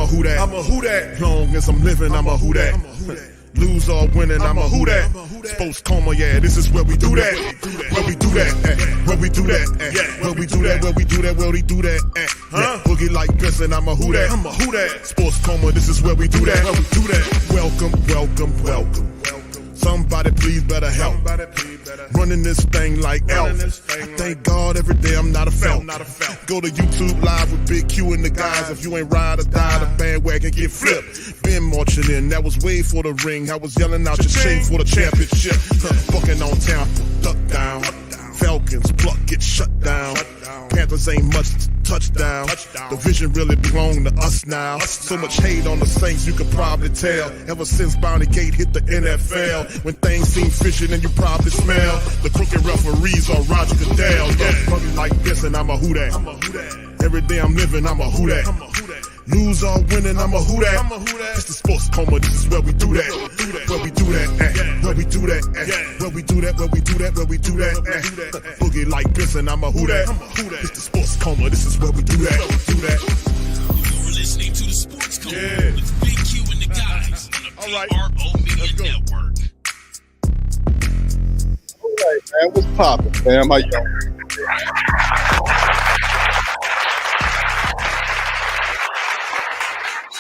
who that. I'm a who that. Long as I'm living, I'm a who that. Lose or winning, I'm a who that. Sports coma, yeah, this is where we do that. Where we do that at. Where we do that at. Where we do that, where we do that, where we do that at. Boogie like Benson, I'm a who that. I'm a who that. Sports coma, this is where we do that. Where we do that. Welcome, welcome, welcome. Somebody please better help. Running this thing like Elf. I thank God every day I'm not a felt. Go to YouTube Live with Big Q and the guys. If you ain't ride or die, the bandwagon get flipped. Been marching in, that was way for the ring. I was yelling out your shame for the championship. Bucking on town, duck down. Falcons, pluck, get shut down. Panthers ain't much touchdown. The vision really belong to us now. So much hate on the Saints, you could probably tell. Ever since Bounty Gate hit the NFL, when things seem fishy and you probably smell the crooked referees are Roger Goodell. Yeah, probably like this and I'm a who that. Every day I'm living, I'm a who that. Lose or winning, I'm a who that. It's the sports coma, this is where we do that. Where we do that at. Where we do that at. Where we do that, where we do that, where we do that at. Boogie like Benson, I'm a who that. It's the sports coma, this is where we do that. You're listening to the Sports Coma with Big Q and the guys on the PRO Media Network. All right, man. What's poppin', fam? How y'all?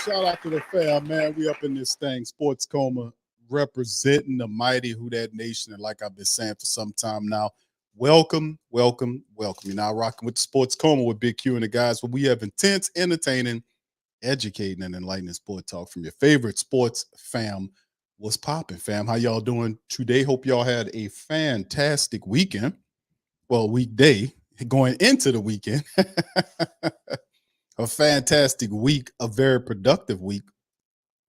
Shout out to the fam, man. We up in this thing, Sports Coma, representing the mighty Who Dat Nation. And like I've been saying for some time now, welcome, welcome, welcome. You're now rocking with the Sports Coma with Big Q and the guys, where we have intense, entertaining, educating, and enlightening sport talk from your favorite sports fam. What's poppin', fam? How y'all doing today? Hope y'all had a fantastic weekend. Well, weekday, going into the weekend. A fantastic week, a very productive week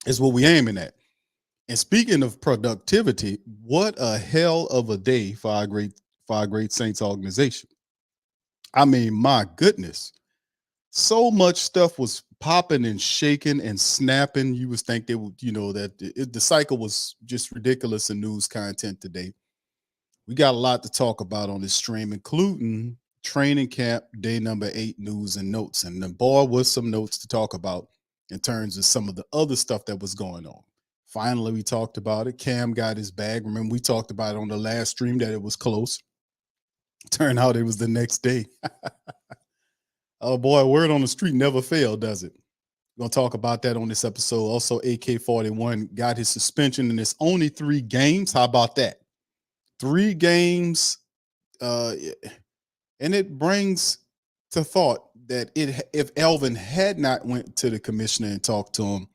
is what we're aiming at. And speaking of productivity, what a hell of a day for our great Saints organization. I mean, my goodness, so much stuff was popping and shaking and snapping. You would think they would, that the cycle was just ridiculous in news content today. We got a lot to talk about on this stream, including training camp day number 8 news and notes. And the boy was some notes to talk about in terms of some of the other stuff that was going on. Finally, we talked about it. Cam got his bag. Remember, we talked about it on the last stream that it was close. Turned out it was the next day. Oh boy, word on the street never failed, does it? We're going to talk about that on this episode. Also, AK-41 got his suspension, and it's only 3 games. How about that? 3 games. And it brings to thought that if Alvin had not went to the commissioner and talked to him,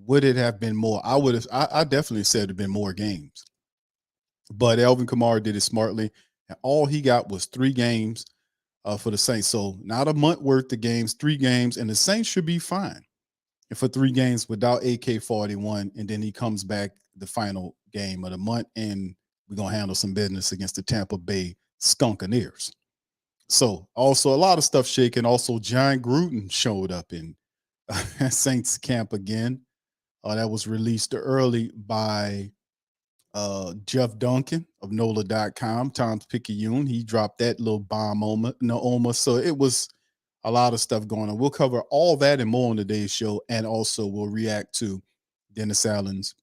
would it have been more? I definitely said it'd been more games. But Alvin Kamara did it smartly, and all he got was 3 games for the Saints. So not a month worth of games, 3 games, and the Saints should be fine. And for 3 games without AK-41, and then he comes back the final game of the month, and we're gonna handle some business against the Tampa Bay Skunkaneers. So also a lot of stuff shaking. Also, John Gruden showed up in Saints camp again. That was released early by Jeff Duncan of NOLA.com, Tom's Picayune. He dropped that little bomb on So it was a lot of stuff going on. We'll cover all that and more on today's show. And also we'll react to Dennis Allen's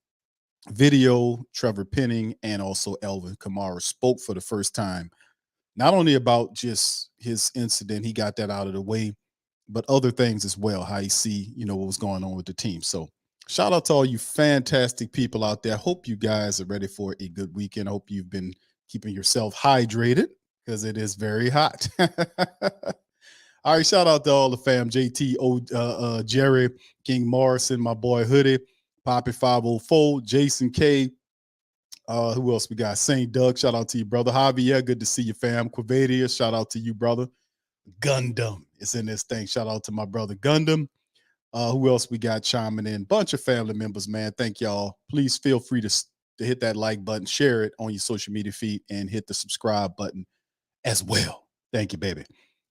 video, Trevor Penning, and also Alvin Kamara spoke for the first time. Not only about just his incident, he got that out of the way, but other things as well, how you see, what was going on with the team. So shout out to all you fantastic people out there. Hope you guys are ready for a good weekend. I hope you've been keeping yourself hydrated because it is very hot. All right, shout out to all the fam, JT, Jerry, King Morrison, my boy Hoodie, Poppy 504, Jason K, who else we got? St. Doug, shout out to you, brother. Javier, good to see you, fam. Quavadia, shout out to you, brother. Gundam is in this thing. Shout out to my brother Gundam. Who else we got chiming in? Bunch of family members, man. Thank y'all. Please feel free to hit that like button, share it on your social media feed, and hit the subscribe button as well. Thank you, baby.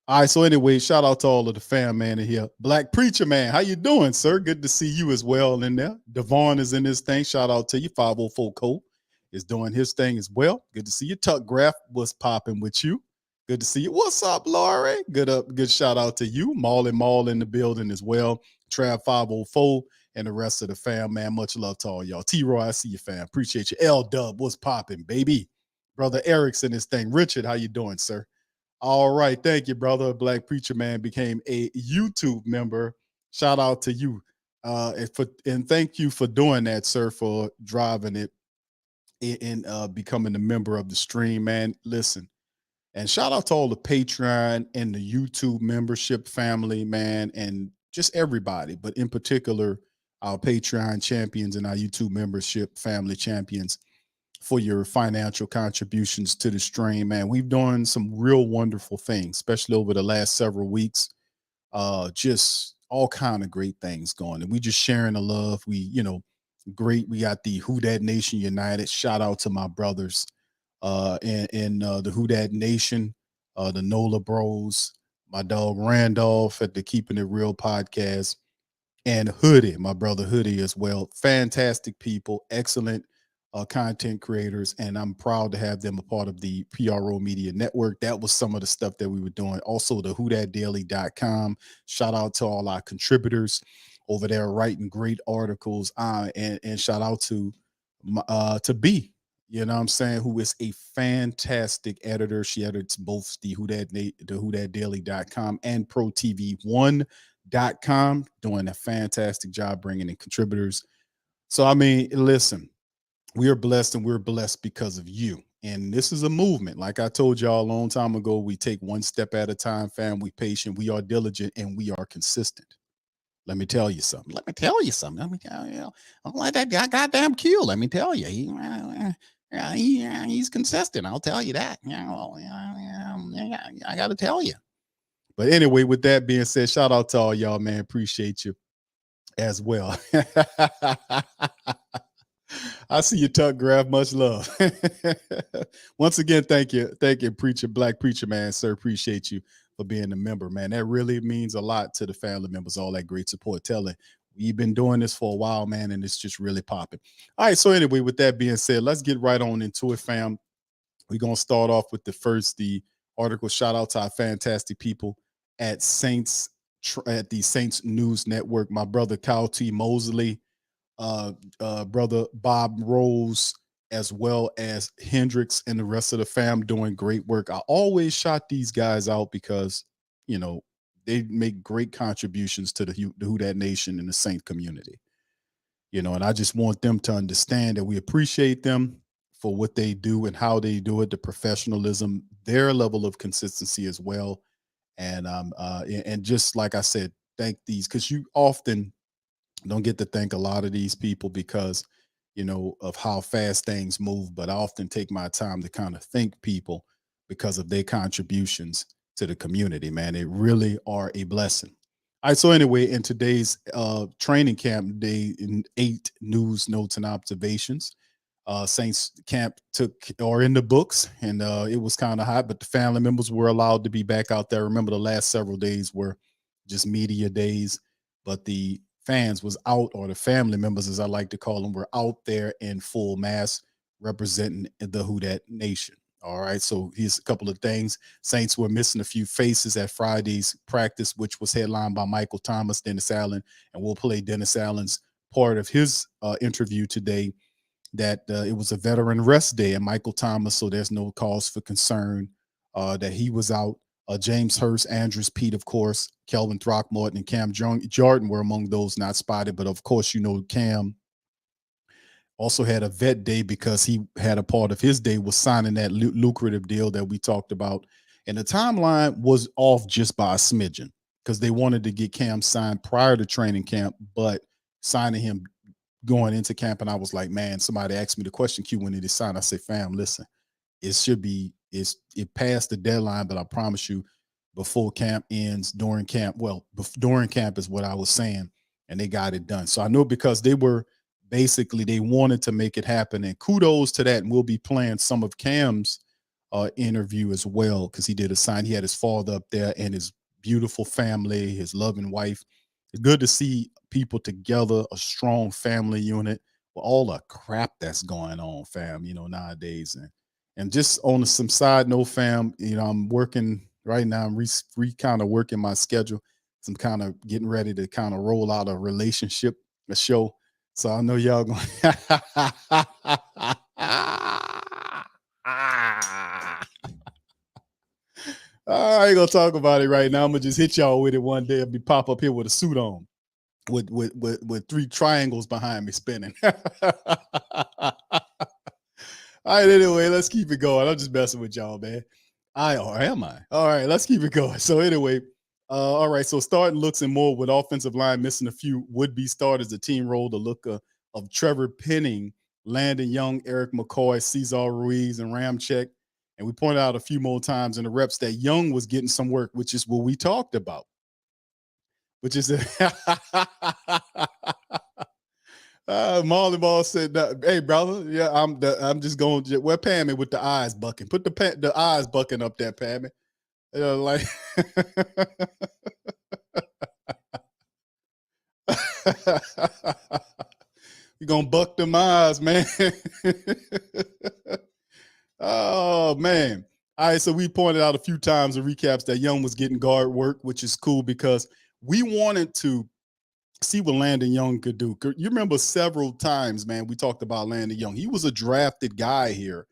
All right, so anyway, shout out to all of the fam, man, in here. Black Preacher, man, how you doing, sir? Good to see you as well in there. Devon is in this thing. Shout out to you. 504 Cole is doing his thing as well. Good to see you. Tuck Graph was popping with you. Good to see you. What's up, Laurie? Good shout out to you. Maul in the building as well. Trav 504, and the rest of the fam, man. Much love to all y'all. T-Roy, I see you, fam. Appreciate you. L-Dub, what's popping, baby? Brother Eric's in this thing. Richard, how you doing, sir? All right. Thank you, brother. Black Preacher Man became a YouTube member. Shout out to you. And thank you for doing that, sir, for driving it and becoming a member of the stream, man. Listen, and shout out to all the Patreon and the YouTube membership family, man, and just everybody, but in particular, our Patreon champions and our YouTube membership family champions for your financial contributions to the stream, man. We've done some real wonderful things, especially over the last several weeks. Just all kind of great things going, and we just sharing the love. Great. We got the Who Dat Nation United. Shout out to my brothers in the Who Dat Nation, the NOLA Bros, my dog Randolph at the Keeping It Real podcast, and Hoodie, my brother Hoodie as well. Fantastic people, excellent content creators, and I'm proud to have them a part of the PRO Media Network. That was some of the stuff that we were doing. Also, the whodatdaily.com. Shout out to all our contributors over there writing great articles. And shout out to B, you know what I'm saying, who is a fantastic editor. She edits both the whodatdaily.com and ProTV1.com, doing a fantastic job bringing in contributors. So, I mean, listen, we are blessed, and we're blessed because of you. And this is a movement. Like I told y'all a long time ago, we take one step at a time, fam. We patient, we are diligent, and we are consistent. Let me tell you something. Let me tell you something. Let me tell you. Don't let that guy goddamn Q. Let me tell you. He's consistent. I'll tell you that. I got to tell you. But anyway, with that being said, shout out to all y'all, man. Appreciate you as well. I see you, Tuck Graph. Much love. Once again, thank you, Preacher, Black Preacher Man, sir. Appreciate you for being a member, man. That really means a lot to the family members. All that great support. Telling we've been doing this for a while, man, and it's just really popping. All right. So anyway, with that being said, let's get right on into it, fam. We're gonna start off with the article. Shout out to our fantastic people at the Saints News Network. My brother Kyle T. Mosley, brother Bob Rose, as well as Hendricks and the rest of the fam doing great work. I always shout these guys out because, they make great contributions to the Who Dat Nation and the Saint community. And I just want them to understand that we appreciate them for what they do and how they do it, the professionalism, their level of consistency as well. And just like I said, thank these, because you often don't get to thank a lot of these people because, of how fast things move. But I often take my time to kind of thank people because of their contributions to the community, man. They really are a blessing. All right. So anyway, in today's training camp day, in 8 news, notes, and observations, Saints camp are in the books, and it was kind of hot, but the family members were allowed to be back out there. Remember, the last several days were just media days, but the fans was out, or the family members, as I like to call them, were out there in full mass representing the Who Dat Nation. All right. So here's a couple of things. Saints were missing a few faces at Friday's practice, which was headlined by Michael Thomas, Dennis Allen, and we'll play Dennis Allen's part of his interview today, that it was a veteran rest day, and Michael Thomas, so there's no cause for concern that he was out. James Hurst, Andrews Pete, of course, Kelvin Throckmorton, and Cam Jordan were among those not spotted. But of course, Cam also had a vet day because he had a part of his day was signing that lucrative deal that we talked about. And the timeline was off just by a smidgen because they wanted to get Cam signed prior to training camp, but signing him going into camp. And I was like, man, somebody asked me the question, Q, when did he sign? I said, fam, listen, it passed the deadline, but I promise you, before camp ends, during camp, during camp is what I was saying, and they got it done. So I know because they wanted to make it happen, and kudos to that. And we'll be playing some of Cam's interview as well, because he did a sign. He had his father up there and his beautiful family, his loving wife. It's good to see people together, a strong family unit with all the crap that's going on, fam, nowadays. And just on some side note, fam, I'm working right now. I'm kind of working my schedule. some kind of getting ready to kind of roll out a relationship, a show. So I know y'all going. I ain't gonna talk about it right now. I'm gonna just hit y'all with it one day. I'll be pop up here with a suit on, with 3 triangles behind me spinning. All right, anyway, let's keep it going. I'm just messing with y'all, man. Or am I? All right, let's keep it going. So anyway, all right. So starting looks and more with offensive line missing a few would-be starters. The team rolled the look of Trevor Penning, Landon Young, Eric McCoy, Cesar Ruiz, and Ramczyk. And we pointed out a few more times in the reps that Young was getting some work, which is what we talked about. Which is Marley Ball said, "Hey, brother, yeah, I'm just going to where Pammy with the eyes bucking. Put the eyes bucking up there, Pammy. Like." You're gonna buck them eyes, man. Oh man. All right, so we pointed out a few times in recaps that Young was getting guard work, which is cool because we wanted to see what Landon Young could do. You remember several times, man, we talked about Landon Young. He was a drafted guy here,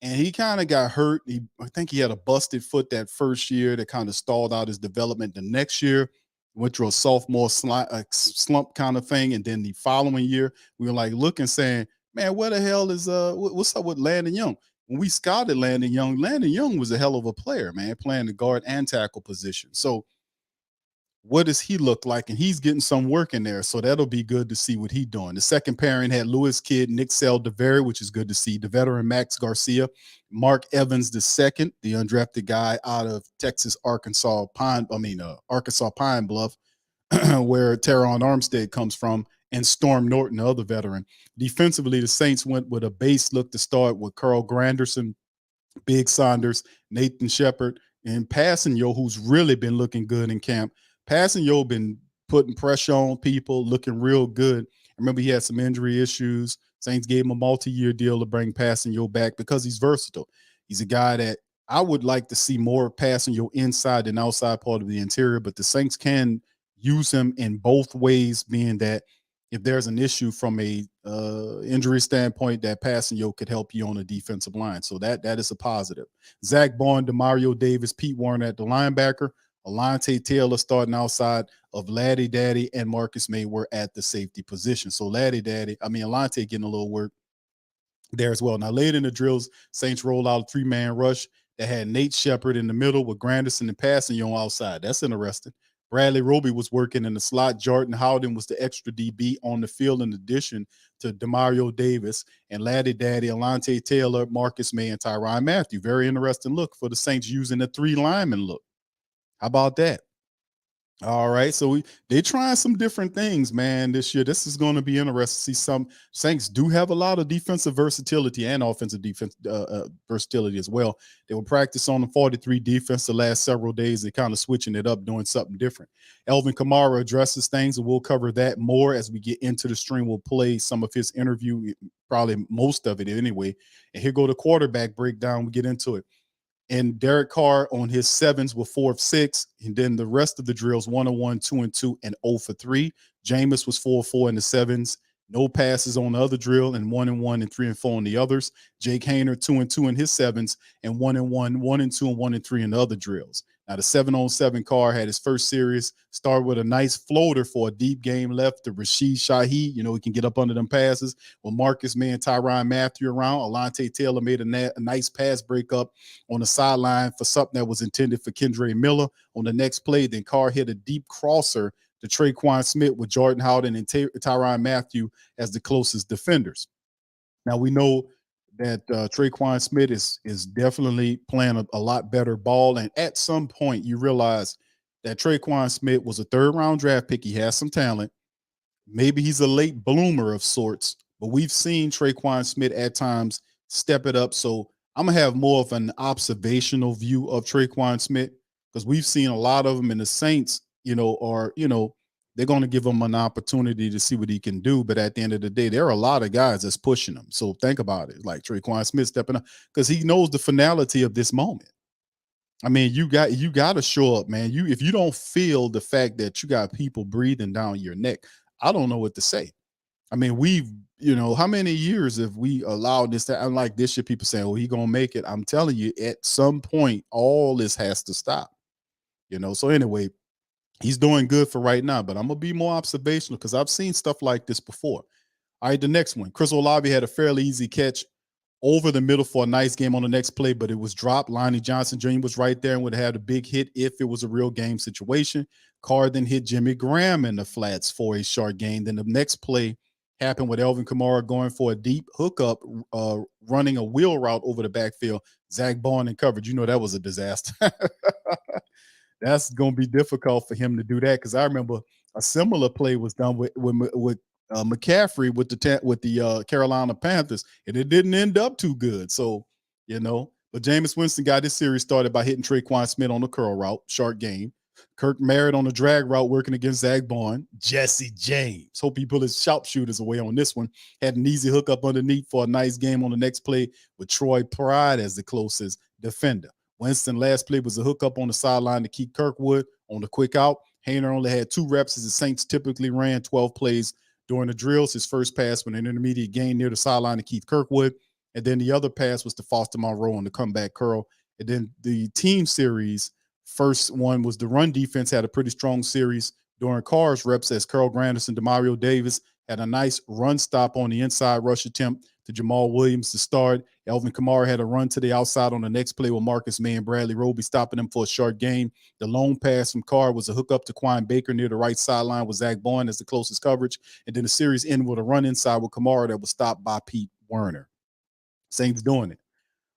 and he kind of got hurt. I think he had a busted foot that first year that kind of stalled out his development. The next year, went through a sophomore slump kind of thing, and then the following year, we were like looking, saying, "Man, where the hell is what's up with Landon Young?" When we scouted Landon Young was a hell of a player, man, playing the guard and tackle position. So what does he look like? And he's getting some work in there. So that'll be good to see what he's doing. The second pairing had Lewis Kidd, Nick Sell-DeVere, which is good to see. The veteran Max Garcia, Mark Evans the second, the undrafted guy out of Arkansas Pine Bluff, where Teron Armstead comes from, and Storm Norton, the other veteran. Defensively, the Saints went with a base look to start with Carl Granderson, Big Saunders, Nathan Shepard, and Passanio, who's really been looking good in camp. Passanio been putting pressure on people, looking real good. Remember, he had some injury issues. Saints gave him a multi-year deal to bring Passanio back because he's versatile. He's a guy that I would like to see more Passanio inside than outside part of the interior, but the Saints can use him in both ways, being that if there's an issue from a injury standpoint, that Passanio could help you on the defensive line. So that is a positive. Zach Bond, Demario Davis, Pete Warner at the linebacker, Alante Taylor starting outside of Laddie Daddy, and Marcus May were at the safety position. So Alante getting a little work there as well. Now, late in the drills, Saints rolled out a 3-man rush that had Nate Shepard in the middle with Granderson and Passanio outside. That's interesting. Bradley Roby was working in the slot. Jordan Howden was the extra DB on the field in addition to Demario Davis and Laddie Daddy, Alante Taylor, Marcus May, and Tyrann Mathieu. Very interesting look for the Saints using the 3 lineman look. How about that? All right, so they're trying some different things, man, this year. This is going to be interesting to see. Some Saints do have a lot of defensive versatility and offensive defense versatility as well. They will practice on the 43 defense the last several days. They're kind of switching it up, doing something different. Alvin Kamara addresses things, and we'll cover that more as we get into the stream. We'll play some of his interview, probably most of it anyway. And here go the quarterback breakdown. We get into it. And Derek Carr on his 7s with 4 of 6. And then the rest of the drills, 1 of 1, 2 and 2, and 0 for 3. Jameis was 4 of 4 in the 7s. No passes on the other drill, and 1 and 1 and 3 and 4 on the others. Jake Hayner, 2 and 2 in his 7s, and 1 and 1, 1 and 2, and 1 and 3 in the other drills. Now, the 7-on-7 Carr had his first series, started with a nice floater for a deep game left to Rashid Shaheed. He can get up under them passes. With Marcus May and Tyrann Mathieu around, Alante Taylor made a nice pass breakup on the sideline for something that was intended for Kendre Miller. On the next play, then Carr hit a deep crosser to Traquan Smith with Jordan Howden and Tyrann Mathieu as the closest defenders. Now, we know that Traquan Smith is definitely playing a lot better ball. And at some point, you realize that Traquan Smith was a 3rd-round draft pick. He has some talent. Maybe he's a late bloomer of sorts, but we've seen Traquan Smith at times step it up. So I'm going to have more of an observational view of Traquan Smith because we've seen a lot of them in the Saints, they're going to give him an opportunity to see what he can do. But at the end of the day, there are a lot of guys that's pushing him. So think about it, like Traquan Smith stepping up because he knows the finality of this moment. I mean, you got to show up, man. If you don't feel the fact that you got people breathing down your neck, I don't know what to say. I mean, how many years have we allowed this to, unlike this year, people saying, "Oh, he gonna make it." I'm telling you, at some point, all this has to stop. So anyway, he's doing good for right now, but I'm gonna be more observational because I've seen stuff like this before. All right, the next one. Chris Olave had a fairly easy catch over the middle for a nice game on the next play, but it was dropped. Lonnie Johnson Jr. was right there and would have had a big hit if it was a real game situation. Carr then hit Jimmy Graham in the flats for a short gain. Then the next play happened with Alvin Kamara going for a deep hookup, running a wheel route over the backfield. Zach Bond in coverage. That was a disaster. That's going to be difficult for him to do that because I remember a similar play was done with McCaffrey with the Carolina Panthers, and it didn't end up too good. So, but Jameis Winston got his series started by hitting Traquan Smith on the curl route, short game. Kirk Merritt on the drag route working against Zach Bond. Jesse James, hope he pulled his sharpshooters away on this one. Had an easy hookup underneath for a nice game on the next play with Troy Pride as the closest defender. Winston last play was a hookup on the sideline to keep Kirkwood on the quick out. Hayner only had 2 reps as the Saints typically ran 12 plays during the drills. His first pass with an intermediate gain near the sideline to Keith Kirkwood. And then the other pass was to Foster Monroe on the comeback curl. And then the team series, first one was the run defense had a pretty strong series during Carr's reps as Carl Granderson, Demario Davis had a nice run stop on the inside rush attempt to Jamal Williams to start. Alvin Kamara had a run to the outside on the next play with Marcus May and Bradley Roby stopping him for a short gain. The long pass from Carr was a hookup to Quine Baker near the right sideline with Zach Bond as the closest coverage. And then the series ended with a run inside with Kamara that was stopped by Pete Werner. Saints doing it.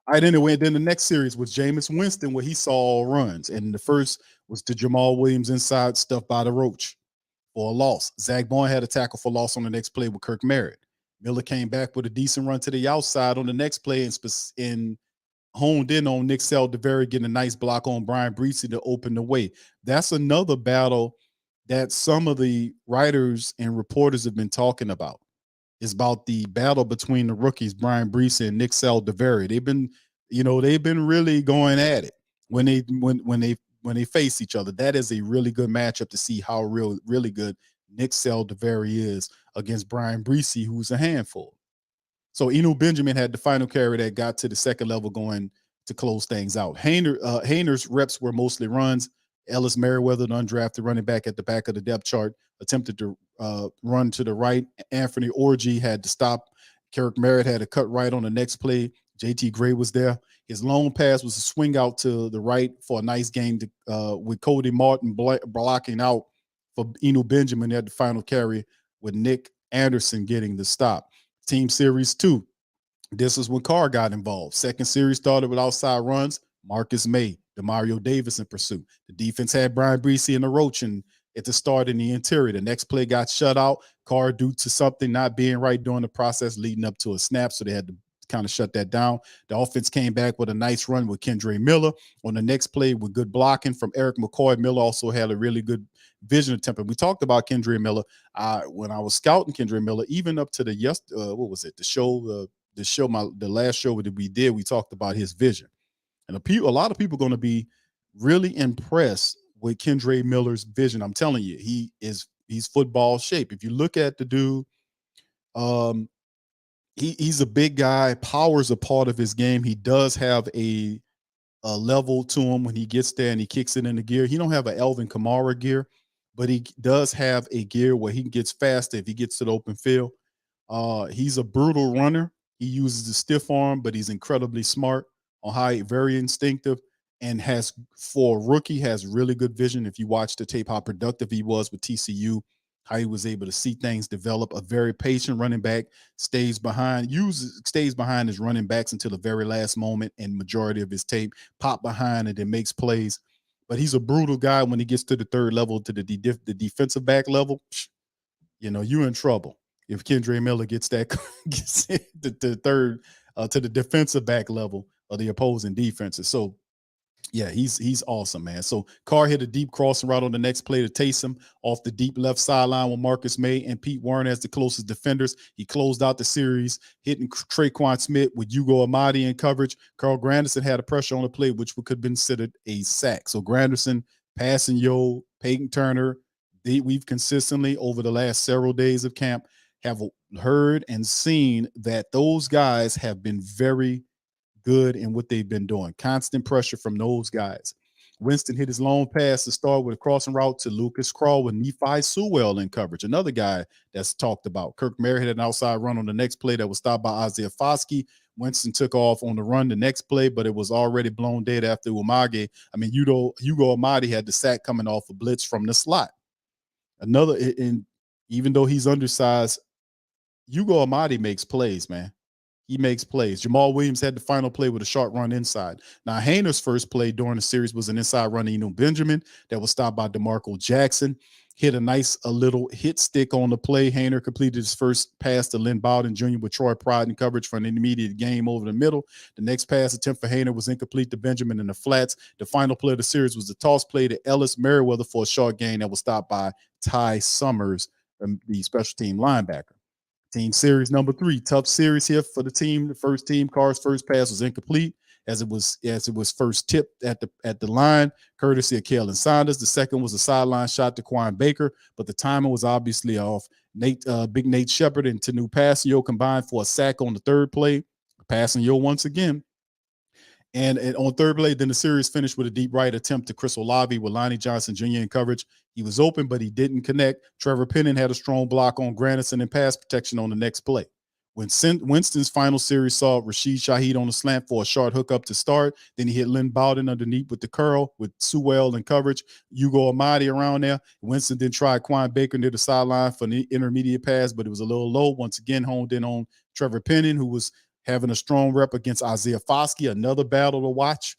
All right, anyway, then the next series was Jameis Winston where he saw all runs. And the first was to Jamal Williams inside stuffed by the Roach for a loss. Zach Bond had a tackle for loss on the next play with Kirk Merritt. Miller came back with a decent run to the outside on the next play and honed in on Nick Saldiveri getting a nice block on Brian Breesy to open the way. That's another battle that some of the writers and reporters have been talking about. It's about the battle between the rookies, Brian Breesy and Nick Saldiveri. They've been really going at it when they face each other. That is a really good matchup to see how really good Nick Saldiveri is against Brian Breesy, who's a handful. So Eno Benjamin had the final carry that got to the second level going to close things out. Hayner's reps were mostly runs. Ellis Merriweather, the undrafted running back at the back of the depth chart, attempted to run to the right. Anthony Orgy had to stop. Kirk Merritt had a cut right on the next play. JT Gray was there. His long pass was a swing out to the right for a nice game with Cody Martin blocking out for Eno Benjamin at the final carry with Nick Anderson getting the stop. Team series 2. This is when Carr got involved. Second series started with outside runs. Marcus May, Demario Davis in pursuit. The defense had Brian Breesy and the Roach at the start in the interior. The next play got shut out. Carr, due to something not being right during the process leading up to a snap, so they had to kind of shut that down. The offense came back with a nice run with Kendre Miller. On the next play with good blocking from Eric McCoy. Miller also had a really good vision attempt. And we talked about Kendre Miller when I was scouting Kendre Miller, even up to the the last show that we did, we talked about his vision. And a lot of people are going to be really impressed with Kendre Miller's vision. I'm telling you, he's football shape. If you look at the dude, he's a big guy. Power's a part of his game. He does have a level to him when he gets there and he kicks it into gear. He don't have an Alvin Kamara gear, but he does have a gear where he gets faster if he gets to the open field. He's a brutal runner. He uses the stiff arm, but he's incredibly smart on high, very instinctive, and for a rookie, has really good vision. If you watch the tape, how productive he was with TCU, how he was able to see things develop. A very patient running back, stays behind his running backs until the very last moment, and majority of his tape, pop behind and then makes plays. But he's a brutal guy when he gets to the third level, to the defensive back level. You're in trouble if Kendre Miller gets the third to the defensive back level of the opposing defenses. So Yeah, he's awesome, man. So Carr hit a deep crossing route on the next play to Taysom off the deep left sideline with Marcus May and Pete Werner as the closest defenders. He closed out the series, hitting Traquan Smith with Hugo Amadi in coverage. Carl Granderson had a pressure on the play, which could be considered a sack. So Granderson, passing Yo, Peyton Turner, we've consistently over the last several days of camp have heard and seen that those guys have been very good in what they've been doing. Constant pressure from those guys. Winston hit his long pass to start with a crossing route to Lucas Crawl with Nephi Sewell in coverage. Another guy that's talked about. Kirk Merritt had an outside run on the next play that was stopped by Isaiah Foskey. Winston took off on the run the next play, but it was already blown dead after Hugo Amadi had the sack coming off a blitz from the slot. Even though he's undersized, Hugo Amadi makes plays, man. He makes plays. Jamal Williams had the final play with a short run inside. Now, Hayner's first play during the series was an inside run to Benjamin that was stopped by DeMarco Jackson. Hit a little hit stick on the play. Hayner completed his first pass to Lynn Bowden Jr. with Troy Pride in coverage for an intermediate game over the middle. The next pass attempt for Hayner was incomplete to Benjamin in the flats. The final play of the series was the toss play to Ellis Merriweather for a short gain that was stopped by Ty Summers, the special team linebacker. Team series number 3, tough series here for the team. The first team, Carr's first pass was incomplete as it was first tipped at the line, courtesy of Kalen Saunders. The second was a sideline shot to Quan Baker, but the timing was obviously off. Big Nate Shepard and Tanu Passio combined for a sack on the third play. Passio once again. And on third play, then the series finished with a deep right attempt to Chris Olave with Lonnie Johnson Jr. in coverage. He was open, but he didn't connect. Trevor Penning had a strong block on Granderson and pass protection on the next play. When Winston's final series saw Rashid Shaheed on the slant for a short hookup to start, then he hit Lynn Bowden underneath with the curl with Sewell in coverage, Hugo Amadi around there. Winston then tried Quan Baker near the sideline for the intermediate pass, but it was a little low. Once again, honed in on Trevor Penning, who was having a strong rep against Isaiah Foskey, another battle to watch.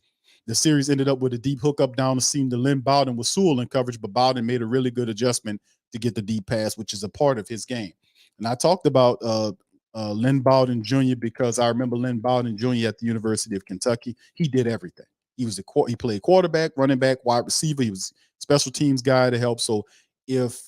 The series ended up with a deep hookup down the seam to Lynn Bowden with Sewell in coverage, but Bowden made a really good adjustment to get the deep pass, which is a part of his game. And I talked about Lynn Bowden Jr. because I remember Lynn Bowden Jr. at the University of Kentucky. He did everything. He played quarterback, running back, wide receiver. He was special teams guy to help. So if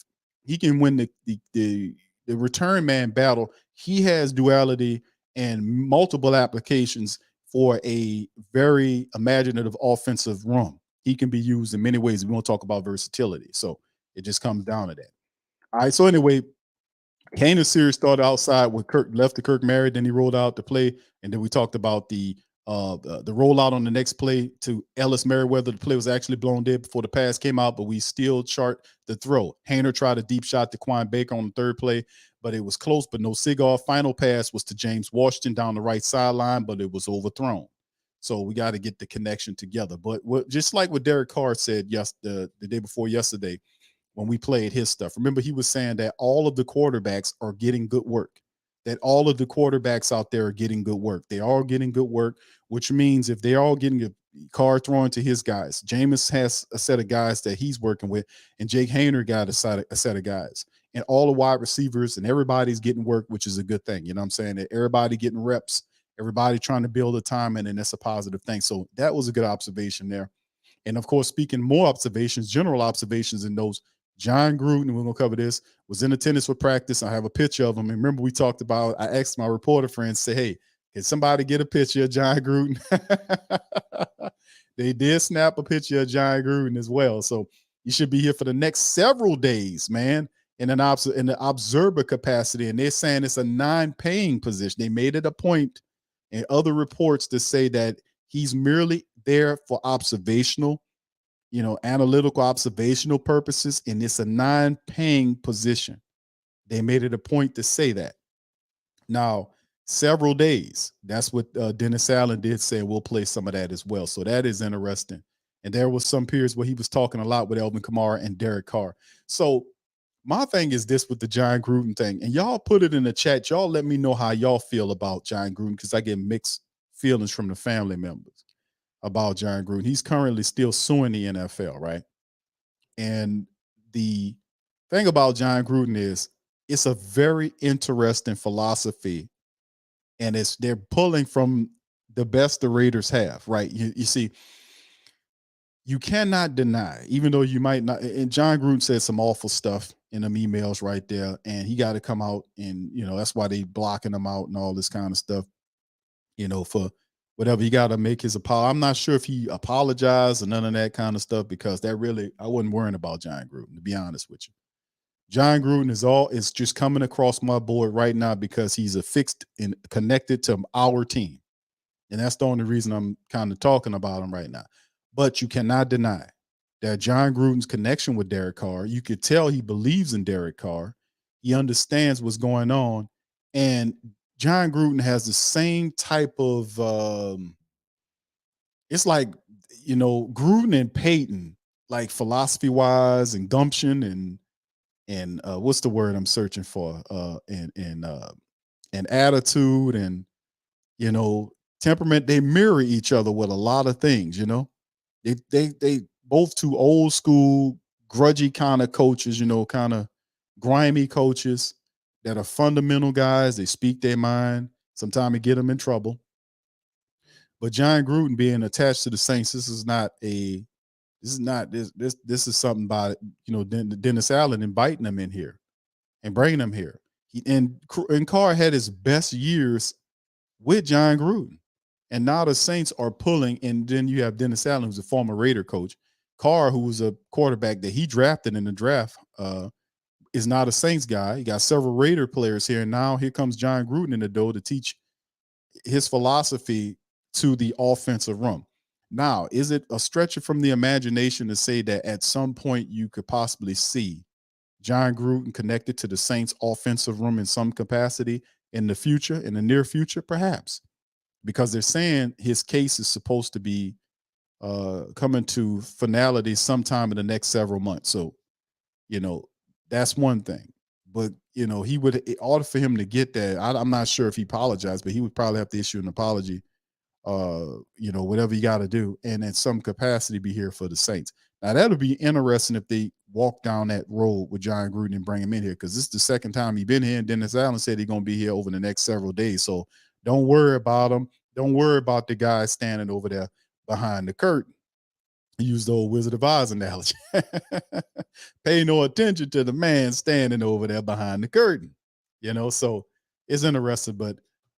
he can win the return man battle, he has duality and multiple applications for a very imaginative offensive room. He can be used in many ways. We won't talk about versatility. So it just comes down to that. All right. So anyway, Hayner's series started outside with left to Kirk Merritt, then he rolled out the play, and then we talked about the rollout on the next play to Ellis Merriweather. The play was actually blown dead before the pass came out, but we still chart the throw. Hayner tried a deep shot to Quan Baker on the third play, but it was close, but no cigar. Final pass was to James Washington down the right sideline, but it was overthrown. So we got to get the connection together. But just like what Derek Carr said the day before yesterday, when we played his stuff. Remember, he was saying that all of the quarterbacks are getting good work, that all of the quarterbacks out there are getting good work. They are getting good work, which means if they're all getting a card thrown to his guys, Jameis has a set of guys that he's working with, and Jake Hayner got a set of guys. And all the wide receivers and everybody's getting work, which is a good thing. You know what I'm saying? That everybody getting reps, everybody trying to build a time, and that's a positive thing. So that was a good observation there. And of course, speaking more observations, general observations in those, John Gruden, and we're going to cover this, was in attendance for practice. I have a picture of him. And remember, we talked about, I asked my reporter friends, say, hey, can somebody get a picture of John Gruden? They did snap a picture of John Gruden as well. So you should be here for the next several days, man, in the observer capacity. And they're saying it's a non-paying position. They made it a point in other reports to say that he's merely there for observational, analytical observational purposes, and it's a non-paying position. They made it a point to say that. Now, several days, that's what Dennis Allen did say. We'll play some of that as well. So that is interesting. And there was some periods where he was talking a lot with Alvin Kamara and Derek Carr. So my thing is this with the John Gruden thing, and y'all put it in the chat. Y'all let me know how y'all feel about John Gruden, because I get mixed feelings from the family members about John Gruden. He's currently still suing the NFL, right? And the thing about John Gruden is it's a very interesting philosophy, and they're pulling from the best the Raiders have, right? You see, you cannot deny, even though you might not. And John Gruden said some awful stuff in them emails right there, and he got to come out, and that's why they blocking him out and all this kind of stuff. For whatever, he got to make his apology. I'm not sure if he apologized or none of that kind of stuff, because that really, I wasn't worrying about John Gruden, to be honest with you. John Gruden is just coming across my board right now because he's affixed and connected to our team. And that's the only reason I'm kind of talking about him right now. But you cannot deny that John Gruden's connection with Derek Carr, you could tell he believes in Derek Carr. He understands what's going on. And John Gruden has the same type of, it's like, Gruden and Peyton, like philosophy-wise and gumption and what's the word I'm searching for? And attitude and, temperament. They mirror each other with a lot of things. They both two old school, grudgy kind of coaches. Kind of grimy coaches that are fundamental guys. They speak their mind. Sometimes it get them in trouble. But John Gruden being attached to the Saints, this is something about Dennis Allen inviting them in here and bringing them here. And Carr had his best years with John Gruden, and now the Saints are pulling. And then you have Dennis Allen, who's a former Raider coach. Carr, who was a quarterback that he drafted in the draft, is not a Saints guy. He got several Raider players here, and now here comes John Gruden in the door to teach his philosophy to the offensive room. Now, is it a stretcher from the imagination to say that at some point you could possibly see John Gruden connected to the Saints offensive room in some capacity in the future, in the near future? Perhaps, because they're saying his case is supposed to be coming to finality sometime in the next several months. So, that's one thing. But, he would, in order for him to get that, I'm not sure if he apologized, but he would probably have to issue an apology, whatever you got to do, and in some capacity be here for the Saints. Now, that'll be interesting if they walk down that road with John Gruden and bring him in here, because this is the second time he's been here, and Dennis Allen said he's going to be here over the next several days. So don't worry about him. Don't worry about the guy standing over there behind the curtain. Use the old Wizard of Oz analogy. Pay no attention to the man standing over there behind the curtain. So it's interesting, but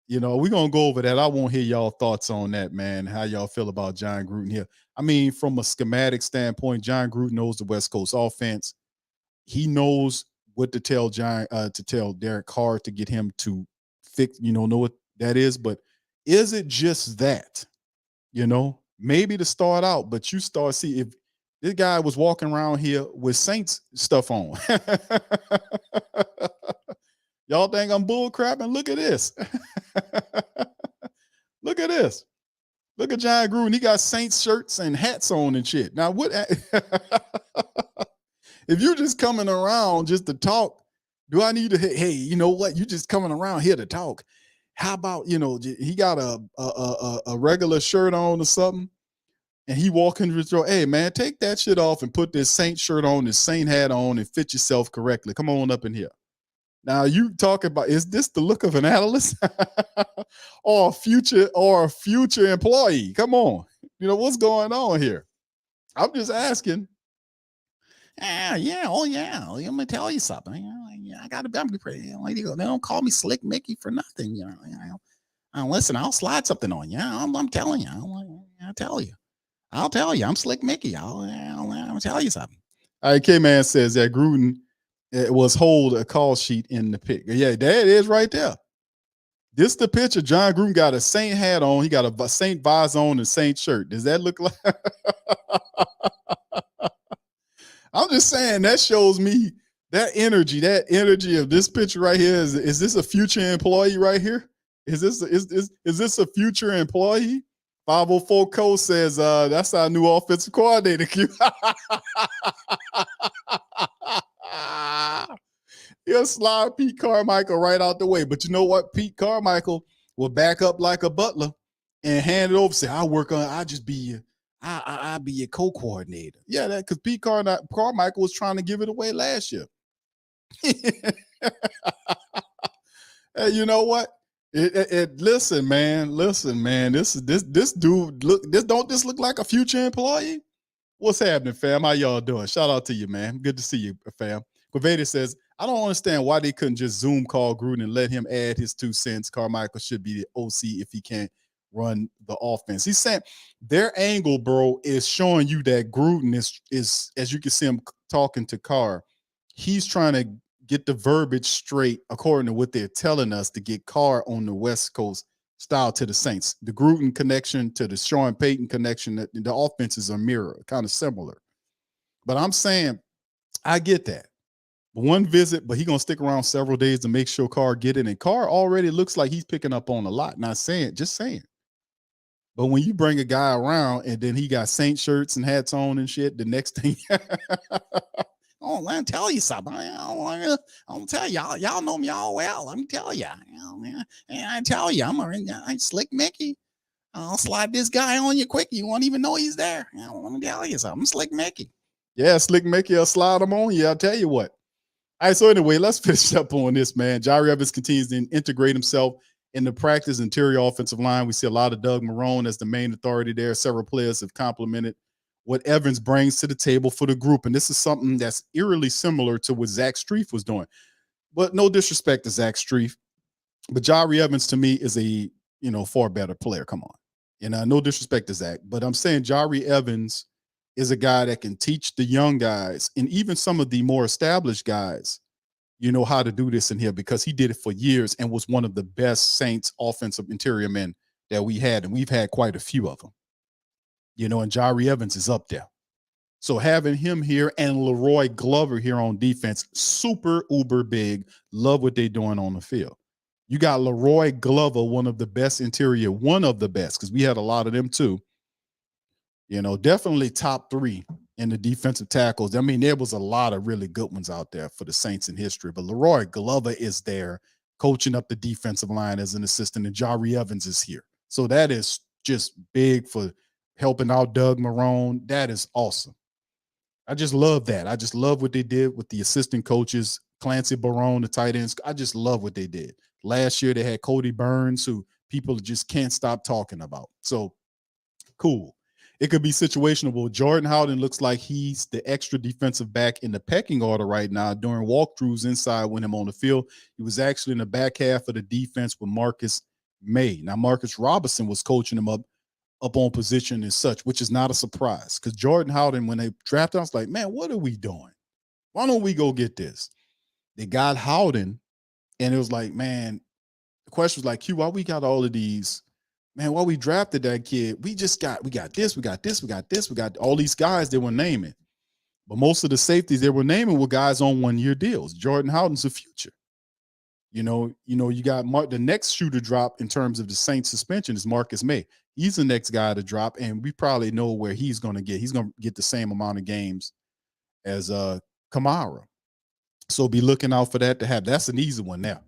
we're going to go over that. I won't hear y'all thoughts on that, man. How y'all feel about John Gruden here? I mean, from a schematic standpoint, John Gruden knows the West Coast offense. He knows what to tell Derek Carr to get him to fix, know what that is. But is it just that, maybe to start out, but you start see if this guy was walking around here with Saints stuff on. Y'all think I'm bull crapping? Look at this. Look at this. Look at John Gruden. He got Saints shirts and hats on and shit. Now, what if you're just coming around just to talk? Do I need to? Hey, you know what? You just coming around here to talk. How about he got a regular shirt on or something, and he walking to the door. Hey, man, take that shit off and put this Saint shirt on, this Saint hat on, and fit yourself correctly. Come on up in here. Now you talk about, is this the look of an analyst or a future employee? Come on, what's going on here? I'm just asking. Oh yeah. Let me tell you something. I gotta be pretty. They don't call me Slick Mickey for nothing. Listen, I'll slide something on you. I'm telling you. I'll tell you. I'm Slick Mickey. I'll tell you something. All right, K-Man says that Gruden was hold a call sheet in the pic. Yeah, there it is right there. This the picture. John Gruden got a Saint hat on. He got a Saint vise on and Saint shirt. Does that look like? I'm just saying that shows me that energy of this picture right here. Is this a future employee right here? Is this a future employee? 504 Cole says that's our new offensive coordinator. He'll slide Pete Carmichael right out the way. But you know what? Pete Carmichael will back up like a butler and hand it over. Say, I'll be your co-coordinator. Yeah, that because Pete Carmichael was trying to give it away last year. Hey, you know what? Listen, man. This dude look like a future employee? What's happening, fam? How y'all doing? Shout out to you, man. Good to see you, fam. Quaveda says, I don't understand why they couldn't just Zoom call Gruden and let him add his 2 cents. Carmichael should be the OC if he can't run the offense. He's saying their angle, bro, is showing you that Gruden is as you can see him talking to Carr, he's trying to get the verbiage straight according to what they're telling us to get Carr on the West Coast style to the Saints. The Gruden connection to the Sean Payton connection, the offenses are mirror, kind of similar. But I'm saying, I get that. One visit, but he's going to stick around several days to make sure Carr get it. And Carr already looks like he's picking up on a lot. Not saying, just saying. But when you bring a guy around and then he got Saint shirts and hats on and shit, the next thing, oh, let me tell you something. I'll tell y'all know me all well. Let me tell you. I tell you, I'm Slick Mickey. I'll slide this guy on you quick. You won't even know he's there. Let me tell you something. I'm Slick Mickey. Yeah, Slick Mickey will slide him on you. I'll tell you what. All right, so anyway, let's finish up on this, man. Jari Evans continues to integrate himself in the practice interior offensive line. We see a lot of Doug Marrone as the main authority there. Several players have complimented what Evans brings to the table for the group. And this is something that's eerily similar to what Zach Strief was doing. But no disrespect to Zach Strief. But Jari Evans, to me, is a, far better player. Come on. No disrespect to Zach. But I'm saying Jari Evans is a guy that can teach the young guys and even some of the more established guys, how to do this in here, because he did it for years and was one of the best Saints offensive interior men that we had. And we've had quite a few of them, and Jari Evans is up there. So having him here and Leroy Glover here on defense, super uber big. Love what they're doing on the field. You got Leroy Glover, one of the best, because we had a lot of them too. Definitely top 3 in the defensive tackles. I mean, there was a lot of really good ones out there for the Saints in history, but Leroy Glover is there coaching up the defensive line as an assistant, and Jari Evans is here. So that is just big for helping out Doug Marrone. That is awesome. I just love that. I just love what they did with the assistant coaches, Clancy Barone, the tight ends. I just love what they did. Last year, they had Cody Burns, who people just can't stop talking about. So cool. It could be situational. Jordan Howden looks like he's the extra defensive back in the pecking order right now. During walkthroughs inside when him on the field, he was actually in the back half of the defense with Marcus May. Now, Marcus Robinson was coaching him up on position and such, which is not a surprise, because Jordan Howden, when they drafted, I was like, man, what are we doing? Why don't we go get this? They got Howden, and it was like, man, the question was like, Q, why we got all of these? Man, while we drafted that kid, we got this, we got all these guys they were naming. But most of the safeties they were naming were guys on 1-year deals. Jordan Howden's the future. You got the next shoe to drop in terms of the Saints suspension is Marcus May. He's the next guy to drop, and we probably know where he's going to get. He's going to get the same amount of games as Kamara. So be looking out for that to have. That's an easy one now.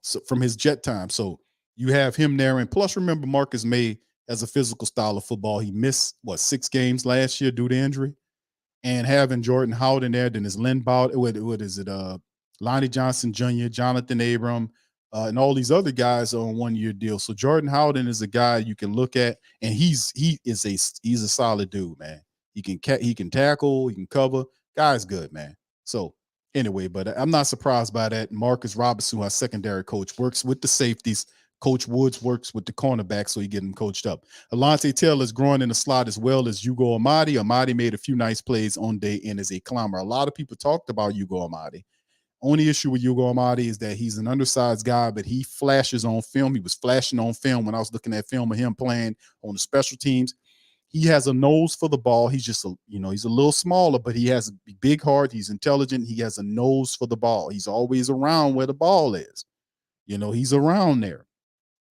So from his jet time. So you have him there, and plus remember Marcus May has a physical style of football. He missed 6 games last year due to injury, and having Jordan Howden there, then is Linbaugh. What is it? Lonnie Johnson Jr., Jonathan Abram, and all these other guys are on 1-year deals. So Jordan Howden is a guy you can look at, and he's a solid dude, man. He can tackle, he can cover. Guy's good, man. So anyway, but I'm not surprised by that. Marcus Robinson, our secondary coach, works with the safeties. Coach Woods works with the cornerback, so he get him coached up. Alontae Taylor is growing in the slot as well as Ugo Amadi. Amadi made a few nice plays on day in as a climber. A lot of people talked about Ugo Amadi. Only issue with Ugo Amadi is that he's an undersized guy, but he flashes on film. He was flashing on film when I was looking at film of him playing on the special teams. He has a nose for the ball. He's just, he's a little smaller, but he has a big heart. He's intelligent. He has a nose for the ball. He's always around where the ball is. He's around there.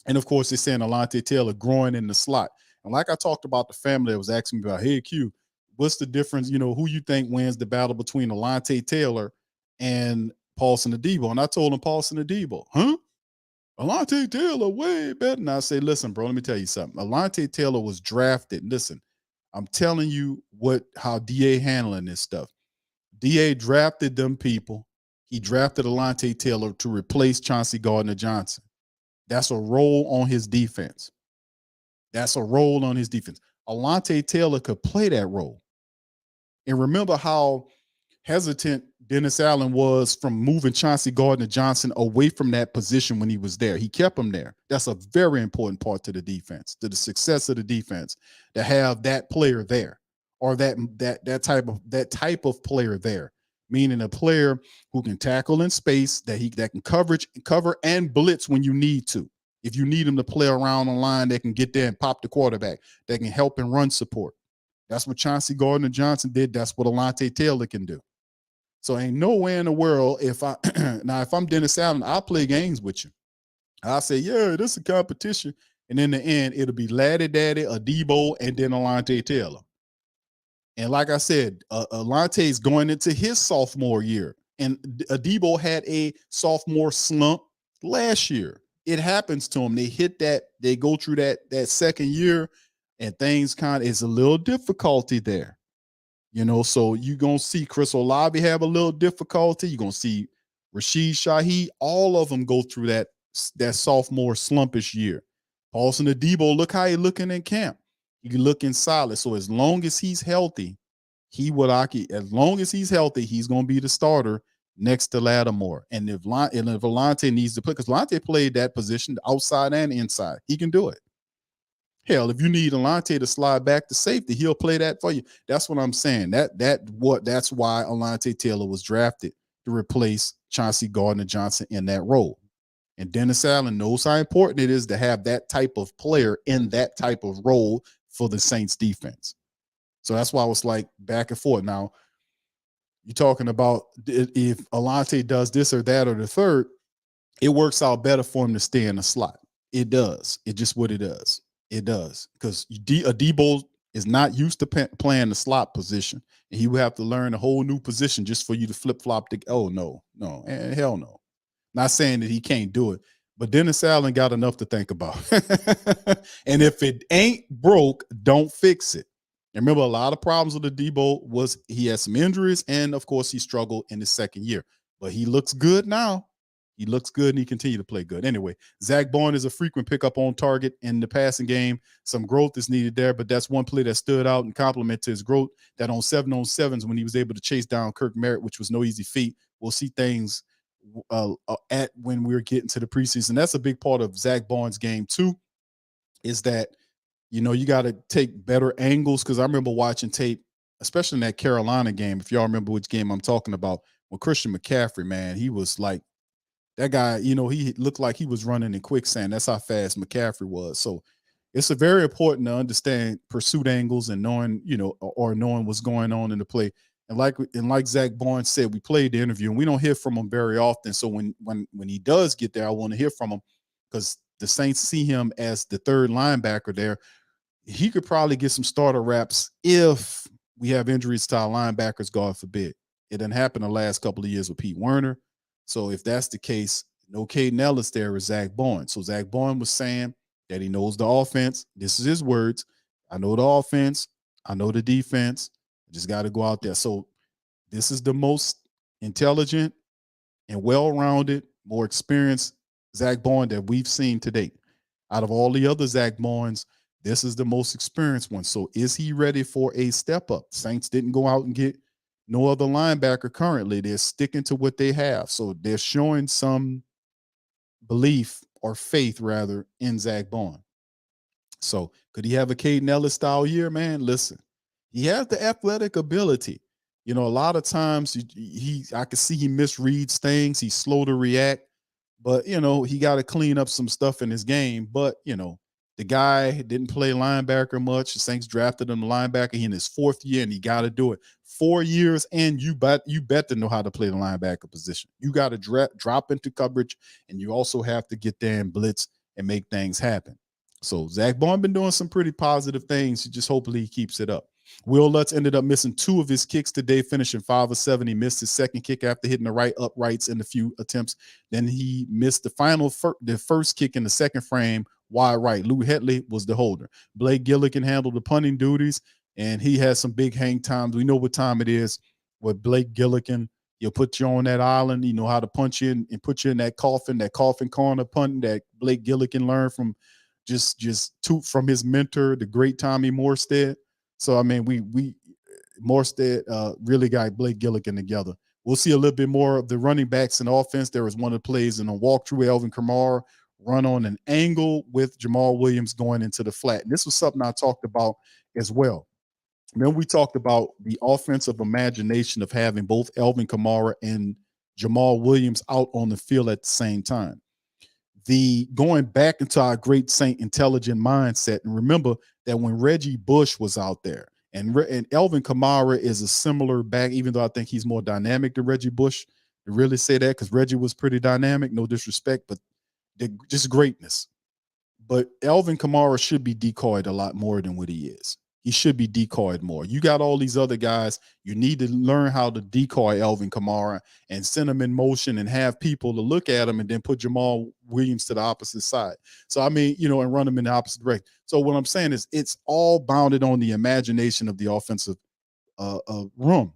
And, of course, they're saying Alontae Taylor growing in the slot. And like I talked about, the family that was asking me about, hey, Q, what's the difference? Who you think wins the battle between Alontae Taylor and Paulson Adebo? And I told him Paulson Adebo. Huh? Alontae Taylor way better. And I say, listen, bro, let me tell you something. Alontae Taylor was drafted. Listen, I'm telling you how DA handling this stuff. DA drafted them people. He drafted Alontae Taylor to replace Chauncey Gardner-Johnson. That's a role on his defense. Alante Taylor could play that role. And remember how hesitant Dennis Allen was from moving Chauncey Gardner-Johnson away from that position when he was there. He kept him there. That's a very important part to the defense, to the success of the defense, to have that player there, or that type of player there, meaning a player who can tackle in space, that can cover and blitz when you need to. If you need him to play around the line, they can get there and pop the quarterback. They can help and run support. That's what Chauncey Gardner-Johnson did. That's what Alante Taylor can do. So ain't no way in the world if I'm Dennis Allen, I'll play games with you. I'll say, yeah, this is a competition. And in the end, it'll be Laddie Daddy, Adebo, and then Alante Taylor. And like I said, Alante is going into his sophomore year. And Adebo had a sophomore slump last year. It happens to them. They go through that second year, and things kind of is a little difficulty there. So you're going to see Chris Olave have a little difficulty. You're going to see Rashid Shaheed. All of them go through that sophomore slumpish year. Paulson Adebo, look how he's looking in camp. He's looking solid. So as long as he's healthy, he's going to be the starter next to Lattimore. And if Alante needs to play, because Alante played that position outside and inside, he can do it. Hell, if you need Alante to slide back to safety, he'll play that for you. That's what I'm saying. That's why Alante Taylor was drafted, to replace Chauncey Gardner-Johnson in that role. And Dennis Allen knows how important it is to have that type of player in that type of role for the Saints defense. So that's why I was like back and forth. Now, you're talking about if Alante does this or that or the third, it works out better for him to stay in the slot. It does. It's just what it does. It does, because Adebo is not used to playing the slot position, and he would have to learn a whole new position just for you to flip-flop. No, and hell no. Not saying that he can't do it, but Dennis Allen got enough to think about. And if it ain't broke, don't fix it. And remember, a lot of problems with Adebo was he had some injuries, and of course, he struggled in his second year. But he looks good now. He looks good, and he continued to play good. Anyway, Zach Bourne is a frequent pickup on target in the passing game. Some growth is needed there, but that's one play that stood out and compliment to his growth, that on 7-on-7s when he was able to chase down Kirk Merritt, which was no easy feat. We'll see things when we're getting to the preseason. That's a big part of Zach Bourne's game too, is that, you got to take better angles, because I remember watching tape, especially in that Carolina game, if y'all remember which game I'm talking about, when Christian McCaffrey, man, he was like, that guy, he looked like he was running in quicksand. That's how fast McCaffrey was. So it's a very important to understand pursuit angles and knowing, or knowing what's going on in the play. And like Zach Bourne said, we played the interview and we don't hear from him very often. So when he does get there, I want to hear from him, because the Saints see him as the third linebacker there. He could probably get some starter reps if we have injuries to our linebackers, God forbid. It didn't happen the last couple of years with Pete Werner. So if that's the case, no Caden Ellis there is Zach Bourne. So Zach Bourne was saying that he knows the offense. This is his words. I know the offense. I know the defense. I just got to go out there. So this is the most intelligent and well-rounded, more experienced Zach Bourne that we've seen to date. Out of all the other Zach Bournes, this is the most experienced one. So is he ready for a step up? Saints didn't go out and get no other linebacker currently. They're sticking to what they have. So they're showing some belief, or faith rather, in Zach Bourne. So could he have a Caden Ellis style year, man? Listen, he has the athletic ability. A lot of times I can see he misreads things. He's slow to react, but he got to clean up some stuff in his game. But the guy didn't play linebacker much. The Saints drafted him linebacker. He in his fourth year, and he got to do it. 4 years, and you bet to know how to play the linebacker position. You got to drop into coverage, and you also have to get there and blitz and make things happen. So Zach Bourne been doing some pretty positive things. Just hopefully he keeps it up. Will Lutz ended up missing 2 of his kicks today, finishing 5 of 7. He missed his second kick after hitting the right uprights in a few attempts. Then he missed the first kick in the second frame, wide right. Lou Hetley was the holder. Blake Gillikin handled the punting duties, and he has some big hang times. We know what time it is with Blake Gillikin. He'll put you on that island. You know how to punch in and put you in that coffin corner punting that Blake Gillikin learned from just toot from his mentor, the great Tommy Morstead. So I mean, we Morstead really got Blake Gilligan together. We'll see a little bit more of the running backs in offense. There was one of the plays in a walkthrough, Alvin Kamara run on an angle with Jamal Williams going into the flat. And this was something I talked about as well. Then we talked about the offensive imagination of having both Alvin Kamara and Jamal Williams out on the field at the same time. The going back into our great Saint intelligent mindset, and remember that when Reggie Bush was out there, and Alvin Kamara is a similar back, even though I think he's more dynamic than Reggie Bush. To really say that, because Reggie was pretty dynamic, no disrespect, but just greatness. But Alvin Kamara should be decoyed a lot more than what he is. He should be decoyed more. You got all these other guys. You need to learn how to decoy Alvin Kamara and send him in motion and have people to look at him and then put Jamal Williams to the opposite side. So, I mean, and run him in the opposite direction. So what I'm saying is it's all bounded on the imagination of the offensive room.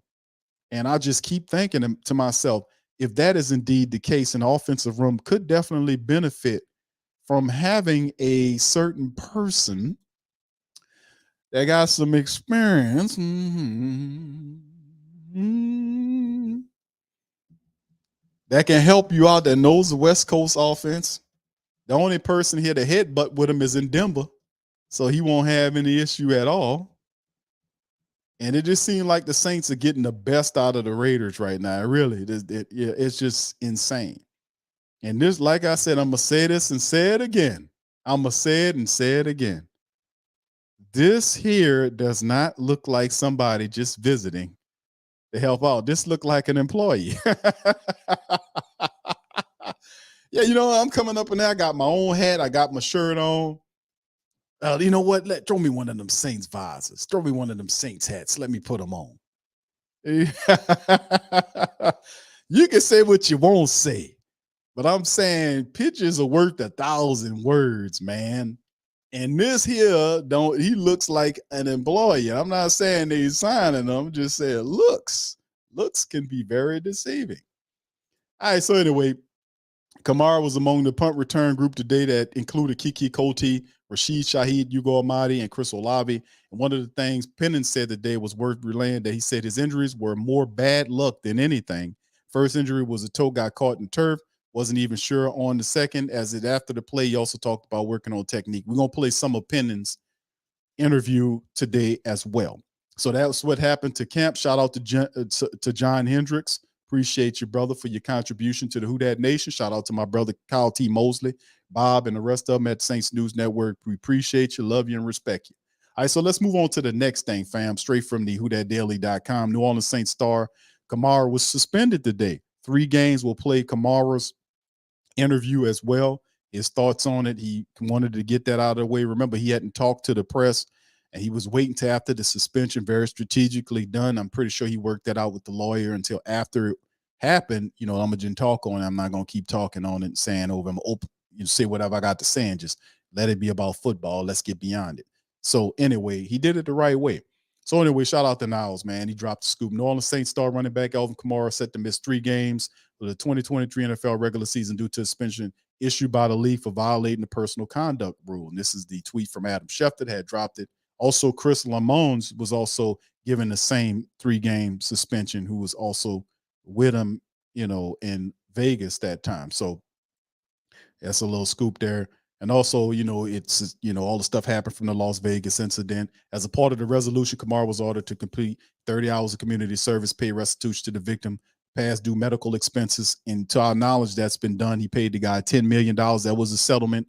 And I just keep thinking to myself, if that is indeed the case, an offensive room could definitely benefit from having a certain person that got some experience that can help you out, that knows the West Coast offense. The only person here to headbutt with him is in Denver, so he won't have any issue at all. And it just seemed like the Saints are getting the best out of the Raiders right now. Really, it's just insane. And this, like I said, I'm going to say this and say it again. I'm going to say it and say it again. This here does not look like somebody just visiting to help out. This looked like an employee. Yeah, I'm coming up in there. I got my own hat. I got my shirt on. You know what? Throw me one of them Saints visors. Throw me one of them Saints hats. Let me put them on. You can say what you won't say, but I'm saying pictures are worth 1,000 words, man. And this here, he looks like an employee. I'm not saying that he's signing them. I'm just saying looks can be very deceiving. All right, so anyway, Kamara was among the punt return group today that included Kiki Cote, Rashid Shaheed, Hugo Amadi, and Chris Olave. And one of the things Pennon said today was worth relaying, that he said his injuries were more bad luck than anything. First injury was a toe got caught in turf. Wasn't even sure on the second. After the play, he also talked about working on technique. We're going to play some of Pennon's interview today as well. So that's what happened to camp. Shout out to John Hendricks. Appreciate you, brother, for your contribution to the Who Dat Nation. Shout out to my brother Kyle T. Mosley, Bob, and the rest of them at Saints News Network. We appreciate you, love you, and respect you. All right, so let's move on to the next thing, fam. Straight from the WhoDatDaily.com. New Orleans Saints star Kamara was suspended today. 3 games. Will play Kamara's interview as well, his thoughts on it. He wanted to get that out of the way. Remember, he hadn't talked to the press, and he was waiting to after the suspension, very strategically done. I'm pretty sure he worked that out with the lawyer until after it happened. I'm going to talk on it. I'm not going to keep talking on it and saying over. I'm open, say whatever I got to say and just let it be about football. Let's get beyond it. So anyway, he did it the right way. So anyway, shout out to Niles, man. He dropped the scoop. New Orleans Saints star running back Alvin Kamara set to miss 3 games for the 2023 NFL regular season due to suspension issued by the league for violating the personal conduct rule. And this is the tweet from Adam Schefter, had dropped it. Also, Chris Lamons was also given the same 3-game suspension, who was also with him, in Vegas that time. So that's a little scoop there. And also, it's, all the stuff happened from the Las Vegas incident. As a part of the resolution, Kamara was ordered to complete 30 hours of community service, pay restitution to the victim, past due medical expenses. And to our knowledge, that's been done. He paid the guy $10 million. That was a settlement,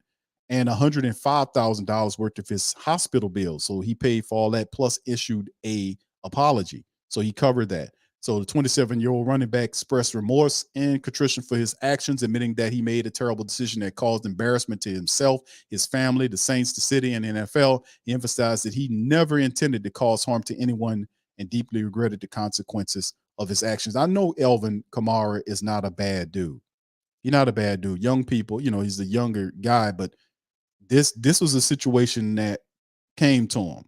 and $105,000 worth of his hospital bills. So he paid for all that, plus issued a apology. So he covered that. So the 27-year-old running back expressed remorse and contrition for his actions, admitting that he made a terrible decision that caused embarrassment to himself, his family, the Saints, the city, and the NFL. He emphasized that he never intended to cause harm to anyone and deeply regretted the consequences of his actions. I know Alvin Kamara is not a bad dude. He's not a bad dude. Young people, he's a younger guy, but this was a situation that came to him.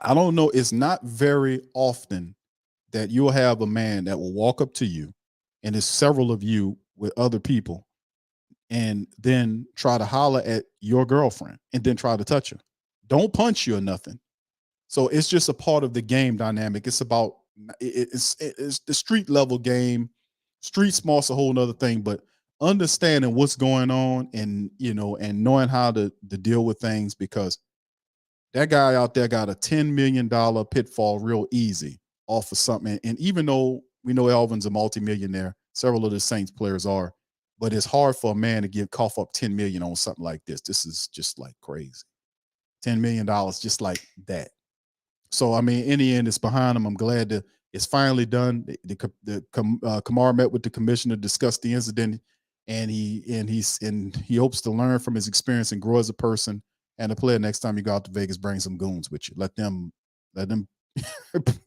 I don't know. It's not very often that you'll have a man that will walk up to you, and there's several of you with other people, and then try to holler at your girlfriend and then try to touch her. Don't punch you or nothing. So it's just a part of the game dynamic. It's about it's the street level game. Street smart's a whole nother thing, but understanding what's going on and and knowing how to deal with things, because that guy out there got a $10 million pitfall real easy off of something. And even though we know Alvin's a multimillionaire, several of the Saints players are, but it's hard for a man to cough up 10 million on something like this. This is just like crazy. $10 million just like that. So, I mean, in the end, it's behind him. I'm glad that it's finally done. Kamara met with the commissioner, discussed the incident, and he hopes to learn from his experience and grow as a person and a player. Next time you go out to Vegas, bring some goons with you. Let them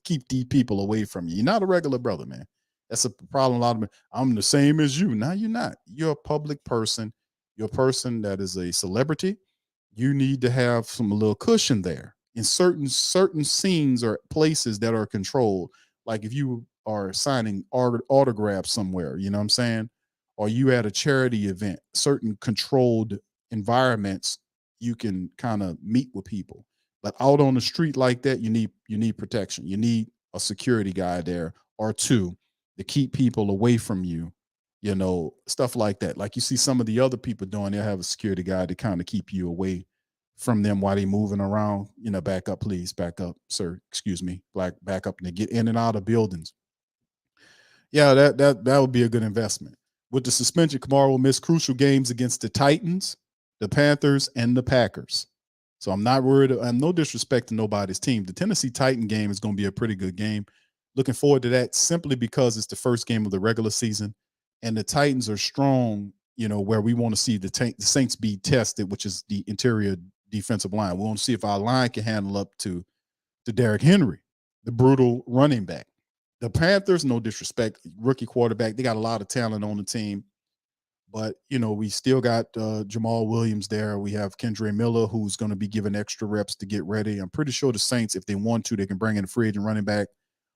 keep these people away from you. You're not a regular brother, man. That's a problem. A lot of men, I'm the same as you. No, you're not. You're a public person. You're a person that is a celebrity. You need to have some little cushion there in certain scenes or places that are controlled. Like if you are signing autographs somewhere, you know what I'm saying? Or you at a charity event, certain controlled environments, you can kind of meet with people. But out on the street like that, you need protection. You need a security guy there or two to keep people away from you, stuff like that. Like you see some of the other people doing, they'll have a security guy to kind of keep you away from them while they moving around. Back up, please. Back up, sir. Excuse me. Back up, and they get in and out of buildings. Yeah, that would be a good investment. With the suspension, Kamara will miss crucial games against the Titans, the Panthers, and the Packers. So I'm not worried. I'm no disrespect to nobody's team. The Tennessee Titan game is going to be a pretty good game. Looking forward to that simply because it's the first game of the regular season, and the Titans are strong, where we want to see the Saints be tested, which is the interior defensive line. We want to see if our line can handle up to Derrick Henry, the brutal running back. The Panthers, no disrespect, rookie quarterback. They got a lot of talent on the team. But, we still got Jamal Williams there. We have Kendre Miller, who's going to be given extra reps to get ready. I'm pretty sure the Saints, if they want to, they can bring in a free agent running back,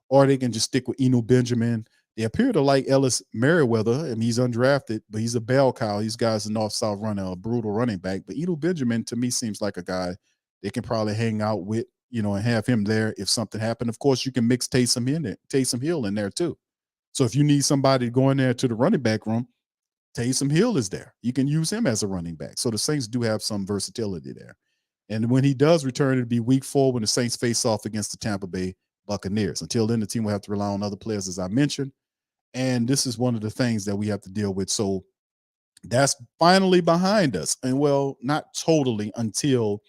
or they can just stick with Eno Benjamin. They appear to like Ellis Merriweather, and he's undrafted, but he's a bell cow. These guys are north-south runner, a brutal running back. But Eno Benjamin, to me, seems like a guy they can probably hang out with, and have him there if something happened. Of course, you can mix Taysom Hill in there too. So if you need somebody to go in there to the running back room, Taysom Hill is there. You can use him as a running back. So the Saints do have some versatility there. And when he does return, it'll be week 4 when the Saints face off against the Tampa Bay Buccaneers. Until then, the team will have to rely on other players, as I mentioned. And this is one of the things that we have to deal with. So that's finally behind us. And well, not totally until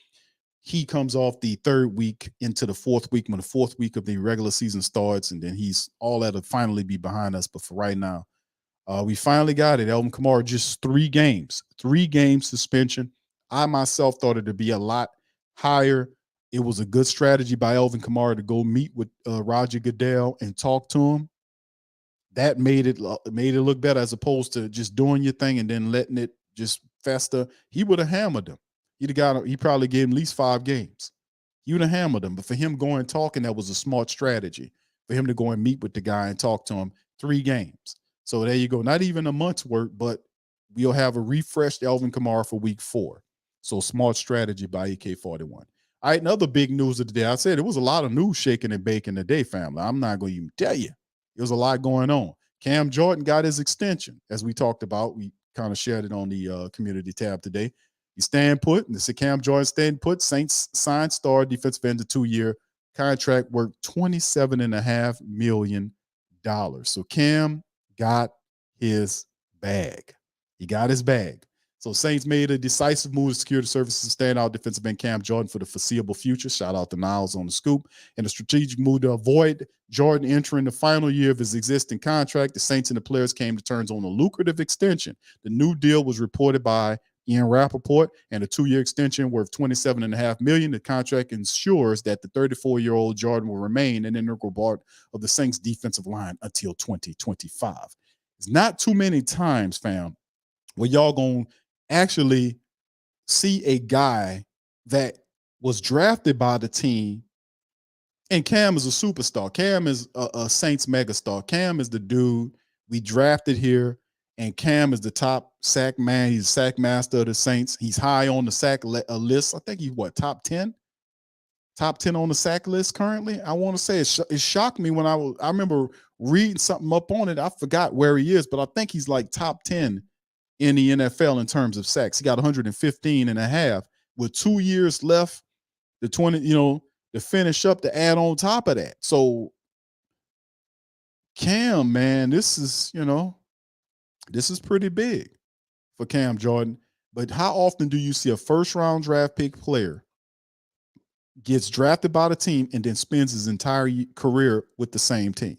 he comes off the 3rd week into the 4th week, when the 4th week of the regular season starts, and then all that'll finally be behind us. But for right now, we finally got it. Alvin Kamara, just 3 games suspension. I myself thought it would be a lot higher. It was a good strategy by Alvin Kamara to go meet with Roger Goodell and talk to him. That made it look better, as opposed to just doing your thing and then letting it just fester. He would have hammered him. He probably gave him at least 5 games. He would have hammered him. But for him going and talking, that was a smart strategy. For him to go and meet with the guy and talk to him, 3 games. So there you go. Not even a month's work, but we'll have a refreshed Alvin Kamara for week 4. So smart strategy by EK41. All right, another big news of the day. I said it was a lot of news shaking and baking today, family. I'm not going to even tell you. There was a lot going on. Cam Jordan got his extension, as we talked about. We kind of shared it on the community tab today. He's staying put, and this is Cam Jordan staying put. Saints signed star defensive end to 2-year contract worth $27.5 million. So Cam got his bag. He got his bag. So Saints made a decisive move to secure the services of standout defensive end Cam Jordan for the foreseeable future. Shout out to Niles on the scoop. And a strategic move to avoid Jordan entering the final year of his existing contract. The Saints and the players came to terms on a lucrative extension. The new deal was reported by Ian Rappaport, and a 2-year extension worth $27.5 million. The contract ensures that the 34-year-old Jordan will remain an integral part of the Saints defensive line until 2025. It's not too many times, fam, where y'all gonna actually see a guy that was drafted by the team, and Cam is a superstar. Cam is a Saints megastar. Cam is the dude we drafted here, And Cam is the top sack man. He's a sack master of the Saints. He's high on the sack list. I think he's top 10? Top 10 on the sack list currently. I want to say it shocked me when I remember reading something up on it. I forgot where he is, but I think he's like top 10 in the NFL in terms of sacks. He got 115 and a half with 2 years left, the 20, to finish up to add on top of that. So Cam, man, this is pretty big for Cam Jordan. But how often do you see a first round draft pick player gets drafted by the team and then spends his entire career with the same team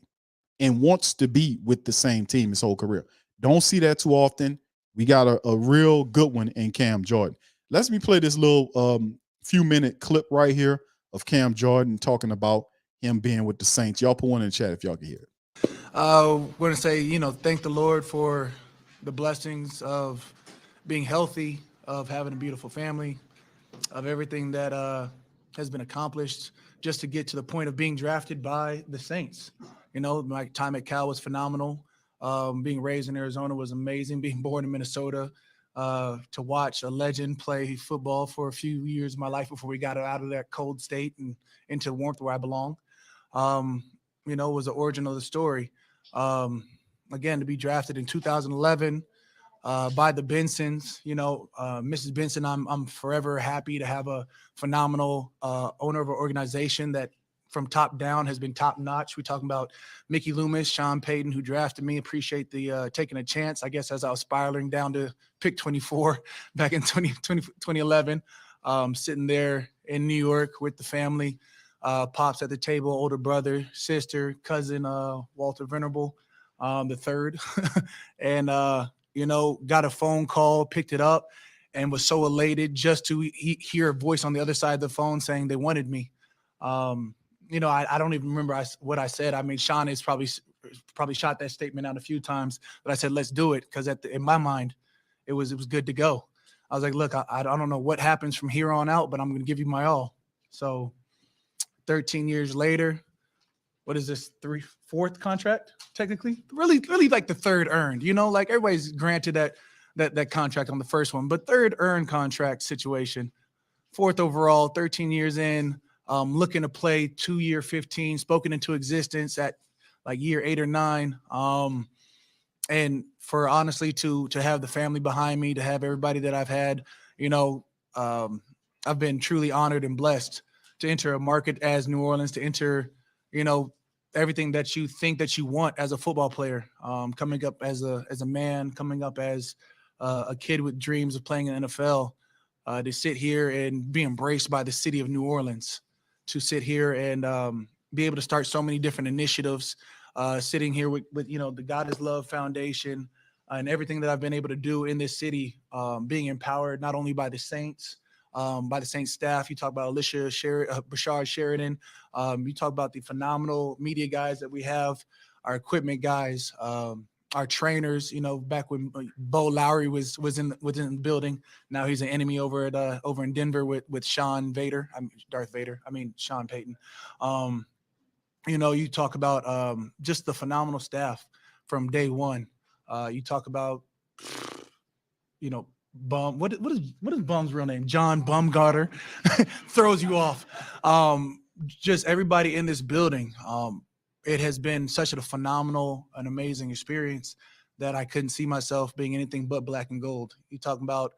and wants to be with the same team his whole career? Don't see that too often. We got a real good one in Cam Jordan. Let me play this little few-minute clip right here of Cam Jordan talking about him being with the Saints. Y'all put one in the chat if y'all can hear it. I want to say, thank the Lord for the blessings of being healthy, of having a beautiful family, of everything that has been accomplished just to get to the point of being drafted by the Saints. My time at Cal was phenomenal. Being raised in Arizona was amazing. Being born in Minnesota, to watch a legend play football for a few years of my life before we got out of that cold state and into warmth where I belong, was the origin of the story. Again, to be drafted in 2011 by the Bensons, Mrs. Benson, I'm forever happy to have a phenomenal owner of an organization that from top down has been top notch. We're talking about Mickey Loomis, Sean Payton, who drafted me. Appreciate the taking a chance, I guess, as I was spiraling down to pick 24 back in 2011, sitting there in New York with the family, pops at the table, older brother, sister, cousin, Walter Venerable, the third. And, got a phone call, picked it up, and was so elated just to hear a voice on the other side of the phone saying they wanted me. I don't even remember what I said. I mean, Sean has probably shot that statement out a few times, but I said, let's do it. Because in my mind, it was good to go. I was like, look, I don't know what happens from here on out, but I'm going to give you my all. So 13 years later, what is this, fourth contract, technically? Really like the third earned, like everybody's granted that contract on the first one, but third earned contract situation, fourth overall, 13 years in, looking to play 2-year 15, spoken into existence at like year 8 or 9. And for honestly to have the family behind me, to have everybody that I've had, I've been truly honored and blessed to enter a market as New Orleans, to enter, everything that you think that you want as a football player, coming up as a man, coming up as a kid with dreams of playing in the NFL, to sit here and be embraced by the city of New Orleans, to sit here and be able to start so many different initiatives, sitting here with the God is Love Foundation, and everything that I've been able to do in this city, being empowered not only by the Saints, by the Saints staff. You talk about Bashard Sheridan. You talk about the phenomenal media guys that we have, our equipment guys, our trainers. Back when Bo Lowry was in the building. Now he's an enemy over in Denver with Sean Payton. You talk about just the phenomenal staff from day one. You talk about Bum. What is Bum's real name? John Bumgarner. Throws you off. Just everybody in this building. It has been such a phenomenal and amazing experience that I couldn't see myself being anything but black and gold. You talking about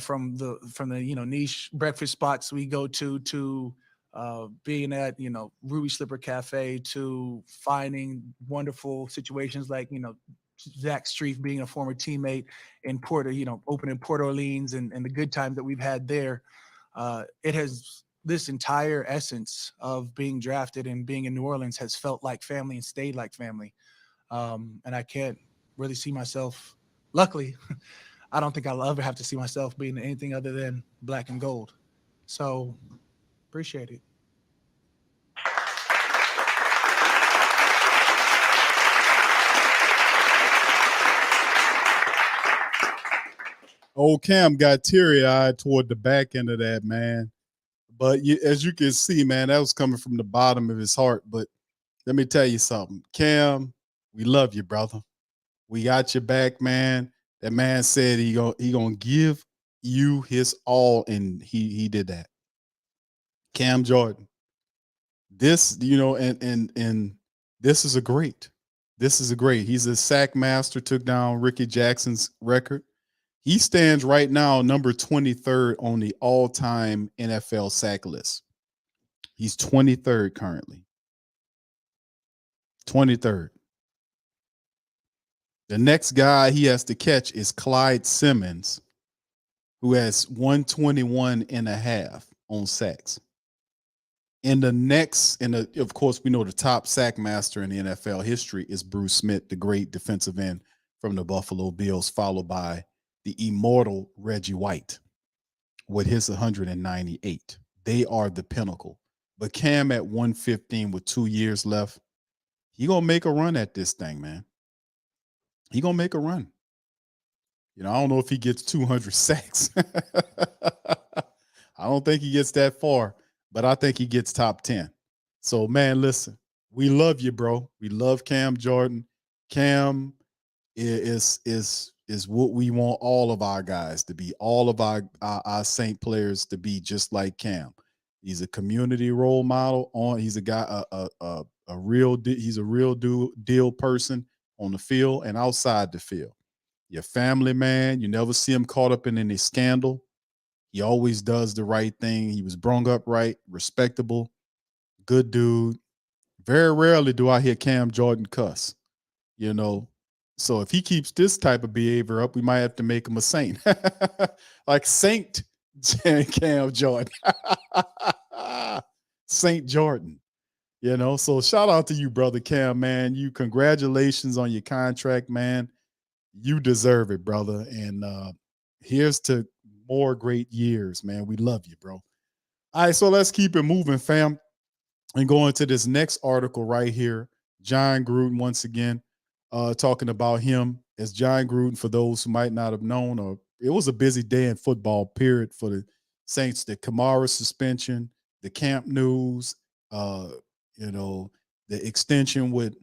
from the niche breakfast spots we go to being at Ruby Slipper Cafe, to finding wonderful situations like Zach Streif being a former teammate in opening Port Orleans and the good times that we've had there. It has, this entire essence of being drafted and being in New Orleans has felt like family and stayed like family. And I can't really see myself, luckily, I don't think I'll ever have to see myself being anything other than black and gold. So appreciate it. Old Cam got teary-eyed toward the back end of that, man. But as you can see, man, that was coming from the bottom of his heart. But let me tell you something. Cam, we love you, brother. We got your back, man. That man said he gonna give you his all, and he did that. Cam Jordan. This, and this is a great. This is a great. He's a sack master, took down Ricky Jackson's record. He stands right now number 23rd on the all-time NFL sack list. He's 23rd currently. 23rd. The next guy he has to catch is Clyde Simmons, who has 121 and a half on sacks. Of course, we know the top sack master in the NFL history is Bruce Smith, the great defensive end from the Buffalo Bills, followed by the immortal Reggie White with his 198. They are the pinnacle. But Cam at 115 with 2 years left, he gonna make a run at this thing, man. He gonna make a run. I don't know if he gets 200 sacks. I don't think he gets that far, but I think he gets top 10. So, man, listen, we love you, bro. We love Cam Jordan. Cam is what we want all of our guys to be, all of our Saint players to be just like Cam. He's a community role model. He's a guy, he's a real deal person on the field and outside the field. Your family man, you never see him caught up in any scandal. He always does the right thing. He was brung up right, respectable, good dude. Very rarely do I hear Cam Jordan cuss, So if he keeps this type of behavior up, we might have to make him a saint. Like Saint Cam Jordan. Saint Jordan. So shout out to you, brother Cam, man. Congratulations on your contract, man. You deserve it, brother. And here's to more great years, man. We love you, bro. All right, so let's keep it moving, fam, and go into this next article right here. John Gruden, once again, talking about him as John Gruden, for those who might not have known, it was a busy day in football, period, for the Saints. The Kamara suspension, the camp news, the extension with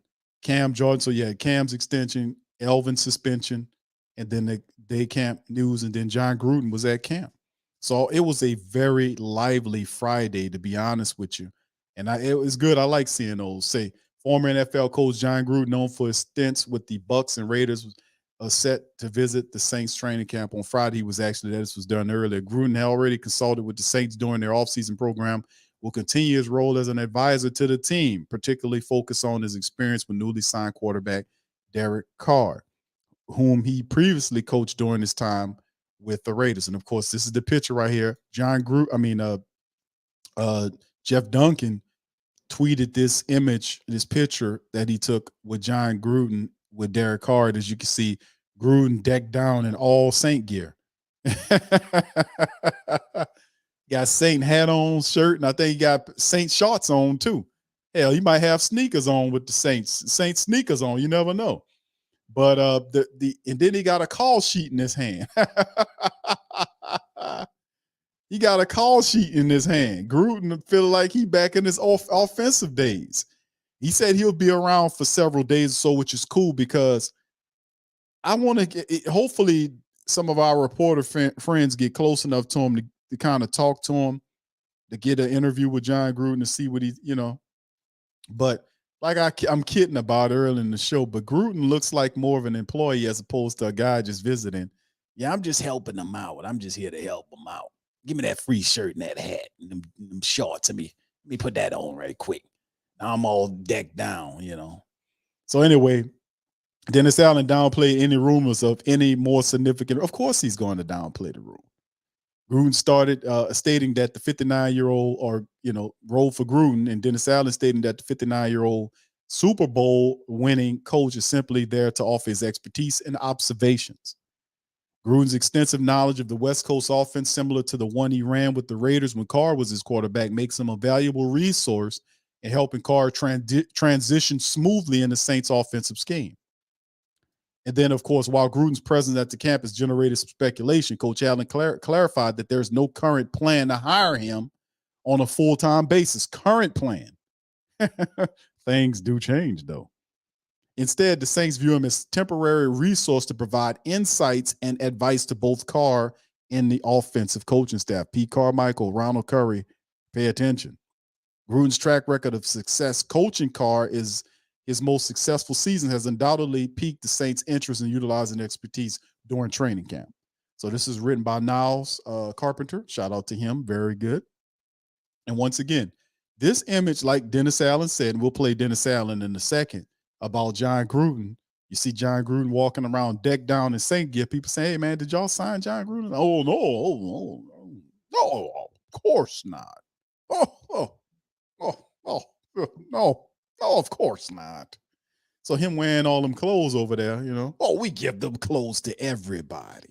Cam Jordan. So, yeah, Cam's extension, Alvin suspension, and then the day camp news, and then John Gruden was at camp. So it was a very lively Friday, to be honest with you. And it was good. I like seeing those. Say, former NFL coach John Gruden, known for his stints with the Bucs and Raiders, was set to visit the Saints training camp on Friday. This was done earlier. Gruden had already consulted with the Saints during their offseason program, will continue his role as an advisor to the team, particularly focus on his experience with newly signed quarterback Derek Carr, whom he previously coached during his time with the Raiders. And of course, this is the picture right here. Jeff Duncan tweeted this picture that he took with John Gruden with Derek Carr. As you can see, Gruden decked down in all Saint gear. Got Saint hat on, shirt, and I think he got Saint shorts on too. Hell, he might have sneakers on with the Saint sneakers on. You never know. But and then he got a call sheet in his hand. He got a call sheet in his hand. Gruden feel like he back in his offensive days. He said he'll be around for several days or so, which is cool because I want to hopefully some of our reporter friends get close enough to him to kind of talk to him, to get an interview with John Gruden to see what but like I'm kidding about early in the show, but Gruden looks like more of an employee as opposed to a guy just visiting. Yeah, I'm just helping him out. I'm just here to help him out. Give me that free shirt and that hat and them shorts. Let me put that on right quick. Now I'm all decked down, So anyway, Dennis Allen downplayed any rumors of any more significant. Of course, he's going to downplay the rumor. Gruden started stating that the 59-year-old, role for Gruden, and Dennis Allen stating that the 59-year-old Super Bowl winning coach is simply there to offer his expertise and observations. Gruden's extensive knowledge of the West Coast offense, similar to the one he ran with the Raiders when Carr was his quarterback, makes him a valuable resource in helping Carr transition smoothly in the Saints' offensive scheme. And then, of course, while Gruden's presence at the campus generated some speculation, Coach Allen clarified that there's no current plan to hire him on a full-time basis. Current plan. Things do change, though. Instead, the Saints view him as temporary resource to provide insights and advice to both Carr and the offensive coaching staff. Pete Carmichael, Ronald Curry, pay attention. Gruden's track record of success coaching Carr is his most successful season has undoubtedly piqued the Saints' interest in utilizing expertise during training camp. So this is written by Niles Carpenter. Shout out to him. Very good. And once again, this image, like Dennis Allen said, and we'll play Dennis Allen in a second, about John Gruden. You see John Gruden walking around decked down in Saint gear. People say, hey, man, did y'all sign John Gruden? Oh, no, of course not. No, of course not. So him wearing all them clothes over there, we give them clothes to everybody.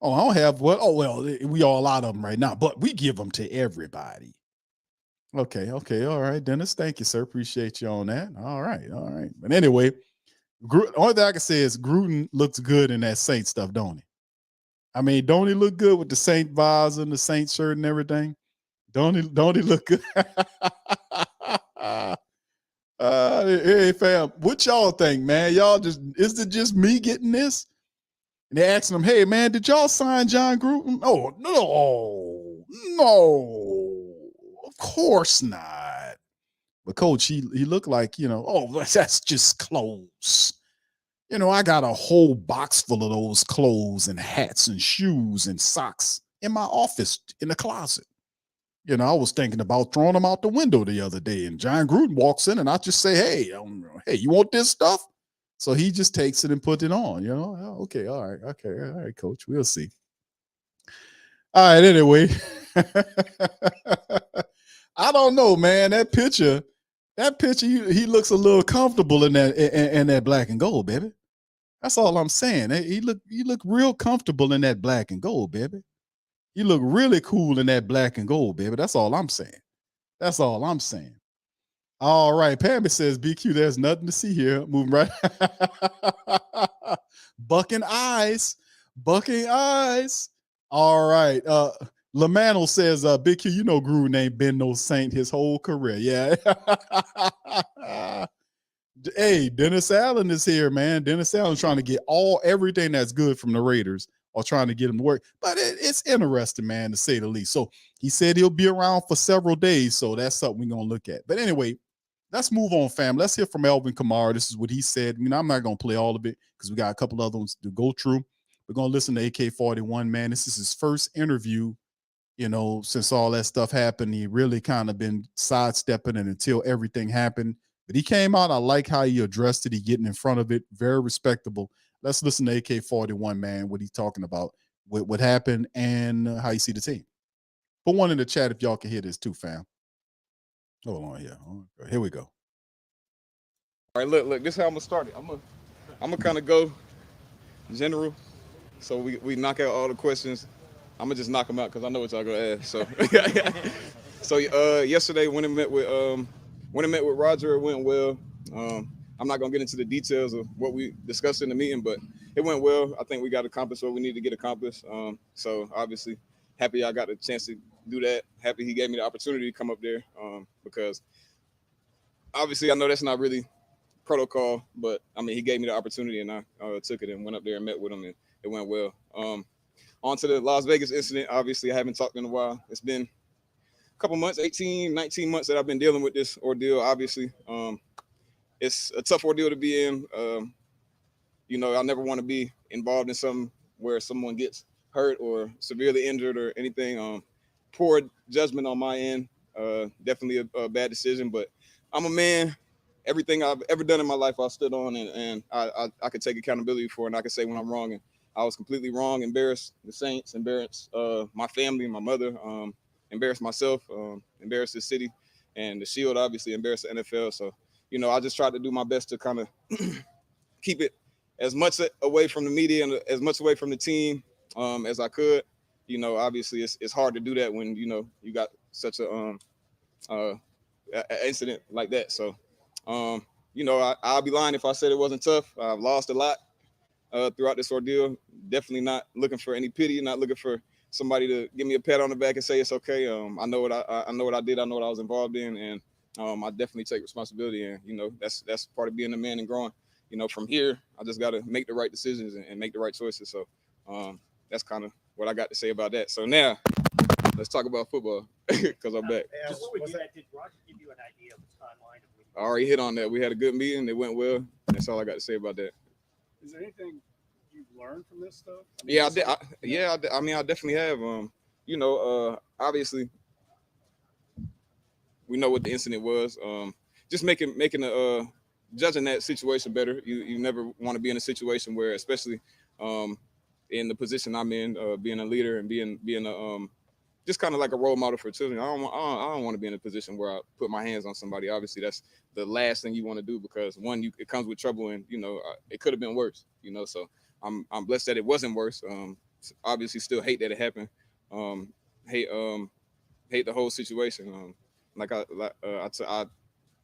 Oh, I don't have what? Oh, well, we all out of them right now, but we give them to everybody. Okay, all right, Dennis. Thank you, sir. Appreciate you on that. All right. But anyway, only thing I can say is Gruden looks good in that Saint stuff, don't he? I mean, don't he look good with the Saint visor and the Saint shirt and everything? Don't he look good? Hey, fam, what y'all think, man? Is it just me getting this? And they're asking him, hey, man, did y'all sign John Gruden? Oh, no, of course not. But coach, he looked like, that's just clothes. I got a whole box full of those clothes and hats and shoes and socks in my office in the closet. I was thinking about throwing them out the window the other day, and John Gruden walks in, and I just say, hey, you want this stuff? So he just takes it and puts it on, Okay, all right, coach, we'll see. All right, anyway. I don't know, man. That picture, he looks a little comfortable in that black and gold, baby. That's all I'm saying. He look real comfortable in that black and gold, baby. You look really cool in that black and gold, baby. That's all I'm saying. All right. Pammy says, BQ, there's nothing to see here. Moving right. Bucking eyes. All right. Lamanel says, Big Q, Gruden ain't been no Saint his whole career. Yeah. Hey, Dennis Allen is here, man. Dennis Allen's trying to get everything that's good from the Raiders or trying to get him to work. But it's interesting, man, to say the least. So he said he'll be around for several days. So that's something we're going to look at. But anyway, let's move on, fam. Let's hear from Alvin Kamara. This is what he said. I'm not going to play all of it because we got a couple other ones to go through. We're going to listen to AK-41, man. This is his first interview, since all that stuff happened. He really kind of been sidestepping it until everything happened. But he came out. I like how he addressed it. He getting in front of it. Very respectable. Let's listen to AK-41, man, what he's talking about, what happened, and how you see the team. Put one in the chat if y'all can hear this too, fam. Hold on here. Here we go. All right, look. This is how I'm gonna start it. I'm gonna kind of go general, so we knock out all the questions. I'm gonna just knock them out because I know what y'all gonna ask. So, yesterday when I met with Roger, it went well. I'm not gonna get into the details of what we discussed in the meeting, but it went well. I think we got accomplished what we need to get accomplished. So obviously, happy I got a chance to do that. Happy he gave me the opportunity to come up there because obviously I know that's not really protocol, but I mean he gave me the opportunity and I took it and went up there and met with him and it went well. On to the Las Vegas incident. Obviously, I haven't talked in a while. It's been a couple months, 18, 19 months that I've been dealing with this ordeal. Obviously, it's a tough ordeal to be in. I never want to be involved in something where someone gets hurt or severely injured or anything. Poor judgment on my end. Definitely a bad decision, but I'm a man. Everything I've ever done in my life, I stood on, and I could take accountability for it, and I could say when I'm wrong. And I was completely wrong, embarrassed the Saints, embarrassed my family, my mother, embarrassed myself, embarrassed the city, and the Shield, obviously, embarrassed the NFL. So, I just tried to do my best to kind of keep it as much away from the media and as much away from the team as I could. Obviously, it's hard to do that when, you got such a incident like that. So, I'll be lying if I said it wasn't tough. I've lost a lot throughout this ordeal. Definitely not looking for any pity, not looking for somebody to give me a pat on the back and say it's okay. I know what I did. I know what I was involved in, and I definitely take responsibility, and that's part of being a man and growing. From here, I just got to make the right decisions and make the right choices. So that's kind of what I got to say about that. So now let's talk about football because I'm back. Before we do that, did Roger give you an idea of the timeline of when I already hit on that. We had a good meeting. It went well. That's all I got to say about that. Is there anything you've learned from this stuff? Yeah, I did. I mean, I definitely have. Obviously, we know what the incident was. Just making judging that situation better. You never want to be in a situation where, especially in the position I'm in, being a leader and being a just kind of like a role model for children. I don't want to be in a position where I put my hands on somebody. Obviously, that's the last thing you want to do because one, it comes with trouble, and it could have been worse. So I'm blessed that it wasn't worse. Obviously, still hate that it happened. Hate the whole situation. I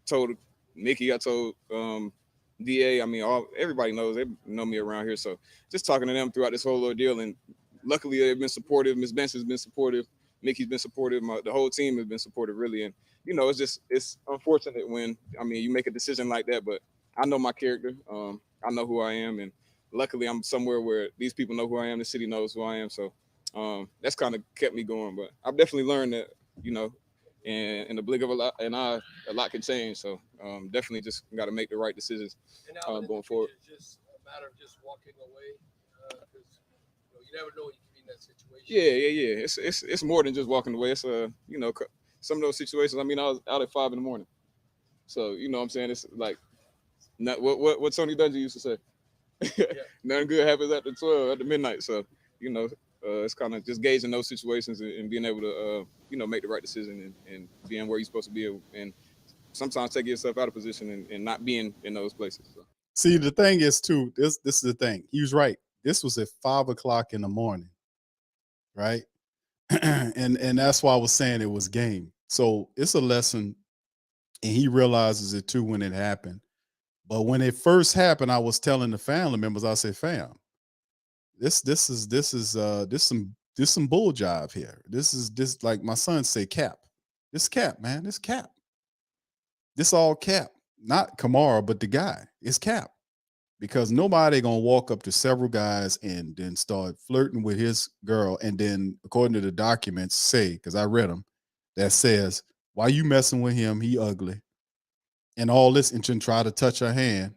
told Nikki, I told Da. I mean, everybody knows, they know me around here. So just talking to them throughout this whole ordeal, and luckily they've been supportive. Miss Bench has been supportive. Mickey's been supportive. The whole team has been supportive, really. And it's unfortunate when you make a decision like that. But I know my character. I know who I am, and luckily I'm somewhere where these people know who I am. The city knows who I am. So that's kind of kept me going. But I've definitely learned that and in the blink of an eye, a lot can change. So definitely just got to make the right decisions going forward. It's just a matter of just walking away because you never know you can be in that situation. Yeah. It's more than just walking away. It's some of those situations. I mean, I was out at 5 a.m. So what I'm saying, it's like not what Tony Dungy used to say. Nothing good happens after 12 at the midnight. So it's kind of just gauging those situations and being able to make the right decision and being where you're supposed to be, and sometimes taking yourself out of position and not being in those places. So. See, the thing is too, this is the thing. He was right. This was at 5 o'clock in the morning, right? and that's why I was saying it was game. So it's a lesson, and he realizes it too when it happened. But when it first happened, I was telling the family members, I said, "Fam, this some bull jive here. This like my son say, cap. This cap, man. This cap. This all cap. Not Kamara, but the guy. It's cap." Because nobody gonna walk up to several guys and then start flirting with his girl, and then according to the documents say, because I read them, that says, "Why you messing with him? He ugly," and all this, and try to touch her hand.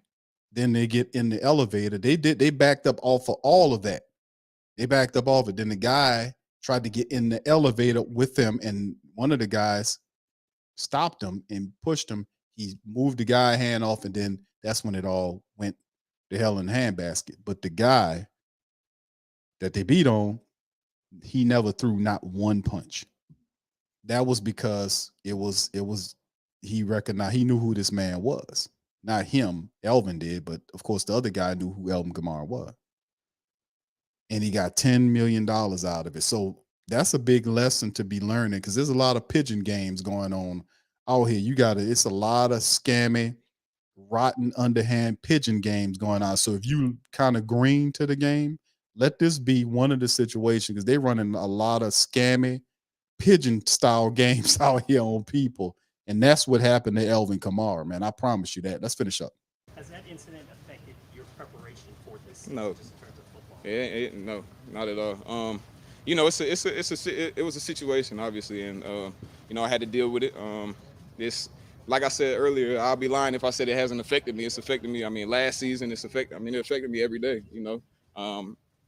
Then they get in the elevator. They backed up off of all of that. They backed up off it. Then the guy tried to get in the elevator with them, and one of the guys stopped him and pushed him. He moved the guy hand off, and then that's when it all went the hell in the handbasket. But the guy that they beat on, he never threw not one punch. That was because he recognized, he knew who this man was. Not him, Alvin did, but of course the other guy knew who Alvin Kamara was. And he got $10 million out of it. So that's a big lesson to be learning, because there's a lot of pigeon games going on out here. It's a lot of scammy, rotten, underhand pigeon games going on. So if you kind of green to the game, let this be one of the situations, because they're running a lot of scammy pigeon style games out here on people. And that's what happened to Alvin Kamara, man. I promise you that. Let's finish up. has that incident affected your preparation for this season? No. Just in terms of football? No, not at all. It was a situation, obviously, and I had to deal with it. This, like I said earlier, I'll be lying if I said it hasn't affected me. It's affected me. I mean, last season, it affected me every day.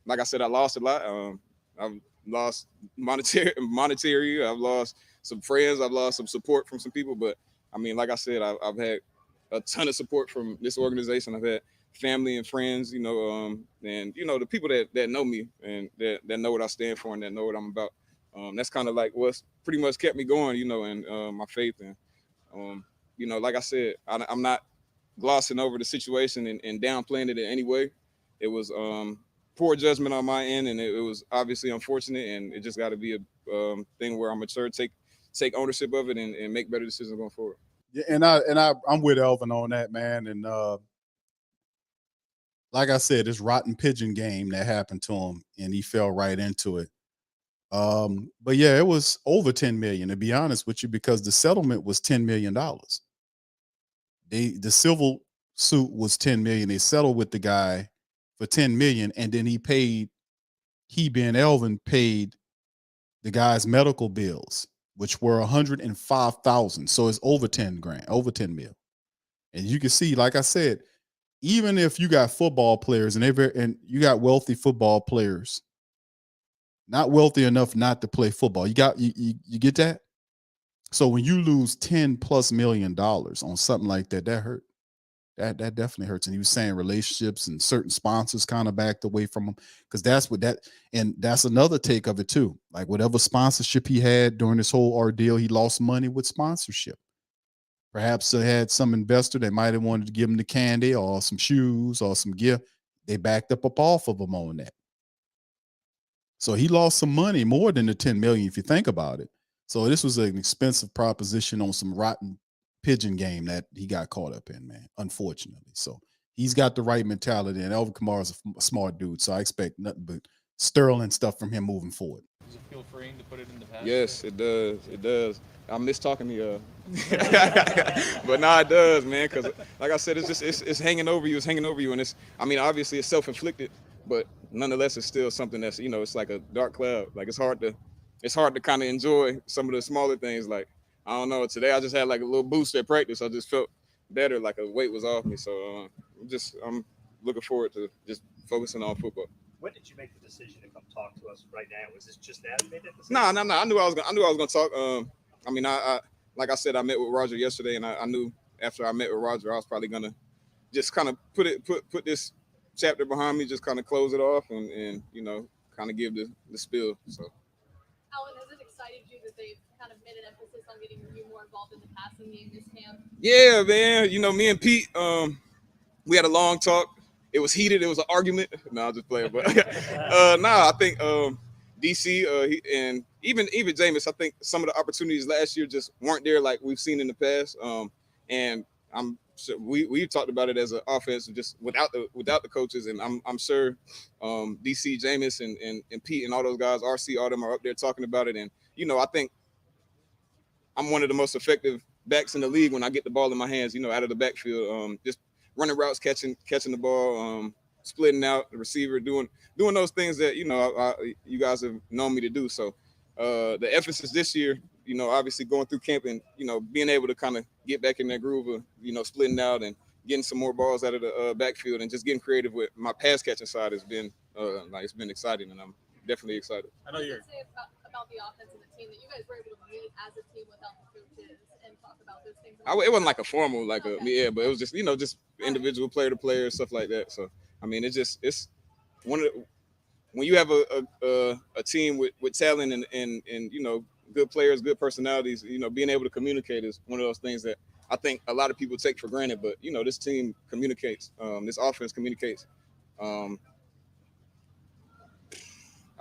Like I said, I lost a lot. I've lost monetary. I've lost some friends. I've lost some support from some people. But I mean, like I said, I've had a ton of support from this organization. I've had family and friends, and the people that know me and that know what I stand for and that know what I'm about. That's kind of like what's pretty much kept me going, and my faith. And like I said, I'm not glossing over the situation and downplaying it in any way. It was poor judgment on my end, and it was obviously unfortunate, and it just got to be a thing where I'm mature, take ownership of it, and make better decisions going forward. Yeah, and I'm with Elvin on that, man. And like I said, this rotten pigeon game that happened to him, and he fell right into it. But yeah, it was over 10 million, to be honest with you, because the settlement was $10 million. The civil suit was 10 million. They settled with the guy for 10 million, and then he being Elvin paid the guy's medical bills, which were 105,000. So it's over 10 grand, over 10 mil. And you can see, like I said, even if you got football players and you got wealthy football players, not wealthy enough not to play football. You get that? So when you lose 10 plus $1 million on something like that, that hurt. That definitely hurts. And he was saying relationships and certain sponsors kind of backed away from him, because that's another take of it too. Like whatever sponsorship he had during this whole ordeal, he lost money with sponsorship. Perhaps they had some investor that might have wanted to give him the candy or some shoes or some gift. They backed up off of him on that. So he lost some money, more than the 10 million, if you think about it. So this was an expensive proposition on some rotten pigeon game that he got caught up in, man, unfortunately. So he's got the right mentality, and Alvin Kamara is a smart dude. So I expect nothing but sterling stuff from him moving forward. Does it feel freeing to put it in the past? Yes, it does. It does. I miss talking to you, but nah, it does, man. Because like I said, it's hanging over you. It's hanging over you, and obviously it's self-inflicted, but nonetheless, it's still something that's it's like a dark cloud. Like it's hard to kind of enjoy some of the smaller things. Like I don't know. Today I just had like a little boost at practice. I just felt better, like a weight was off me. So I'm looking forward to just focusing on football. When did you make the decision to come talk to us right now? Was this just now you made that decision? No. I knew I was gonna talk. I like I said, I met with Roger yesterday, and I knew after I met with Roger, I was probably gonna just kind of put this chapter behind me, just kind of close it off, and kind of give the spill. So. Alvin, has it excited you that they've kind of made an emphasis on getting you more involved in the passing game this camp? Yeah, man. Me and Pete, we had a long talk. It was heated. It was an argument. No, I'll just play it. But I think DC and even Jameis, I think some of the opportunities last year just weren't there like we've seen in the past. And we talked about it as an offense just without the coaches, and I'm sure DC, Jameis, and Pete and all those guys, RC, all them are up there talking about it. And I think I'm one of the most effective backs in the league when I get the ball in my hands, out of the backfield, just running routes, catching the ball, splitting out the receiver, doing those things that you guys have known me to do. So the emphasis this year, obviously going through camp and being able to kind of get back in that groove of splitting out and getting some more balls out of the backfield and just getting creative with my pass catching side has been it's been exciting, and I'm definitely excited. I know you're say about the offense and the team that you guys were able to meet as a team without the coaches and talk about those things. It wasn't like a formal but it was just just individual player to player, stuff like that. So it's one of the, when you have a team with talent and good players, good personalities, being able to communicate is one of those things that I think a lot of people take for granted. But this team communicates, this offense communicates.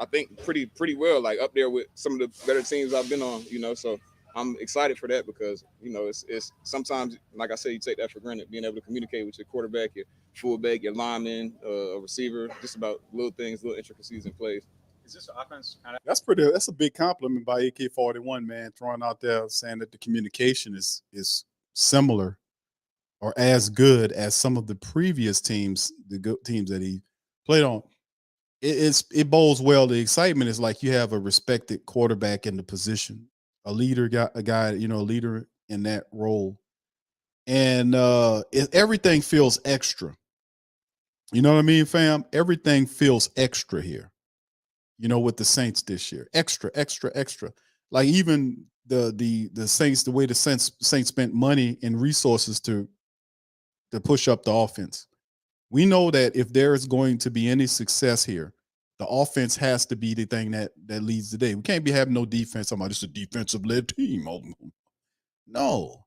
I think pretty well, like up there with some of the better teams I've been on, so I'm excited for that because, it's sometimes, like I said, you take that for granted, being able to communicate with your quarterback, your fullback, your lineman, a receiver, just about little things, little intricacies in plays. Is this offense kind of? That's a big compliment by AK-41, man, throwing out there saying that the communication is similar or as good as some of the previous teams, the good teams that he played on. It bodes well. The excitement is like you have a respected quarterback in the position, a leader, a guy, a leader in that role, and everything feels extra. You know what I mean, fam? Everything feels extra here. With the Saints this year, extra. Like even the Saints, the way the Saints spent money and resources to push up the offense. We know that if there is going to be any success here, the offense has to be the thing that leads the day. We can't be having no defense. I'm like, it's a defensive-led team. No.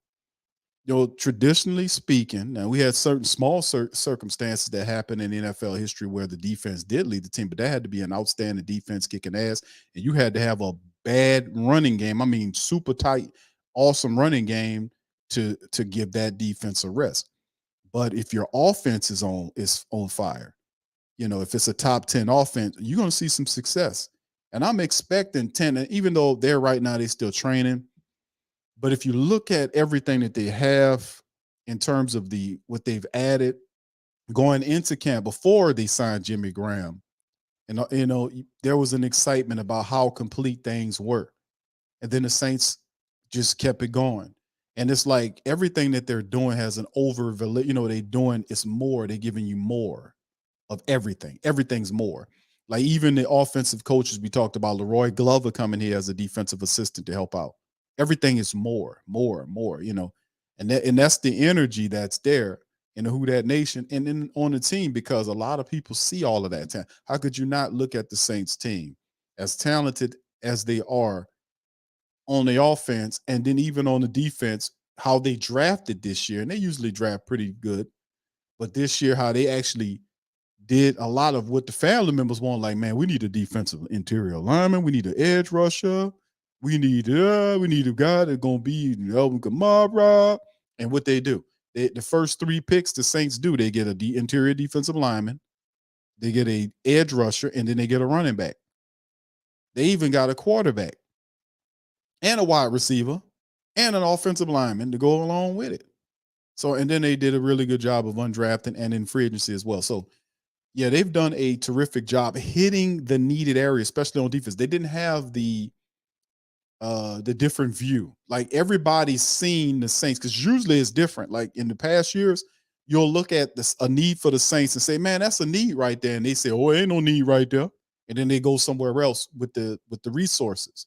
Traditionally speaking, now we had certain small circumstances that happened in NFL history where the defense did lead the team, but that had to be an outstanding defense kicking ass, and you had to have a bad running game. I mean, super tight, awesome running game to give that defense a rest. But if your offense is on fire, if it's a top 10 offense, you're going to see some success. And I'm expecting 10, and even though they're right now, they're still training. But if you look at everything that they have in terms of what they've added going into camp before they signed Jimmy Graham, and there was an excitement about how complete things were. And then the Saints just kept it going. And it's like everything that they're doing has an they're doing it's more, they're giving you more of everything. Everything's more. Like even the offensive coaches we talked about, Leroy Glover coming here as a defensive assistant to help out. Everything is more, and that's the energy that's there in the Who Dat Nation and then on the team, because a lot of people see all of that. How could you not look at the Saints team as talented as they are on the offense and then even on the defense, how they drafted this year? And they usually draft pretty good, but this year, how they actually did a lot of what the family members want. Like, man, we need a defensive interior lineman. We need an edge rusher. We need a guy that's gonna be Alvin Kamara. And what they do, the first 3 picks the Saints do, they get interior defensive lineman, they get a edge rusher, and then they get a running back. They even got a quarterback and a wide receiver and an offensive lineman to go along with it. So, and then they did a really good job of undrafting and in free agency as well. So, yeah, they've done a terrific job hitting the needed area, especially on defense. They didn't have the different view. Like everybody's seen the Saints, because usually it's different. Like in the past years, you'll look at a need for the Saints and say, "Man, that's a need right there," and they say, "Oh, ain't no need right there," and then they go somewhere else with the resources.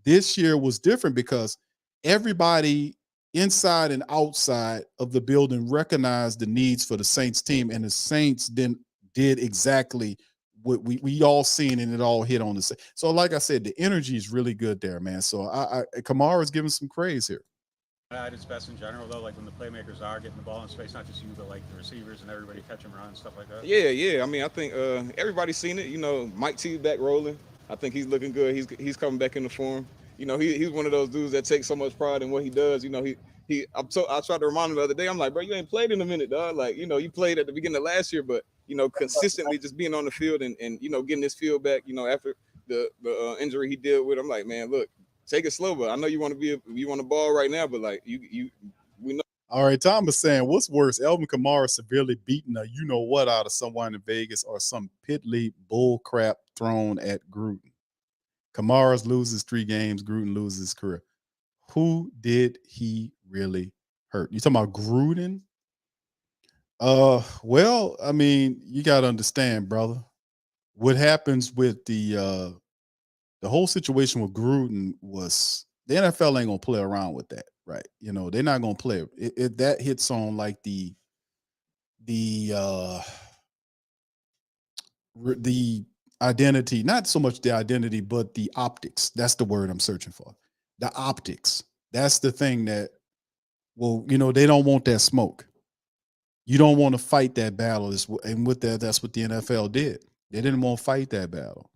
This year was different because everybody inside and outside of the building recognized the needs for the Saints team, and the Saints then did exactly what we all seen, and it all hit on the same. So, like I said, the energy is really good there, man. So, Kamara's giving some praise here. At its best in general, though, like when the playmakers are getting the ball in space, not just you, but like the receivers and everybody catching around and stuff like that. Yeah. I mean, I think everybody's seen it. Mike T back rolling. I think he's looking good. He's coming back into form. He's one of those dudes that takes so much pride in what he does. I tried to remind him the other day. I'm like, bro, you ain't played in a minute, dog. Like, you played at the beginning of last year, but consistently just being on the field and getting his field back. After the injury he dealt with, I'm like, man, look, take it slow. But I know you want to ball right now, but like we know. All right, Thomas saying, what's worse, Alvin Kamara severely beating a you-know-what out of someone in Vegas, or some piddly bull crap thrown at Gruden? Kamara loses 3 games, Gruden loses his career. Who did he really hurt? You talking about Gruden? Well, I mean, you got to understand, brother, what happens with the whole situation with Gruden was the NFL ain't gonna play around with that, right? They're not gonna play it. That hits on like the identity, not so much the identity, but the optics. That's the word I'm searching for. The optics. That's the thing that, well, they don't want that smoke. You don't want to fight that battle. And with that, that's what the NFL did. They didn't want to fight that battle.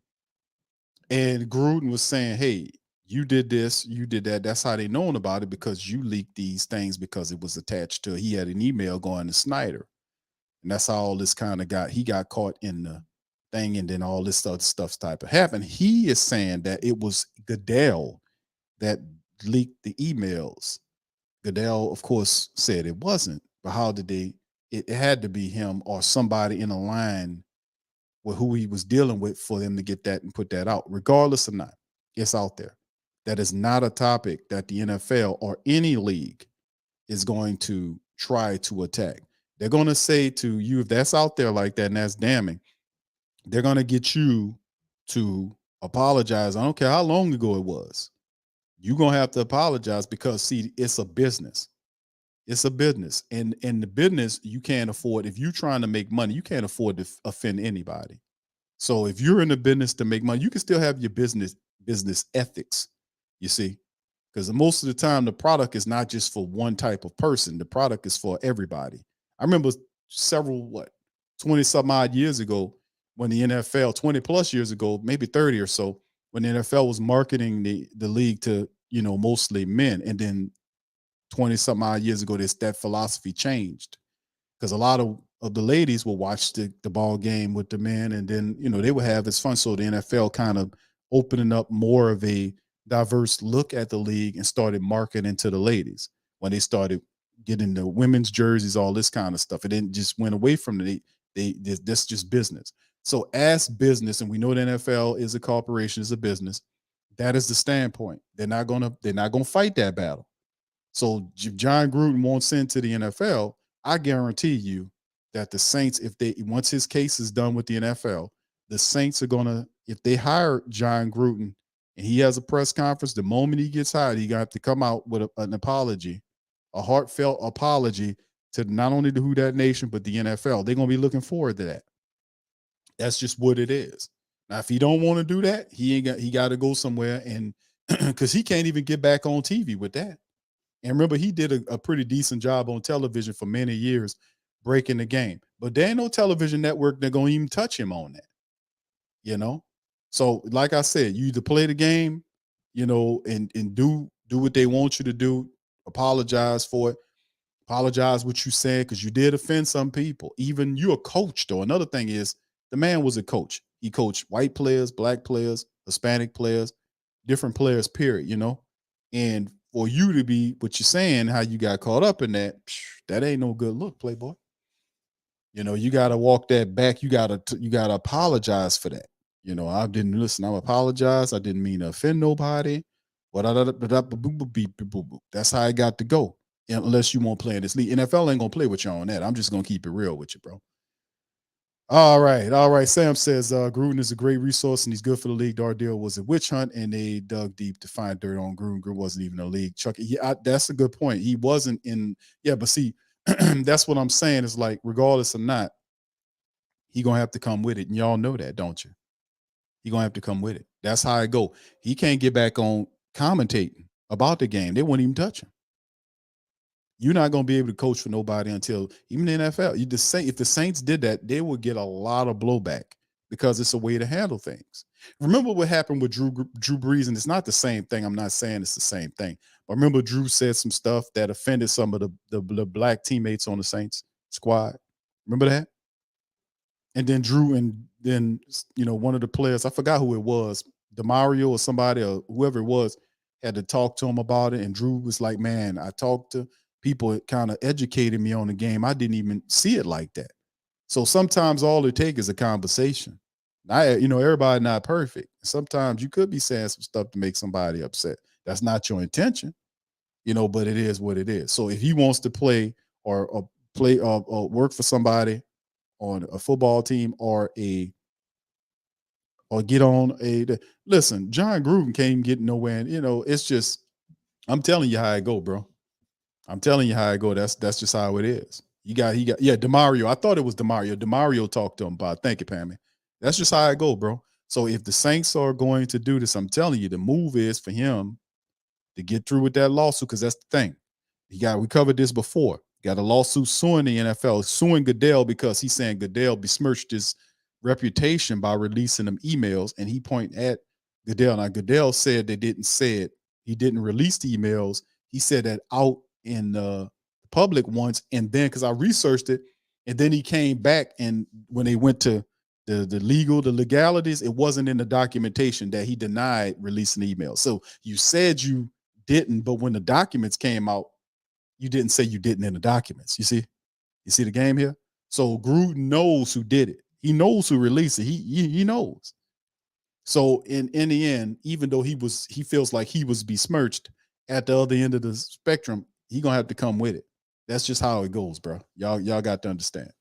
And Gruden was saying, hey, you did this, you did that. That's how they known about it, because you leaked these things, because it was attached to, he had an email going to Snyder. And that's how all this kind of he got caught in the thing, and then all this other stuff type of happened. He is saying that it was Goodell that leaked the emails. Goodell, of course, said it wasn't, but how did it had to be him or somebody in a line with who he was dealing with for them to get that and put that out. Regardless or not, it's out there. That is not a topic that the NFL or any league is going to try to attack. They're going to say to you, if that's out there like that and that's damning, they're going to get you to apologize. I don't care how long ago it was. You're going to have to apologize, because, see, it's a business. It's a business. And in the business, you can't afford, if you're trying to make money, you can't afford to offend anybody. So if you're in the business to make money, you can still have your business ethics, you see, because most of the time the product is not just for one type of person. The product is for everybody. I remember 20 some odd years ago, when the NFL, 20 plus years ago, maybe 30 or so, when the NFL was marketing the league to, mostly men. And then 20 some odd years ago, that philosophy changed, because a lot of the ladies will watch the ball game with the men, and then, they would have as fun. So the NFL kind of opening up more of a diverse look at the league and started marketing to the ladies when they started getting the women's jerseys, all this kind of stuff. It didn't just went away from that's just business. So as business, and we know the NFL is a corporation, is a business. That is the standpoint. They're not gonna fight that battle. So if John Gruden won't send to the NFL, I guarantee you that the Saints, if they once his case is done with the NFL, the Saints are gonna, if they hire John Gruden and he has a press conference, the moment he gets hired, he got to come out with an apology, a heartfelt apology to not only the Who Dat Nation but the NFL. They're gonna be looking forward to that. That's just what it is. Now, if he don't want to do that, he got to go somewhere, and because he can't even get back on TV with that. And remember, he did a pretty decent job on television for many years, breaking the game. But there ain't no television network that gonna even touch him on that. You know, so like I said, you either play the game, and do what they want you to do. Apologize for it. Apologize what you said because you did offend some people. Even you're a coach, though. Another thing is the man was a coach. He coached white players, black players, Hispanic players, different players, period, And for you to be what you're saying, how you got caught up in that, that ain't no good look, Playboy. You gotta walk that back. You gotta apologize for that. I didn't listen. I apologize. I didn't mean to offend nobody. That's how I got to go. Unless you won't play in this league. NFL ain't gonna play with you on that. I'm just gonna keep it real with you, bro. All right. Sam says Gruden is a great resource and he's good for the league. Dardale was a witch hunt and they dug deep to find dirt on Gruden. Gruden wasn't even in the league. Chuck, that's a good point. He wasn't in. Yeah, but see, that's what I'm saying is like, regardless or not, he gonna have to come with it, and y'all know that, don't you? He gonna have to come with it. That's how it go. He can't get back on commentating about the game. They won't even touch him. You're not going to be able to coach for nobody until even the NFL. If the Saints did that, they would get a lot of blowback because it's a way to handle things. Remember what happened with Drew Brees, and it's not the same thing. I'm not saying it's the same thing, but remember Drew said some stuff that offended some of the black teammates on the Saints squad. Remember that? And then Drew and then one of the players, I forgot who it was, DeMario or somebody or whoever it was, had to talk to him about it. And Drew was like, "Man, I talked to people, kind of educated me on the game. I didn't even see it like that." So sometimes all it takes is a conversation. Everybody not perfect. Sometimes you could be saying some stuff to make somebody upset. That's not your intention, but it is what it is. So if he wants to play or play or work for somebody on a football team or get on listen, John Gruden can't even get nowhere. And, it's just, I'm telling you how it go, bro. I'm telling you how it go. That's just how it is. DeMario. I thought it was DeMario. DeMario talked to him about. Thank you, Pammy. That's just how it go, bro. So if the Saints are going to do this, I'm telling you, the move is for him to get through with that lawsuit, because that's the thing. We covered this before. Got a lawsuit suing the NFL, suing Goodell because he's saying Goodell besmirched his reputation by releasing them emails, and he pointed at Goodell. Now Goodell said they didn't say it. He didn't release the emails. He said that out in the public once, and then because I researched it, and then he came back, and when they went to the legalities, it wasn't in the documentation that he denied releasing the email. So you said you didn't, but when the documents came out, you didn't say you didn't in the documents. You see the game here? So Gruden knows who did it. He knows who released it. He knows. So in the end, even though he feels like he was besmirched at the other end of the spectrum, he gonna have to come with it. That's just how it goes, bro. Y'all got to understand.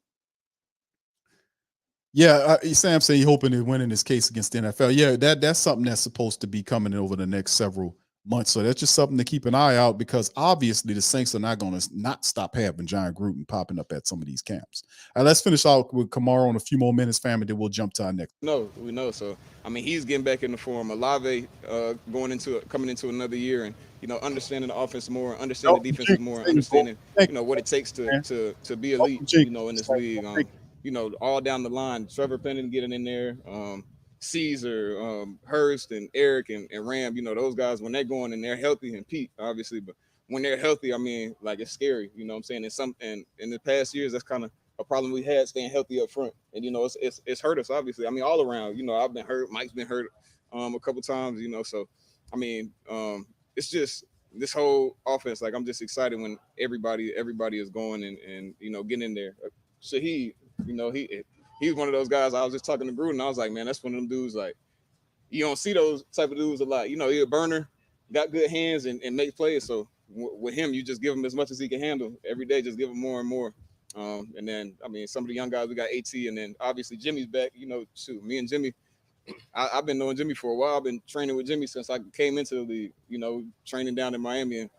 Yeah, Sam said he hoping to win in his case against the NFL. Yeah, that's something that's supposed to be coming over the next several months. So that's just something to keep an eye out, because obviously the Saints are not going to not stop having John Gruden popping up at some of these camps. All right, let's finish out with Kamara on a few more minutes, family. Then we'll jump to our next. No, we know. So he's getting back in the form. Olave coming into another year, and understanding the offense more, understanding the defense more, understanding what it takes to be elite, in this league. All down the line. Trevor Penning getting in there. Caesar, Hurst, and Eric, and Ram, those guys, when they're going and they're healthy, and Pete, obviously, but when they're healthy, it's scary, what I'm saying? And in the past years, that's kind of a problem we had, staying healthy up front. And, it's hurt us, obviously. All around, I've been hurt, Mike's been hurt, a couple times, So, I mean, it's just this whole offense. Like I'm just excited when everybody is going and getting in there. Shaheed, he's one of those guys. I was just talking to Gruden. I was like, man, that's one of them dudes. Like you don't see those type of dudes a lot. He's a burner, got good hands and make plays. So with him, you just give him as much as he can handle every day. Just give him more and more. And then, I mean, some of the young guys, we got AT, and then obviously Jimmy's back. Shoot, me and Jimmy, I've been knowing Jimmy for a while. I've been training with Jimmy since I came into the league, training down in Miami. And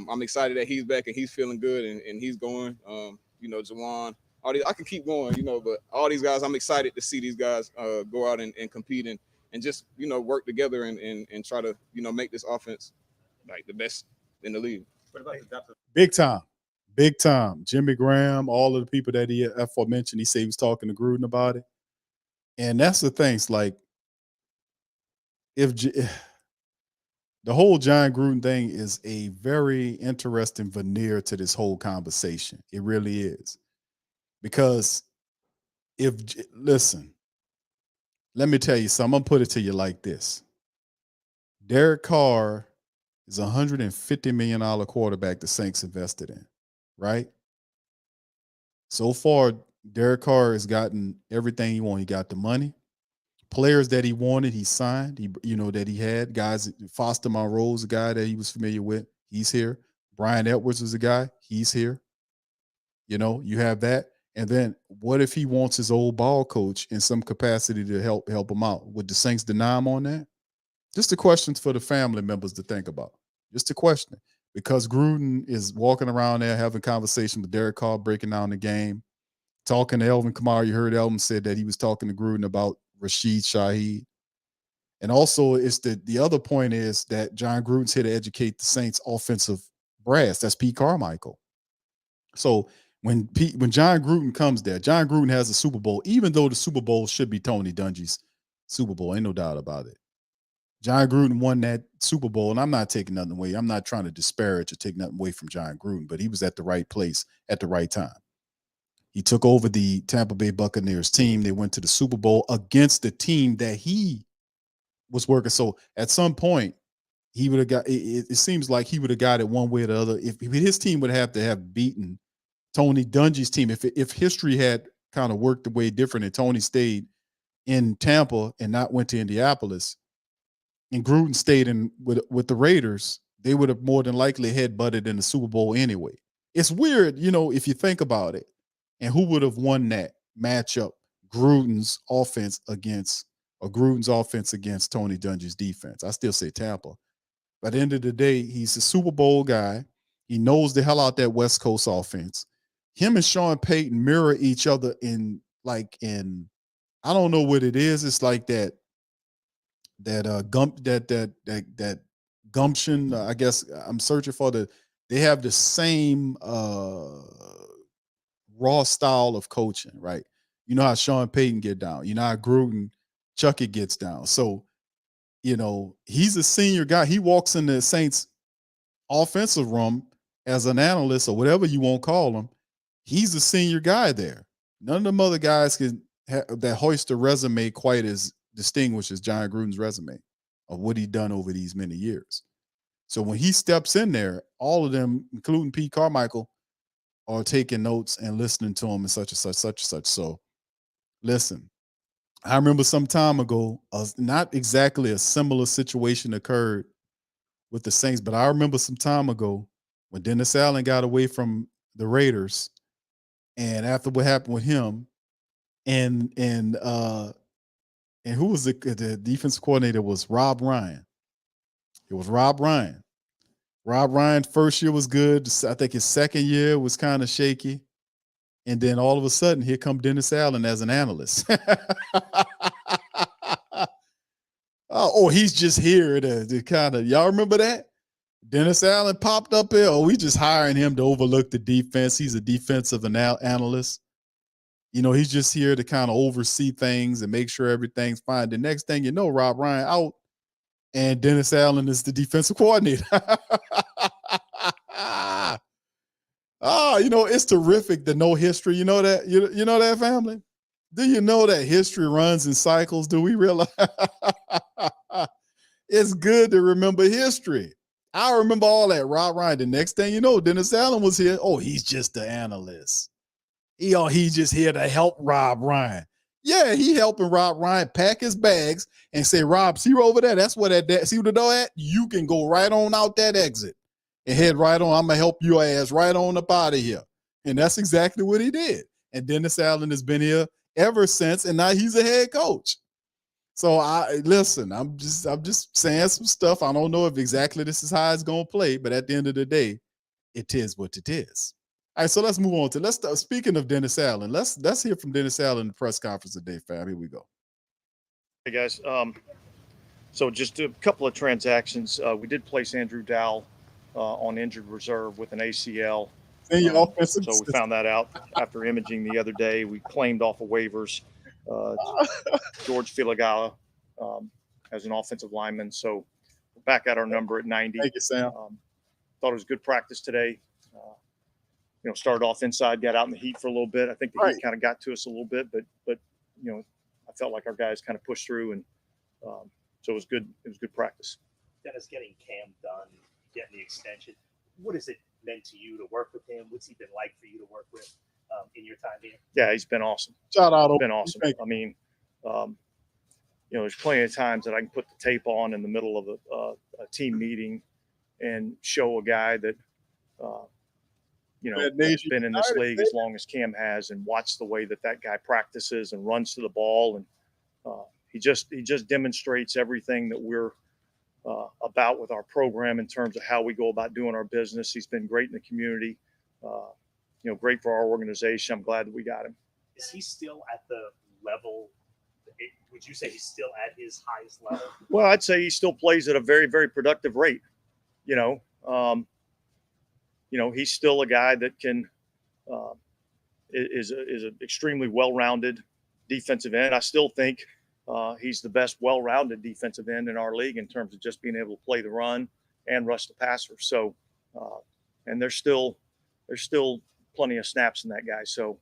I'm excited that he's back and he's feeling good and he's going. Jawan, all these, I can keep going, but all these guys, I'm excited to see these guys go out and compete and just, work together and try to, make this offense like the best in the league. What about the depth of Big time. Big time. Jimmy Graham, all of the people that he aforementioned, he said he was talking to Gruden about it. And that's the things, like, if the whole John Gruden thing is a very interesting veneer to this whole conversation. It really is. Because listen, let me tell you something. I'm going to put it to you like this. Derek Carr is a $150 million quarterback the Saints invested in, right? So far, Derek Carr has gotten everything he wanted. He got the money. Players that he wanted, he signed. That he had. Guys, Foster Monroe's a guy that he was familiar with. He's here. Brian Edwards is a guy. He's here. You have that. And then what if he wants his old ball coach in some capacity to help him out? Would the Saints deny him on that? Just a question for the family members to think about. Just a question. Because Gruden is walking around there having conversation with Derek Carr, breaking down the game, talking to Alvin Kamara. You heard Alvin said that he was talking to Gruden about Rashid Shaheed. And also, it's the other point is that John Gruden's here to educate the Saints offensive brass. That's Pete Carmichael. So when John Gruden comes there, John Gruden has a Super Bowl, even though the Super Bowl should be Tony Dungy's Super Bowl. Ain't no doubt about it. John Gruden won that Super Bowl, and I'm not taking nothing away. I'm not trying to disparage or take nothing away from John Gruden, but he was at the right place at the right time. He took over the Tampa Bay Buccaneers team. They went to the Super Bowl against the team that he was working. So at some point, he would have got it seems like he would have got it one way or the other. If his team would have to have beaten Tony Dungy's team, if history had kind of worked the way different and Tony stayed in Tampa and not went to Indianapolis, and Gruden stayed in with the Raiders, they would have more than likely head-butted in the Super Bowl anyway. It's weird, if you think about it. And who would have won that matchup? Gruden's offense against Tony Dungy's defense. I still say Tampa. By the end of the day, he's a Super Bowl guy. He knows the hell out that West Coast offense. Him and Sean Payton mirror each other in I don't know what it is. It's like that gumption. I guess I'm searching for they have the same raw style of coaching, right? You know how Sean Payton get down. You know how Gruden, Chucky gets down. So, he's a senior guy. He walks in the Saints offensive room as an analyst or whatever you won't call him. He's a senior guy there. None of them other guys can that hoist a resume quite as distinguished as John Gruden's resume of what he's done over these many years. So when he steps in there, all of them, including Pete Carmichael, are taking notes and listening to him and such and such, such and such. So listen, I remember some time ago, not exactly a similar situation occurred with the Saints, but I remember some time ago when Dennis Allen got away from the Raiders, and after what happened with him, and who was the defensive coordinator was Rob Ryan. It was Rob Ryan. Rob Ryan first year was good. I think his second year was kind of shaky. And then all of a sudden, here come Dennis Allen as an analyst. He's just here to kind of, y'all remember that? Dennis Allen popped up here. We just hiring him to overlook the defense. He's a defensive analyst. He's just here to kind of oversee things and make sure everything's fine. The next thing you know, Rob Ryan out, and Dennis Allen is the defensive coordinator. It's terrific to know history. You know that? You know that, family? Do you know that history runs in cycles? Do we realize? It's good to remember history. I remember all that. Rob Ryan. The next thing you know, Dennis Allen was here. Oh, he's just the analyst. He's just here to help Rob Ryan. Yeah, he helping Rob Ryan pack his bags and say, Rob, see over there. That's where see the door at? You can go right on out that exit and head right on. I'm gonna help your ass right on up out of here. And that's exactly what he did. And Dennis Allen has been here ever since, and now he's a head coach. So listen, I'm just saying some stuff. I don't know if exactly this is how it's gonna play, but at the end of the day, it is what it is. All right, so let's move on to let's start. Speaking of Dennis Allen, let's hear from Dennis Allen in the press conference today, Fab. Here we go. Hey guys, so just a couple of transactions. We did place Andrew Dowell on injured reserve with an ACL. So we found that out after imaging the other day. We claimed off of waivers George Filigala as an offensive lineman. So we're back at our number at 90. Thank you, Sam. Thought it was good practice today. Started off inside, got out in the heat for a little bit. I think the heat kind of got to us a little bit, but I felt like our guys kind of pushed through, and so it was good. It was good practice. Dennis, getting Cam done, getting the extension, what has it meant to you to work with him? What's he been like for you to work with in your time here? Yeah, he's been awesome. Shout out. He's been awesome. I mean, there's plenty of times that I can put the tape on in the middle of a team meeting and show a guy that that's been in this league as long as Cam has, and watch the way that guy practices and runs to the ball, and he just demonstrates everything that we're about with our program in terms of how we go about doing our business. He's been great in the community, great for our organization. I'm glad that we got him. Is he still at the level? Would you say he's still at his highest level? Well, I'd say he still plays at a very, very productive rate. He's still a guy that can is an extremely well-rounded defensive end. I still think he's the best well-rounded defensive end in our league in terms of just being able to play the run and rush the passer. So, and there's still plenty of snaps in that guy. So,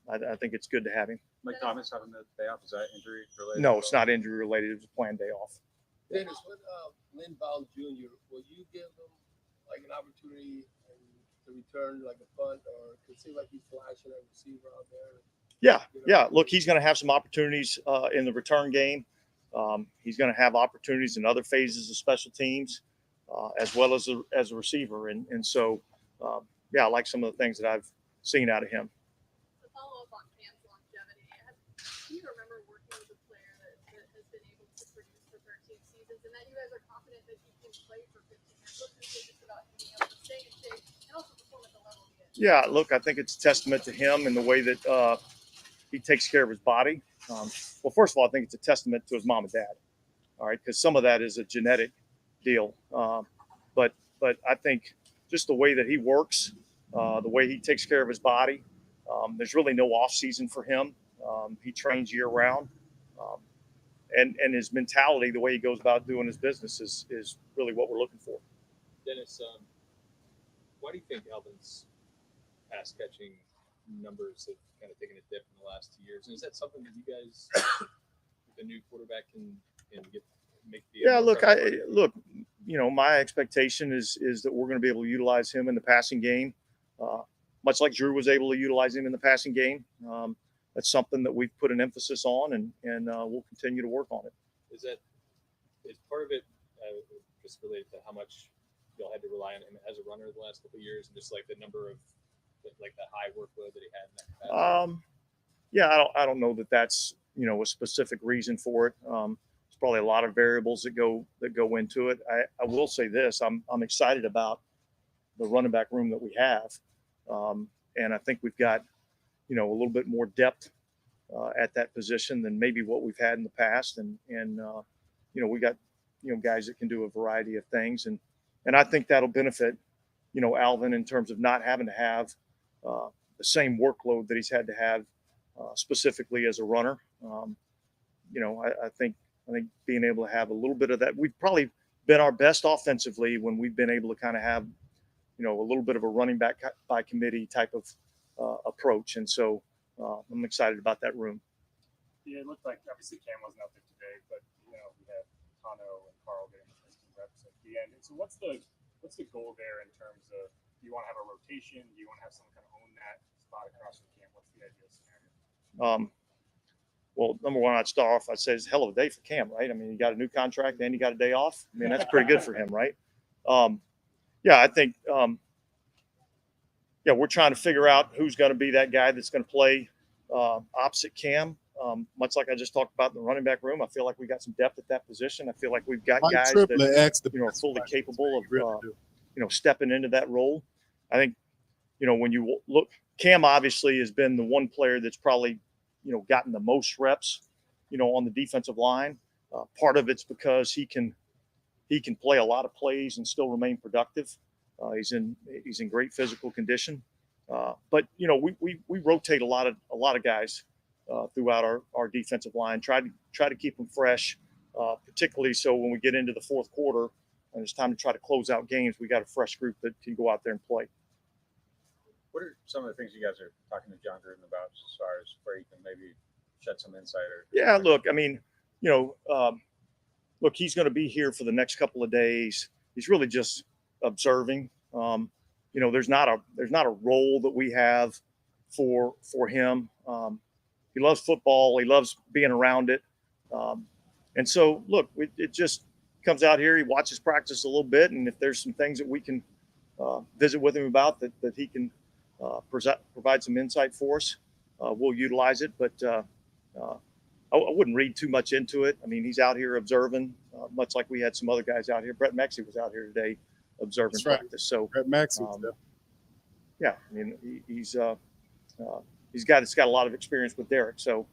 I think it's good to have him. Mike Thomas having the day off, is that injury related? No, it's not injury related. It was a planned day off. Dennis, with Lynn Bowles Jr., will you give him like an opportunity to return like a punt, or it could seem like he's flashing a receiver out there? Yeah. Look, he's going to have some opportunities in the return game. He's going to have opportunities in other phases of special teams, as well as a receiver. And so, I like some of the things that I've seen out of him. To follow up on Cam's longevity, do you remember working with a player that has been able to produce for 13 seasons, and that you guys are confident that he can play for 15 years? What's the just about being able to stay in shape and also perform at the level he is? Yeah, look, I think it's a testament to him and the way that he takes care of his body. Well, first of all, I think it's a testament to his mom and dad. All right, because some of that is a genetic deal. But I think just the way that he works, the way he takes care of his body, there's really no off season for him. He trains year round, and his mentality, the way he goes about doing his business, is really what we're looking for. Dennis, why do you think Alvin's pass catching numbers have kind of taken a dip in the last 2 years? And is that something that you guys, with the new quarterback, can make the? Yeah, look, my expectation is that we're going to be able to utilize him in the passing game, much like Drew was able to utilize him in the passing game. That's something that we've put an emphasis on, and we'll continue to work on it. Is part of it just related to how much y'all had to rely on him as a runner the last couple of years, and just like the number of like the high workload that he had in that capacity? I don't know that that's a specific reason for it. There's probably a lot of variables that go into it. I will say this: I'm excited about the running back room that we have, and I think we've got a little bit more depth at that position than maybe what we've had in the past, and we got guys that can do a variety of things, and I think that'll benefit Alvin in terms of not having to have the same workload that he's had to have specifically as a runner. I think being able to have a little bit of that, we've probably been our best offensively when we've been able to kind of have a little bit of a running back by committee type of approach, and so I'm excited about that room. Yeah, it looked like obviously Cam wasn't out there today, but we had Tano and Carl getting the first 2 reps at the end. So what's the goal there in terms of, do you want to have a rotation? Do you want to have someone kind of own that spot across the camp? What's the ideal scenario? Well, number one, I'd start off, I'd say it's a hell of a day for Cam, right? I mean, he got a new contract and he got a day off. I mean, that's pretty good for him, right? Yeah, I think, we're trying to figure out who's going to be that guy that's going to play opposite Cam. Much like I just talked about in the running back room, I feel like we got some depth at that position. I feel like we've got guys that are fully capable of, stepping into that role. I think, when you look, Cam obviously has been the one player that's probably, gotten the most reps, on the defensive line. Part of it's because he can play a lot of plays and still remain productive. He's in great physical condition. But we rotate a lot of guys throughout our defensive line. Try to keep them fresh, particularly so when we get into the fourth quarter and it's time to try to close out games, we got a fresh group that can go out there and play. What are some of the things you guys are talking to John Gruden about as far as where you can maybe shed some insight? Yeah, look, I mean, look, he's going to be here for the next couple of days. He's really just observing. There's not a role that we have for him. He loves football. He loves being around it. And so, look, it just comes out here. He watches practice a little bit, and if there's some things that we can visit with him about that he can provide some insight for us, we'll utilize it. But I wouldn't read too much into it. I mean, he's out here observing, much like we had some other guys out here. Brett Maxey was out here today observing practice. So Brett Maxey, yeah, I mean, he's a guy that's got a lot of experience with Derek. So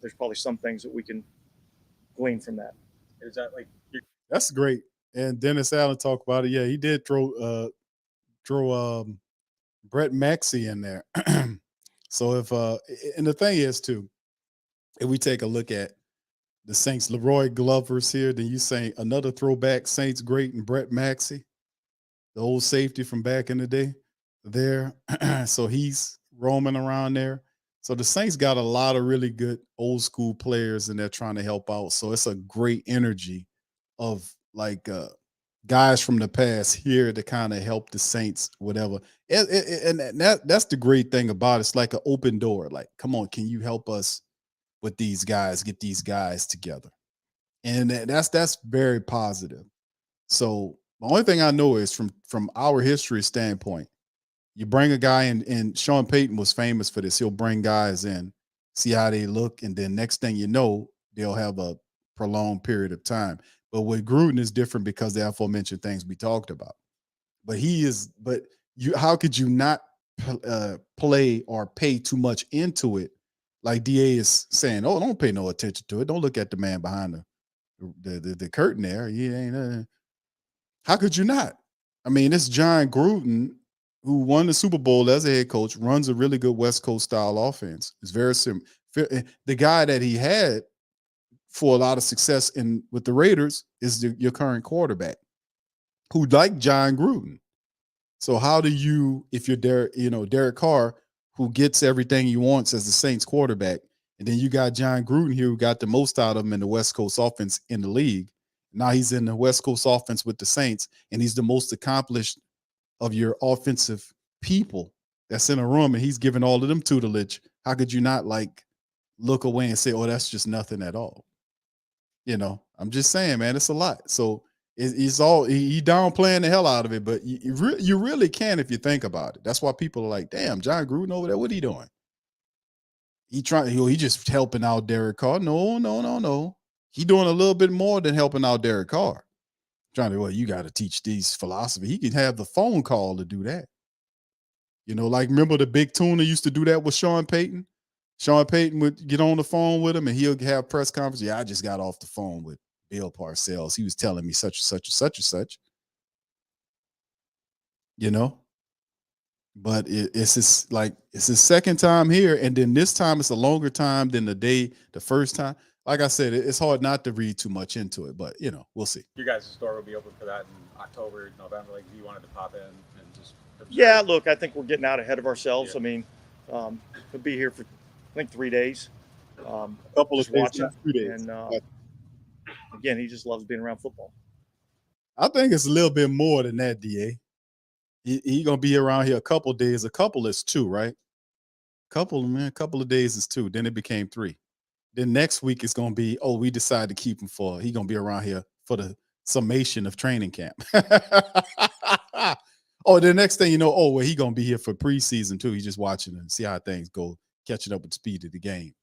there's probably some things that we can glean from that. Is that like that's great? And Dennis Allen talked about it. Yeah, he did throw Brett Maxey in there. So if and the thing is too, if we take a look at the Saints, Leroy Glover's here, then you say another throwback Saints great and Brett Maxey, the old safety from back in the day there. So he's roaming around there. So the Saints got a lot of really good old school players and they're trying to help out. So it's a great energy of like guys from the past here to kind of help the Saints, whatever. And that's the great thing about it. It's like an open door. Like, come on, can you help us with these guys, get these guys together? And that's very positive. So the only thing I know is from our history standpoint, you bring a guy in, and Sean Payton was famous for this. He'll bring guys in, see how they look, and then next thing you know, they'll have a prolonged period of time. But with Gruden is different because the aforementioned things we talked about. But how could you not play or pay too much into it? Like DA is saying, oh, don't pay no attention to it. Don't look at the man behind the curtain there. He ain't. How could you not? I mean, it's John Gruden, who won the Super Bowl as a head coach, runs a really good West Coast style offense. It's very similar. The guy that he had for a lot of success with the Raiders is your current quarterback, who like John Gruden. So how do you, if you're Derek Carr, who gets everything he wants as the Saints quarterback, and then you got John Gruden here, who got the most out of him in the West Coast offense in the league. Now he's in the West Coast offense with the Saints, and he's the most accomplished of your offensive people that's in a room, and he's giving all of them tutelage. How could you not look away and say, oh, that's just nothing at all? I'm just saying, man, it's a lot. So it's all, he downplaying the hell out of it, but you really can if you think about it. That's why people are like, damn, John Gruden over there, what he doing? He just helping out Derek Carr. No. He doing a little bit more than helping out Derek Carr. You got to teach these philosophy. He can have the phone call to do that. Remember the big tuna used to do that with Sean Payton? Sean Payton would get on the phone with him and he'll have press conference. Yeah, I just got off the phone with Bill Parcells. He was telling me such and such and such and such. But it's his second time here, and then this time it's a longer time than the first time. Like I said, it's hard not to read too much into it, but we'll see. Your guys' store will be open for that in October, November. Like, if you wanted to pop in and just observe. Yeah, look, I think we're getting out ahead of ourselves. Yeah. I mean, we'll be here for I think 3 days. A couple of days, 2 days. And Again, he just loves being around football. I think it's a little bit more than that, DA. He gonna be around here a couple of days. A couple is 2, right? A couple of days is 2. Then it became 3. Then next week it's gonna be, oh, we decided to keep him for. He gonna be around here for the summation of training camp. Oh, the next thing you know, oh, well, he gonna be here for preseason too. He's just watching and see how things go, catching up with the speed of the game.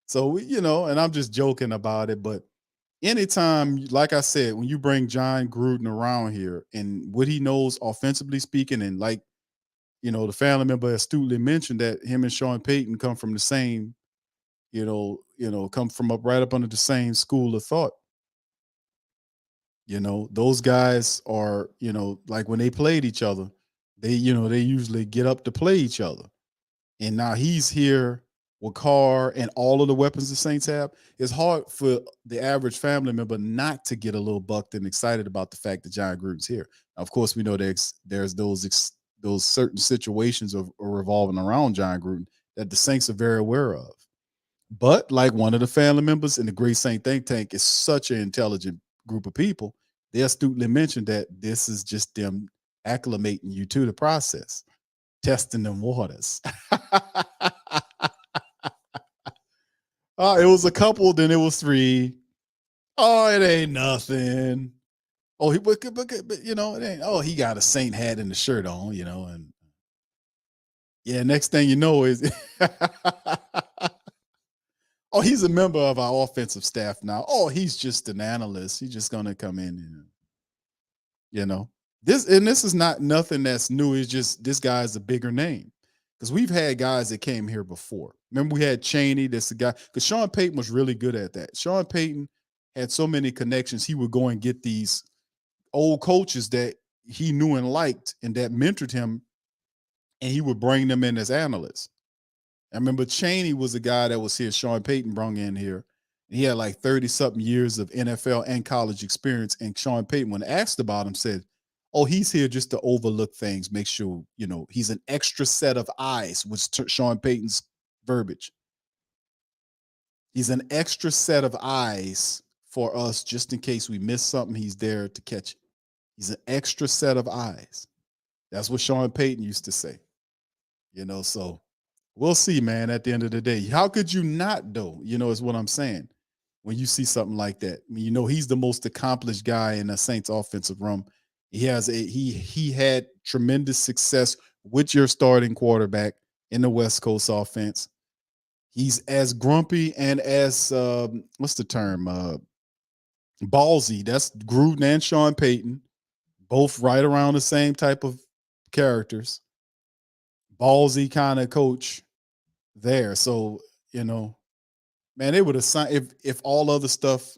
So and I'm just joking about it, but anytime, like I said, when you bring John Gruden around here and what he knows offensively speaking, and like the family member astutely mentioned that him and Sean Payton come from the same, come from right up under the same school of thought. Those guys are, like when they played each other, they usually get up to play each other. And now he's here with Carr and all of the weapons the Saints have. It's hard for the average family member not to get a little bucked and excited about the fact that John Gruden's here. Now, of course, we know there's those certain situations of revolving around John Gruden that the Saints are very aware of. But like one of the family members in the Great Saint Think Tank is such an intelligent group of people, they astutely mentioned that this is just them acclimating you to the process, testing them waters. It was a couple, then it was 3. Oh, it ain't nothing. Oh, but it ain't. Oh, he got a Saint hat and the shirt on, and yeah. Next thing you know is, oh, he's a member of our offensive staff now. Oh, he's just an analyst. He's just gonna come in and, this is not nothing that's new. It's just this guy's a bigger name. Because we've had guys that came here before. Remember, we had Chaney. That's the guy. Because Sean Payton was really good at that. Sean Payton had so many connections. He would go and get these old coaches that he knew and liked and that mentored him, and he would bring them in as analysts. I remember Chaney was a guy that was here. Sean Payton brought in here. He had like 30-something years of NFL and college experience. And Sean Payton, when asked about him, said, oh, he's here just to overlook things, make sure, he's an extra set of eyes, was Sean Payton's verbiage. He's an extra set of eyes for us just in case we miss something. He's there to catch it. He's an extra set of eyes. That's what Sean Payton used to say. So we'll see, man, at the end of the day. How could you not, though, is what I'm saying. When you see something like that, he's the most accomplished guy in the Saints offensive room. He had tremendous success with your starting quarterback in the West Coast offense. He's as grumpy and as what's the term? Ballsy. That's Gruden and Sean Payton, both right around the same type of characters. Ballsy kind of coach there. So, man, they would have signed if all other stuff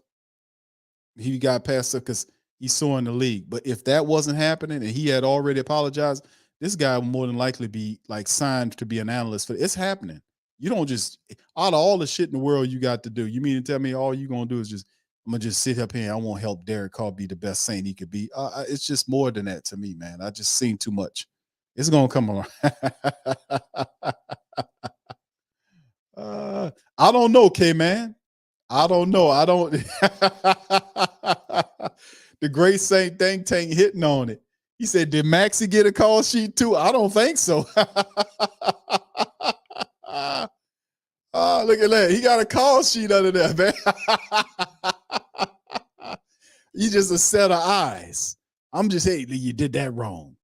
he got past it because he's so in the league. But if that wasn't happening and he had already apologized, this guy would more than likely be like signed to be an analyst for it's happening. You don't just out of all the shit in the world you got to do. You mean to tell me all you're gonna do is I'm gonna just sit up here and I won't help Derek Carr be the best Saint he could be. It's just more than that to me, man. I just seen too much. It's gonna come around. I don't know, K-Man. I don't know. I don't. The Great Saint Think Tank hitting on it. He said, did Maxie get a call sheet too? I don't think so. Look at that. He got a call sheet under there, man. You just a set of eyes. I'm just, hey, you did that wrong.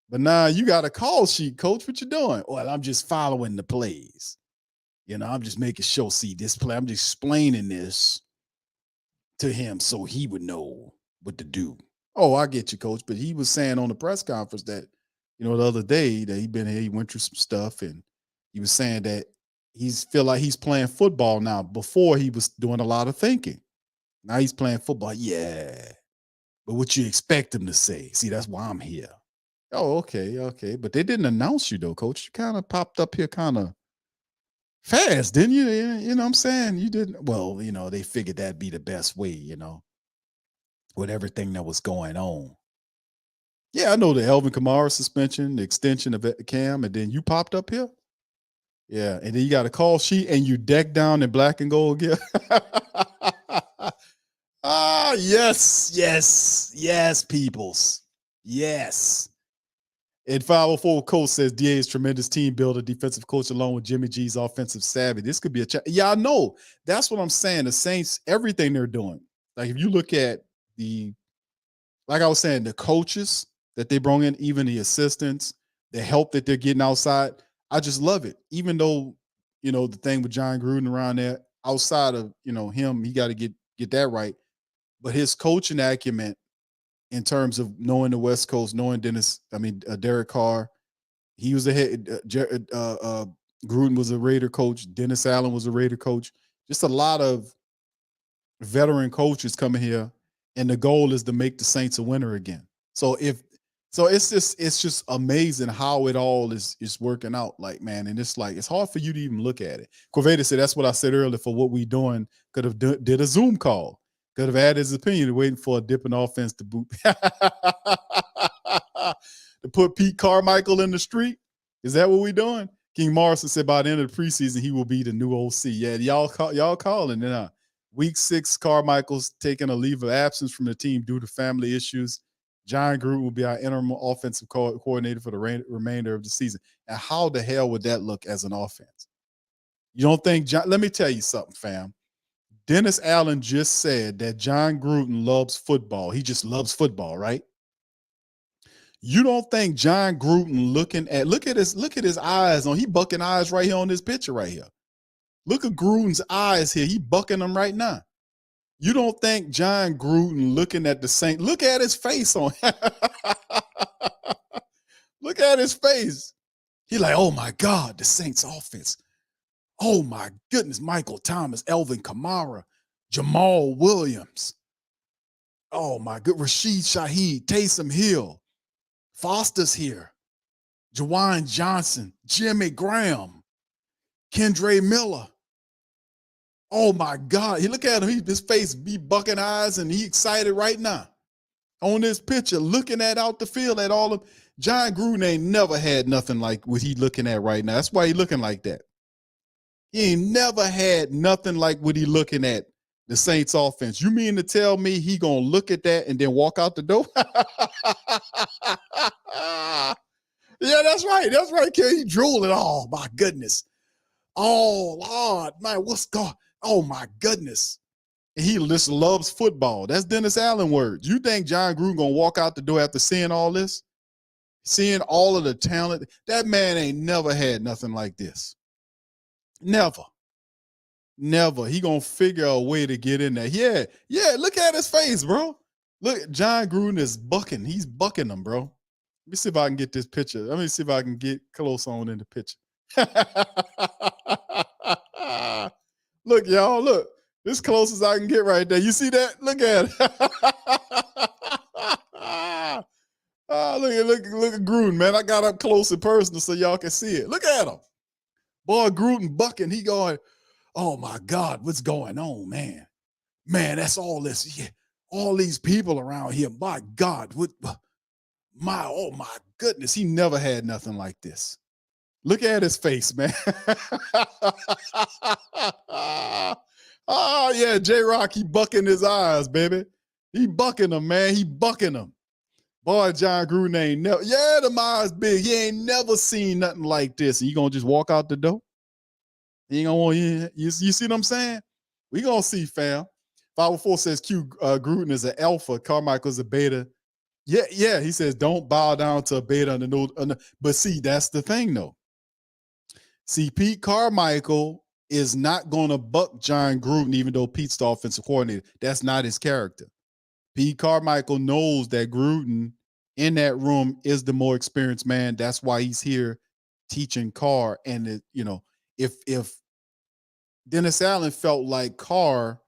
But now you got a call sheet, coach. What you doing? Well, I'm just following the plays. I'm just making sure, see this play. I'm just explaining this to him so he would know what to do. Oh, I get you, coach. But he was saying on the press conference that, the other day that he went through some stuff and he was saying that he's feel like he's playing football now. Before he was doing a lot of thinking. Now he's playing football. Yeah. But what you expect him to say? See, that's why I'm here. Oh, okay. But they didn't announce you though, coach. You kind of popped up here kind of fast, didn't you? You know what I'm saying? You didn't. Well, they figured that'd be the best way, with everything that was going on. Yeah, I know the Alvin Kamara suspension, the extension of Cam, and then you popped up here. Yeah, and then you got a call sheet and you decked down in black and gold gear. Yes, peoples. Yes. And 504 coach says DA is tremendous team builder, defensive coach, along with Jimmy G's offensive savvy. This could be yeah, I know. That's what I'm saying. The Saints, everything they're doing. Like if you look at like I was saying, the coaches that they brought in, even the assistants, the help that they're getting outside, I just love it. Even though, the thing with John Gruden around there, outside of, him, he got to get that right. But his coaching acumen in terms of knowing the West Coast, knowing Derek Carr, he was a head. Gruden was a Raider coach. Dennis Allen was a Raider coach. Just a lot of veteran coaches coming here, and the goal is to make the Saints a winner again. So it's just amazing how it all is working out. Like, man, and it's hard for you to even look at it. Corveda said that's what I said earlier. For what we doing, could have did a Zoom call. Could have added his opinion, waiting for a dipping offense to boot. To put Pete Carmichael in the street. Is that what we doing? King Morrison said by the end of the preseason, he will be the new OC. Yeah, y'all calling it. Week 6, Carmichael's taking a leave of absence from the team due to family issues. John Gruden will be our interim offensive coordinator for the remainder of the season. And how the hell would that look as an offense? You don't think John? Let me tell you something, fam. Dennis Allen just said that John Gruden loves football. He just loves football, right? You don't think John Gruden look at his eyes on, he bucking eyes right here on this picture right here. Look at Gruden's eyes here. He bucking them right now. You don't think John Gruden looking at the Saints, look at his face on. Look at his face. He like, oh my God, the Saints offense. Oh my goodness, Michael Thomas, Alvin Kamara, Jamal Williams. Oh my good, Rashid Shaheed, Taysom Hill, Foster's here, Jawan Johnson, Jimmy Graham, Kendre Miller. Oh my God, he look at him, his face be bucking eyes, and he excited right now. On this picture, looking at out the field at all of John Gruden ain't never had nothing like what he looking at right now. That's why he looking like that. He ain't never had nothing like what he looking at, the Saints offense. You mean to tell me he gonna look at that and then walk out the door? Yeah, that's right. That's right, kid. He drooling. Oh, my goodness. Oh, Lord, man, what's going? Oh, my goodness. And he just loves football. That's Dennis Allen words. You think John Gruden gonna walk out the door after seeing all this? Seeing all of the talent? That man ain't never had nothing like this. Never. He gonna figure a way to get in there. Yeah, look at his face, bro. Look, John Gruden is bucking. He's bucking them, bro. Let me see if I can get this picture. Let me see if I can get close on in the picture. Look, y'all, look. This close as I can get right there. You see that? Look at it. Look at Gruden, man. I got up close and personal so y'all can see it. Look at him. Boy, Gruden bucking. He going, oh my God, what's going on, man? Man, that's all this. Yeah, all these people around here. My God, oh my goodness. He never had nothing like this. Look at his face, man. Oh, yeah, J-Rock, he bucking his eyes, baby. He bucking them, man. He bucking them. Boy, John Gruden ain't never, yeah, the eyes big. He ain't never seen nothing like this. And you gonna just walk out the door? You ain't gonna want you see what I'm saying? We gonna see, fam. 504 says Gruden is an alpha, Carmichael's a beta. Yeah, he says don't bow down to a beta under no. But see, that's the thing, though. See, Pete Carmichael is not going to buck John Gruden, even though Pete's the offensive coordinator. That's not his character. Pete Carmichael knows that Gruden in that room is the more experienced man. That's why he's here teaching Carr. And, if Dennis Allen felt like Carr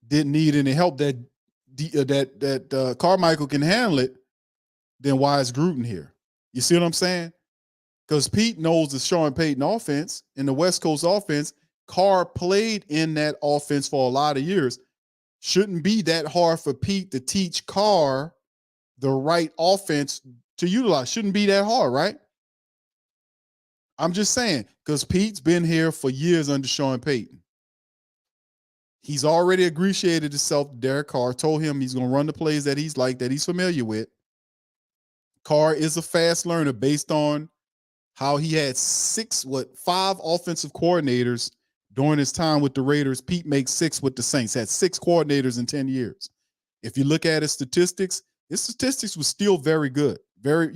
didn't need any help, that Carmichael can handle it, then why is Gruden here? You see what I'm saying? Because Pete knows the Sean Payton offense and the West Coast offense. Carr played in that offense for a lot of years. Shouldn't be that hard for Pete to teach Carr the right offense to utilize. Shouldn't be that hard, right? I'm just saying, because Pete's been here for years under Sean Payton. He's already ingratiated himself to Derek Carr, told him he's going to run the plays that he's familiar with. Carr is a fast learner based on how he had 5 offensive coordinators during his time with the Raiders. Pete makes 6 with the Saints, had 6 coordinators in 10 years. If you look at his statistics were still very good. Very,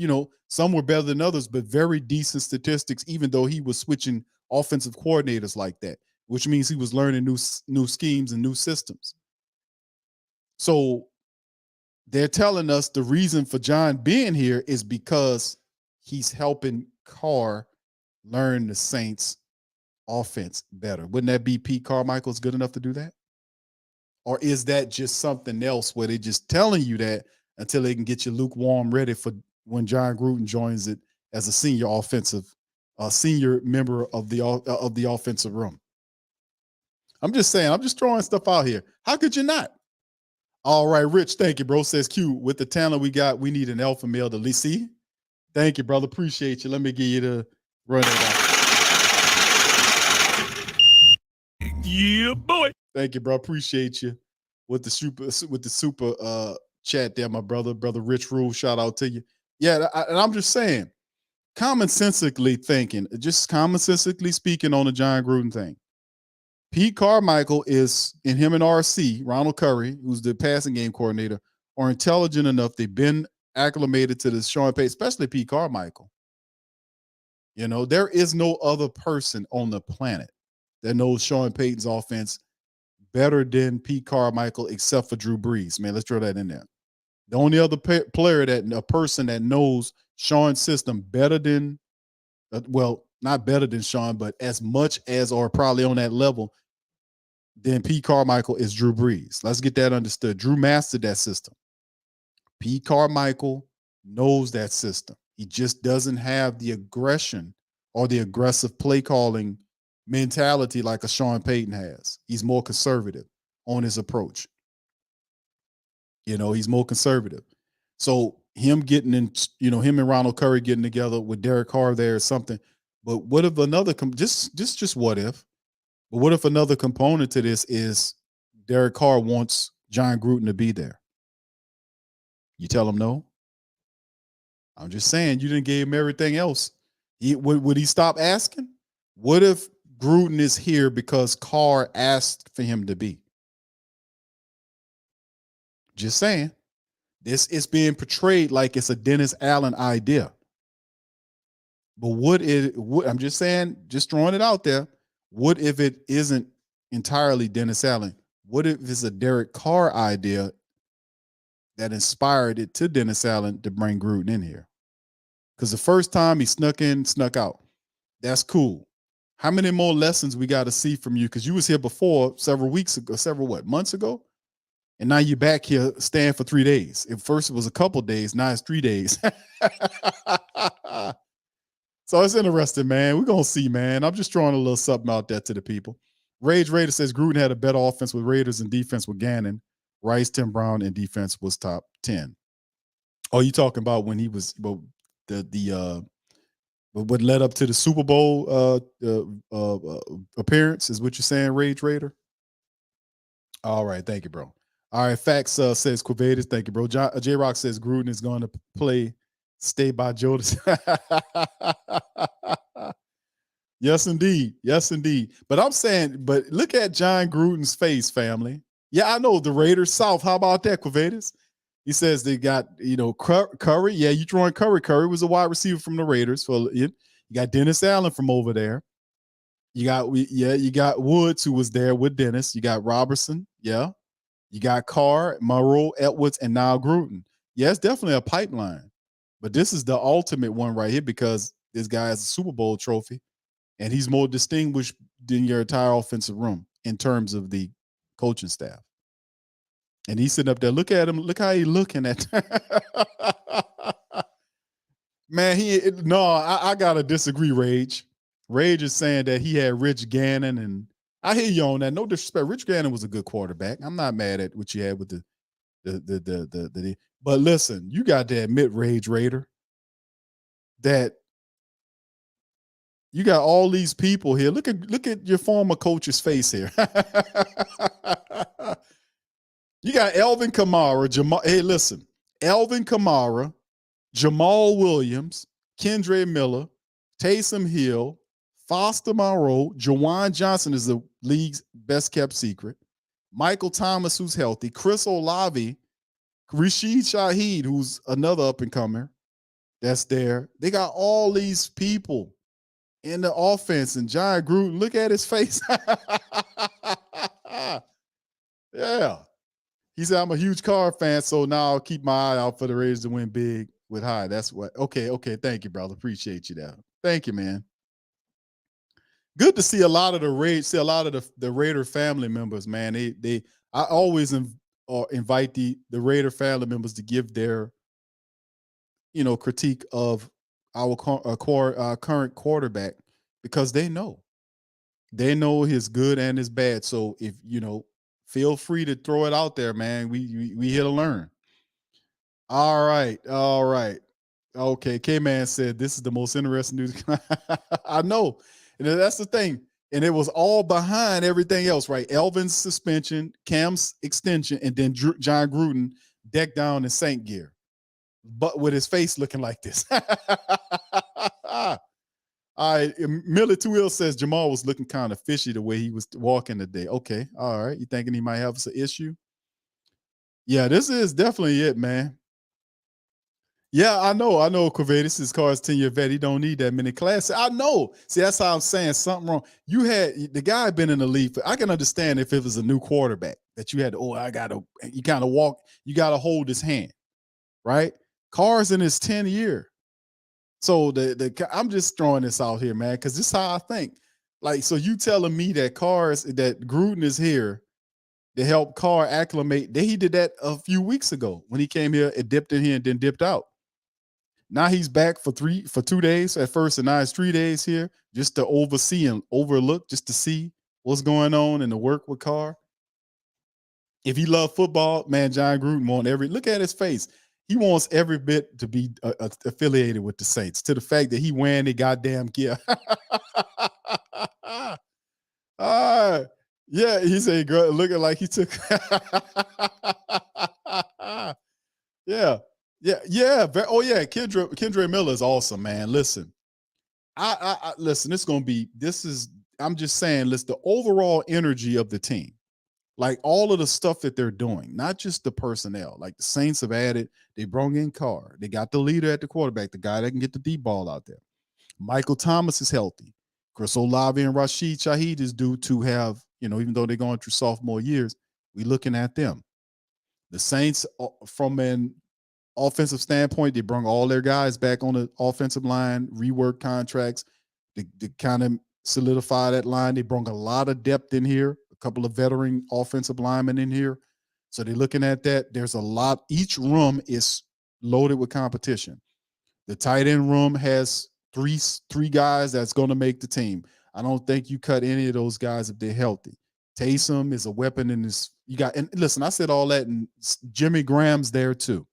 some were better than others, but very decent statistics, even though he was switching offensive coordinators like that, which means he was learning new schemes and new systems. So they're telling us the reason for John being here is because he's helping Carr learn the Saints offense better. Wouldn't that be Pete Carmichael's good enough to do that? Or is that just something else where they're just telling you that until they can get you lukewarm ready for when John Gruden joins it as a senior member of the offensive room? I'm just saying, I'm just throwing stuff out here. How could you not? All right, Rich, thank you, bro. Says Q, with the talent we got, we need an alpha male to lead. See? Thank you, brother. Appreciate you. Let me give you the run it out. Yeah, boy. Thank you, bro. Appreciate you with the super chat there, my brother Rich Rule. Shout out to you. Yeah, and I'm just saying, commonsensically speaking on the John Gruden thing. Pete Carmichael is, and him and RC, Ronald Curry, who's the passing game coordinator, are intelligent enough. They've been acclimated to the Sean Payton, especially Pete Carmichael. There is no other person on the planet that knows Sean Payton's offense better than Pete Carmichael, except for Drew Brees. Man, let's throw that in there. The only other a person that knows Sean's system better than, not better than Sean, but as much as or probably on that level than Pete Carmichael is Drew Brees. Let's get that understood. Drew mastered that system. Pete Carmichael knows that system. He just doesn't have the aggression or the aggressive play calling mentality like a Sean Payton has. He's more conservative on his approach. He's more conservative. So him getting in, him and Ronald Curry getting together with Derek Carr there or something. But what if another just what if? But what if another component to this is Derek Carr wants John Gruden to be there? You tell him no? I'm just saying, you didn't give him everything else. Would he stop asking? What if Gruden is here because Carr asked for him to be? Just saying. This is being portrayed like it's a Dennis Allen idea. But I'm just saying, just throwing it out there, what if it isn't entirely Dennis Allen? What if it's a Derek Carr idea that inspired it to Dennis Allen to bring Gruden in here? Because the first time he snuck in, snuck out. That's cool. How many more lessons we got to see from you? Because you was here before months ago? And now you're back here staying for 3 days. At first it was a couple days, now it's 3 days. So it's interesting, man. We're going to see, man. I'm just throwing a little something out there to the people. Rage Raider says Gruden had a better offense with Raiders and defense with Gannon. Rice, Tim Brown, and defense was top 10. Oh, you talking about when he was what led up to the Super Bowl appearance is what you're saying, Rage Raider? All right. Thank you, bro. All right. Fax says Quavadas. Thank you, bro. J-Rock says Gruden is going to play Stay by Jodas. Yes, indeed. Yes, indeed. But I'm saying, look at John Gruden's face, family. Yeah, I know the Raiders South. How about that, Quavadas? He says they got, Curry. Yeah, you throwing Curry. Curry was a wide receiver from the Raiders. So you got Dennis Allen from over there. You got Woods, who was there with Dennis. You got Robertson. Yeah. You got Carr, Monroe, Edwards, and now Gruden. Yeah, it's definitely a pipeline. But this is the ultimate one right here because this guy has a Super Bowl trophy, and he's more distinguished than your entire offensive room in terms of the coaching staff. And he's sitting up there. Look at him. Look how he's looking at. Man, I gotta disagree, Rage. Rage is saying that he had Rich Gannon, and I hear you on that. No disrespect. Rich Gannon was a good quarterback. I'm not mad at what you had with the but listen, you got to admit, Rage Raider, that You got all these people here. Look at your former coach's face here. You got Alvin Kamara, hey, listen, Alvin Kamara, Jamal Williams, Kendre Miller, Taysom Hill, Foster Monroe, Jawan Johnson is the league's best kept secret. Michael Thomas, who's healthy, Chris Olave, Rashid Shaheed, who's another up and comer that's there. They got all these people in the offense, and John Gruden, look at his face. Yeah. He said, I'm a huge Carr fan, so now I'll keep my eye out for the Raiders to win big with high. That's what. Okay. Thank you, brother. Appreciate you there. Thank you, man. Good to see a lot of the Raider family members, man. I always invite the Raider family members to give their, critique of our current quarterback, because they know his good and his bad. So if feel free to throw it out there, man. We here to learn. All right. Okay, K-Man said this is the most interesting news. I know. And that's the thing. And it was all behind everything else, right? Elvin's suspension, Cam's extension, and then John Gruden decked down in Saint gear, but with his face looking like this. All right. Miller 2L says Jamal was looking kind of fishy the way he was walking today. Okay. All right. You thinking he might have some issue? Yeah, this is definitely it, man. Yeah, I know, Quavatus, his car's 10-year vet. He don't need that many classes. I know. See, that's how I'm saying something wrong. You had the guy been in the league. I can understand if it was a new quarterback that you had to, you kind of walk, you got to hold his hand, right? Carr's in his 10th year. So I'm just throwing this out here, man, because this is how I think. Like, so you telling me that Gruden is here to help Carr acclimate. He did that a few weeks ago when he came here and dipped in here and then dipped out. Now he's back for 2 days at first, and now it's 3 days here just to oversee and overlook, just to see what's going on and to work with Carr. If he loved football, man, John Gruden look at his face. He wants every bit to be affiliated with the Saints, to the fact that he wearing the goddamn gear. Yeah, he said, looking like he took. Yeah. Oh yeah, Kendre Miller is awesome, man. Listen, listen. I'm just saying, listen, the overall energy of the team, like all of the stuff that they're doing, not just the personnel. Like the Saints have added, they brought in Carr, they got the leader at the quarterback, the guy that can get the deep ball out there. Michael Thomas is healthy. Chris Olave and Rashid Shaheed is due to have, even though they're going through sophomore years, we're looking at them. The Saints, from an offensive standpoint, they brought all their guys back on the offensive line, rework contracts to kind of solidify that line. They brought a lot of depth in here, a couple of veteran offensive linemen in here. So they're looking at that. There's a lot. Each room is loaded with competition. The tight end room has three guys that's going to make the team. I don't think you cut any of those guys if they're healthy. Taysom is a weapon in this. And listen, I said all that, and Jimmy Graham's there too.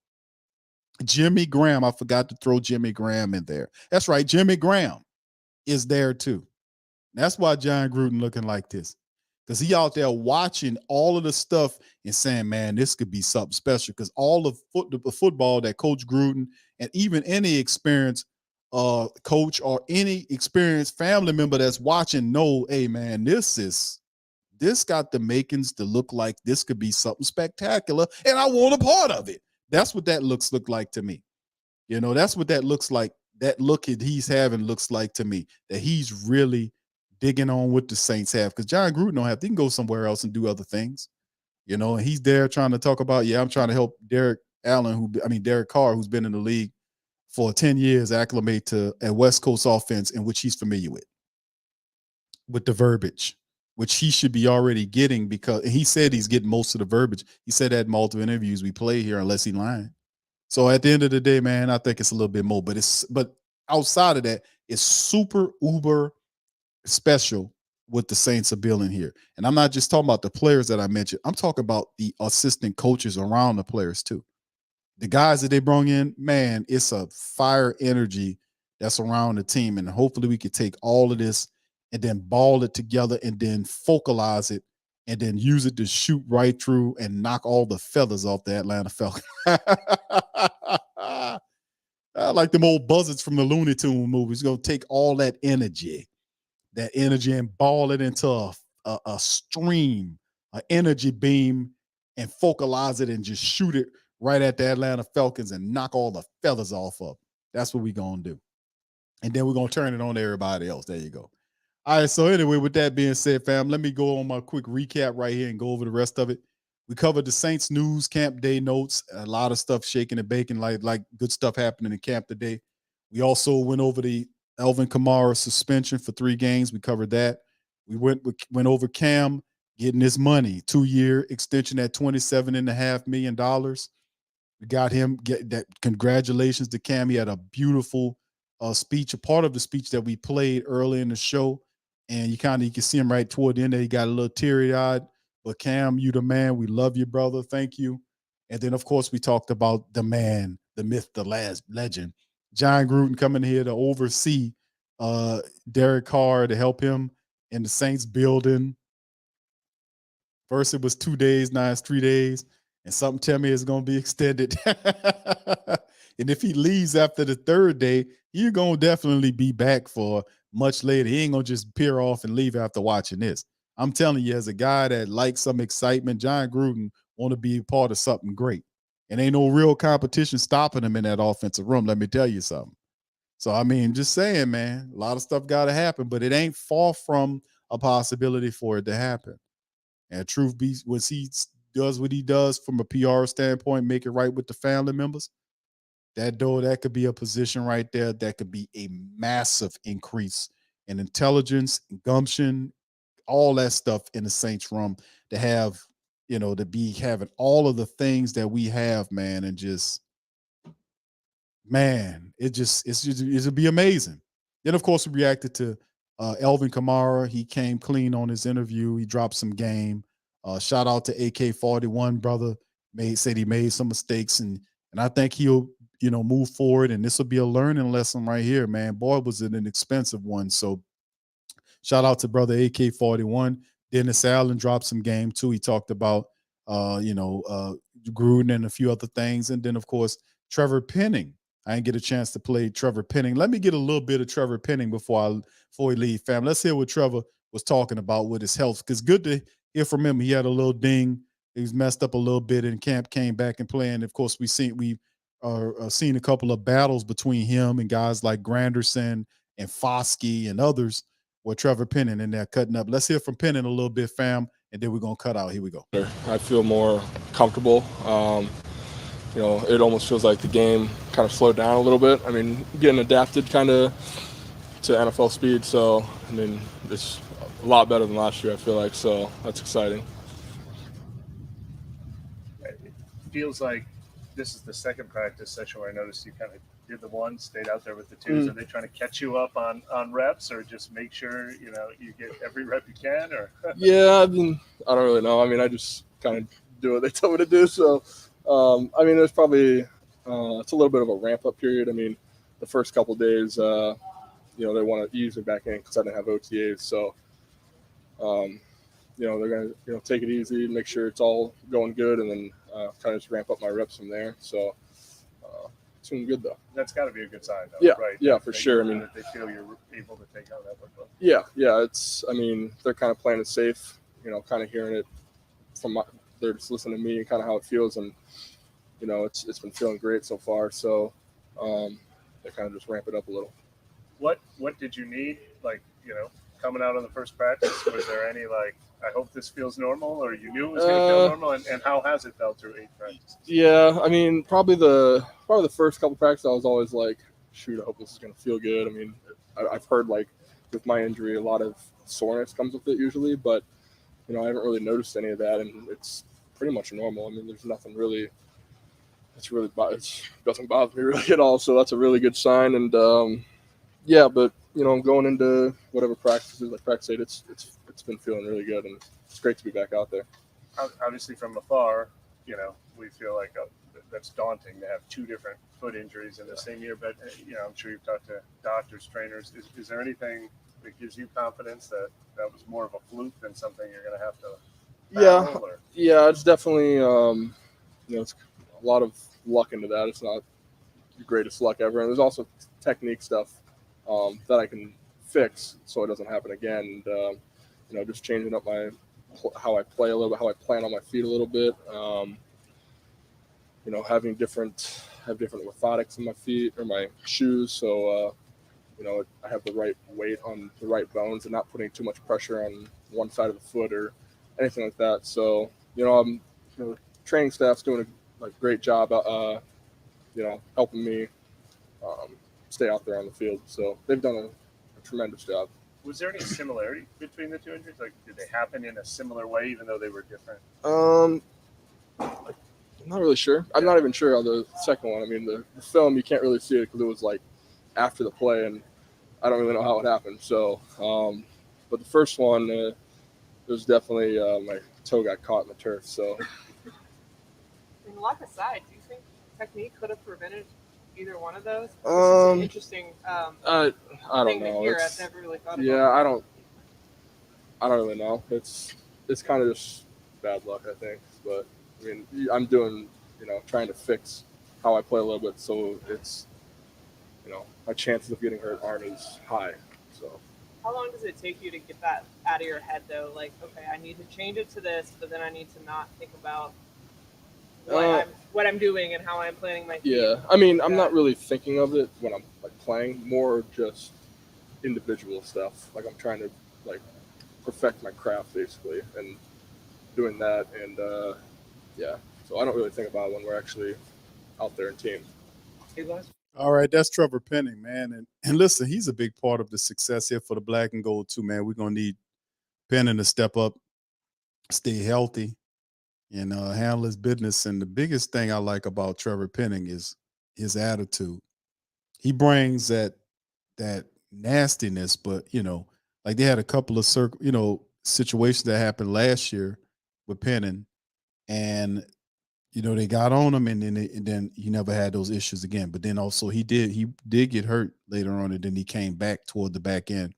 Jimmy Graham, I forgot to throw Jimmy Graham in there. That's right, Jimmy Graham is there too. That's why John Gruden looking like this, because he out there watching all of the stuff and saying, man, this could be something special, because all of the football that Coach Gruden and even any experienced coach or any experienced family member that's watching know, hey, man, this got the makings to look like this could be something spectacular, and I want a part of it. That's what that look like to me. That's what that looks like. That look that he's having looks like to me, that he's really digging on what the Saints have, because John Gruden don't have. They can go somewhere else and do other things, and he's there trying to talk about, I'm trying to help Derek Carr, who's been in the league for 10 years, acclimate to a West Coast offense in which he's familiar with the verbiage, which he should be already getting, because he said he's getting most of the verbiage. He said that in multiple interviews we play here, unless he's lying. So at the end of the day, man, I think it's a little bit more, but outside of that, it's super uber special what the Saints are building here. And I'm not just talking about the players that I mentioned. I'm talking about the assistant coaches around the players too. The guys that they brought in, man, it's a fire energy that's around the team. And hopefully we could take all of this and then ball it together and then focalize it and then use it to shoot right through and knock all the feathers off the Atlanta Falcons. I like them old buzzards from the Looney Tune movies. Going to take all that energy and ball it into a stream, an energy beam, and focalize it and just shoot it right at the Atlanta Falcons and knock all the feathers off of. That's what we're going to do. And then we're going to turn it on to everybody else. There you go. All right, so anyway, with that being said, fam, let me go on my quick recap right here and go over the rest of it. We covered the Saints news, camp day notes, a lot of stuff shaking and baking, like good stuff happening in camp today. We also went over the Alvin Kamara suspension for 3 games. We covered that. We went over Cam getting his money, 2-year extension at $27.5 million. We got him. Congratulations to Cam. He had a beautiful speech, a part of the speech that we played early in the show. And you can see him right toward the end there. He got a little teary-eyed. But Cam, you the man. We love you, brother. Thank you. And then, of course, we talked about the man, the myth, the legend, John Gruden coming here to oversee Derek Carr to help him in the Saints building. First it was 2 days, now it's 3 days. And something tell me it's going to be extended. And if he leaves after the 3rd day, you're going to definitely be back for much later. He ain't going to just peer off and leave after watching this. I'm telling you, as a guy that likes some excitement, John Gruden want to be a part of something great. And ain't no real competition stopping him in that offensive room, let me tell you something. So, I mean, just saying, man, a lot of stuff got to happen, but it ain't far from a possibility for it to happen. And truth be, once he does what he does from a PR standpoint, make it right with the family members, that could be a position right there that could be a massive increase in intelligence, gumption, all that stuff in the Saints room to have, to be having all of the things that we have, man, and just, man, it'll be amazing. Then, of course, we reacted to Alvin Kamara. He came clean on his interview. He dropped some game. Shout out to AK-41, brother. Said he made some mistakes, and I think he'll, move forward. And this will be a learning lesson right here, man. Boy, was it an expensive one. So shout out to brother AK-41. Dennis Allen dropped some game too. He talked about, Gruden and a few other things. And then, of course, Trevor Penning. I didn't get a chance to play Trevor Penning. Let me get a little bit of Trevor Penning before we leave, fam. Let's hear what Trevor was talking about with his health. Because good to hear from him. He had a little ding. He was messed up a little bit in camp, came back and playing. Of course, we've seen a couple of battles between him and guys like Granderson and Foskey and others where Trevor Penning in there cutting up. Let's hear from Penning a little bit, fam, and then we're going to cut out. Here we go. I feel more comfortable. It almost feels like the game kind of slowed down a little bit. I mean, getting adapted kind of to NFL speed. So, I mean, it's a lot better than last year, I feel like. So that's exciting. It feels like this is the second practice session where I noticed you kind of did the one, stayed out there with the twos. Are they trying to catch you up on reps, or just make sure, you get every rep you can? Or Yeah, I don't really know. I mean, I just kind of do what they tell me to do. So, I mean, there's probably it's a little bit of a ramp-up period. I mean, the first couple of days, they want to ease me back in because I didn't have OTAs. So, they're going to take it easy, make sure it's all going good, and then kind of just ramp up my reps from there. So, it's been good, though. That's got to be a good sign, though, yeah, right? Yeah, for sure. I mean, that they feel you're able to take on that workload. Yeah. I mean, they're kind of playing it safe, kind of hearing it from they're just listening to me and kind of how it feels, and it's been feeling great so far. So they kind of just ramp it up a little. What did you need, coming out on the first practice? Was there any I hope this feels normal, or you knew it was going to feel normal, and how has it felt through 8 practices? Yeah, I mean, probably the first couple practices I was always like, shoot, I hope this is going to feel good. I mean, I've heard with my injury a lot of soreness comes with it usually, but I haven't really noticed any of that, and it's pretty much normal. I mean, there's nothing really. It doesn't bother me really at all, so that's a really good sign. And but going into whatever practices like practice 8, it's been feeling really good, and it's great to be back out there. Obviously, from afar, we feel like that's daunting to have 2 different foot injuries in the same year. But I'm sure you've talked to doctors, trainers. Is there anything that gives you confidence that that was more of a fluke than something you're going to have to battle? Yeah, it's definitely it's a lot of luck into that. It's not the greatest luck ever, and there's also technique stuff that I can fix so it doesn't happen again. And just changing up how I play a little bit, how I plant on my feet a little bit. Having different orthotics in my feet or my shoes, so I have the right weight on the right bones and not putting too much pressure on one side of the foot or anything like that. So training staff's doing a great job, helping me stay out there on the field. So they've done a tremendous job. Was there any similarity between the 2 injuries? Like, did they happen in a similar way, even though they were different? I'm not really sure. I'm not even sure on the second one. I mean, the film, you can't really see it because it was like after the play, and I don't really know how it happened. So, but the first one, it was definitely my toe got caught in the turf. So, luck aside, do you think technique could have prevented either one of those? This is an interesting I don't thing know. to hear. I've never really thought about it. Yeah, I don't really know. It's kind of just bad luck, I think. But I mean, I'm doing, trying to fix how I play a little bit, so it's, my chances of getting hurt aren't as high. So. How long does it take you to get that out of your head, though? Like, okay, I need to change it to this, but then I need to not think about what I'm doing and how I'm planning my feet. Yeah, I mean, I'm not really thinking of it when I'm playing, more just individual stuff. Like I'm trying to perfect my craft basically, and doing that, and so I don't really think about it when we're actually out there in team. Hey, guys. All right, that's Trevor Penning, man. And listen, he's a big part of the success here for the Black and Gold too, man. We're gonna need Penning to step up, stay healthy, and handle his business. And the biggest thing I like about Trevor Penning is his attitude. He brings that nastiness, but like they had a couple of situations that happened last year with Penning, and they got on him, and then he never had those issues again. But then also he did get hurt later on, and then he came back toward the back end,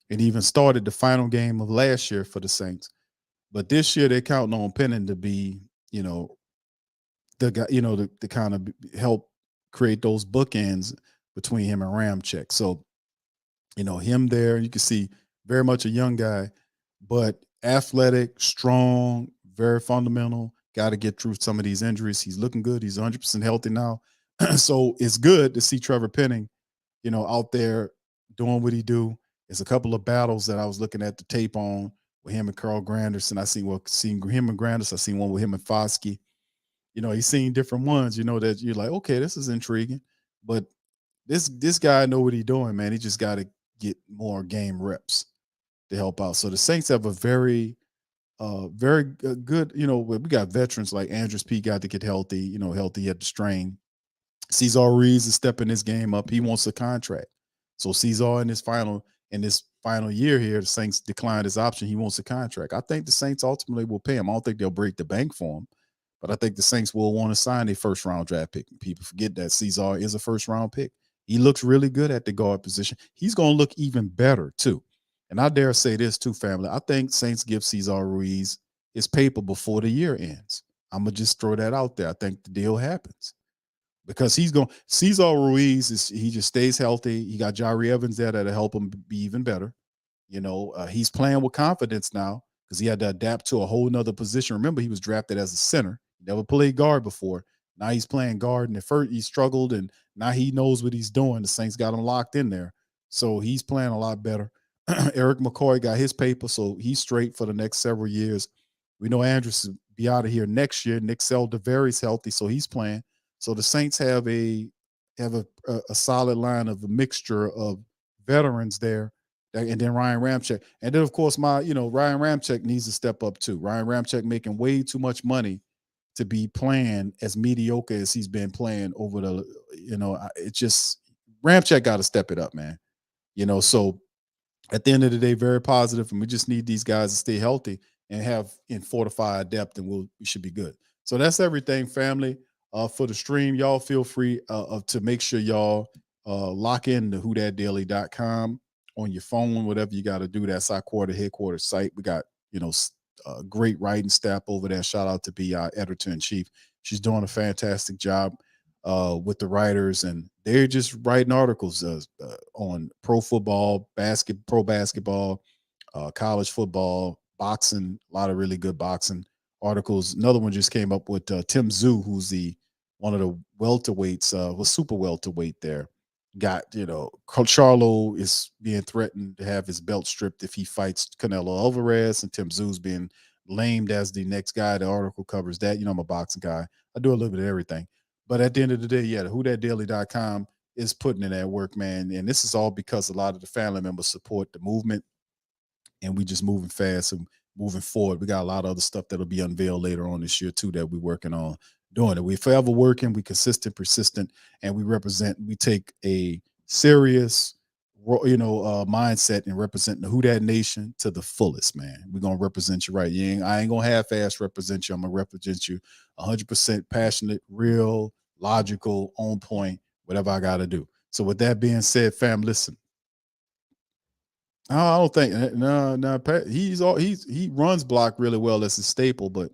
and even started the final game of last year for the Saints. But this year they're counting on Penning to be, the guy, to kind of help create those bookends between him and Ramczyk. So, him there, you can see very much a young guy, but athletic, strong, very fundamental. Got to get through some of these injuries. He's looking good. He's 100% healthy now. So it's good to see Trevor Penning, out there doing what he do. There's a couple of battles that I was looking at the tape on with him and Carl Granderson. I seen him and Granderson. I seen one with him and Foskey. He's seen different ones, that you're like, okay, this is intriguing. But this guy know what he's doing, man. He just got to get more game reps to help out. So the Saints have a very good, we got veterans like Andrews P got to get healthy, healthy at the strain. Cesar Ruiz is stepping his game up. He wants a contract. So Cesar in this final year here, the Saints declined his option. He wants a contract. I think the Saints ultimately will pay him. I don't think they'll break the bank for him, but I think the Saints will want to sign a first round draft pick. People forget that Cesar is a first round pick. He looks really good at the guard position. He's going to look even better too. And I dare say this too, family. I think Saints give Cesar Ruiz his paper before the year ends. I'm going to just throw that out there. I think the deal happens because Cesar Ruiz he just stays healthy. He got Jari Evans there that'll help him be even better. He's playing with confidence now because he had to adapt to a whole nother position. Remember, he was drafted as a center. He never played guard before. Now he's playing guard, and at first he struggled, and now he knows what he's doing. The Saints got him locked in there. So he's playing a lot better. Eric McCoy got his paper, so he's straight for the next several years. We know Andrews will be out of here next year. Nick Seldaveri's healthy, so he's playing. So the Saints have a solid line of a mixture of veterans there, and then Ryan Ramczyk. And then, of course, Ryan Ramczyk needs to step up too. Ryan Ramczyk making way too much money to be playing as mediocre as he's been playing over the, it just, Ramczyk got to step it up, man. So at the end of the day, very positive, and we just need these guys to stay healthy and have in fortified depth, and we should be good. So that's everything, family. for the stream, y'all feel free to make sure y'all lock in to whothatdaily.com on your phone, whatever you got to do. That's our headquarters site. We got, great writing staff over there. Shout out to be our editor-in-chief. She's doing a fantastic job with the writers, and they're just writing articles on pro football, pro basketball, college football, boxing, a lot of really good boxing articles. Another one just came up with Tim Zhu, who's one of the welterweights, was super welterweight there. Got, Charlo is being threatened to have his belt stripped if he fights Canelo Alvarez, and Tim Zhu's being named as the next guy. The article covers that. I'm a boxing guy. I do a little bit of everything. But at the end of the day, the whothatdaily.com is putting in that work, man. And this is all because a lot of the family members support the movement, and we just moving fast and moving forward. We got a lot of other stuff that'll be unveiled later on this year too that we're working on doing it. We forever working, we consistent, persistent, and we take a serious, mindset and represent the Who Dat Nation to the fullest, man. We're going to represent you right. I ain't going to half-ass represent you. I'm going to represent you 100% passionate, real, logical, on point, whatever I got to do. So with that being said, fam, listen, I don't think he runs block really well. That's a staple, but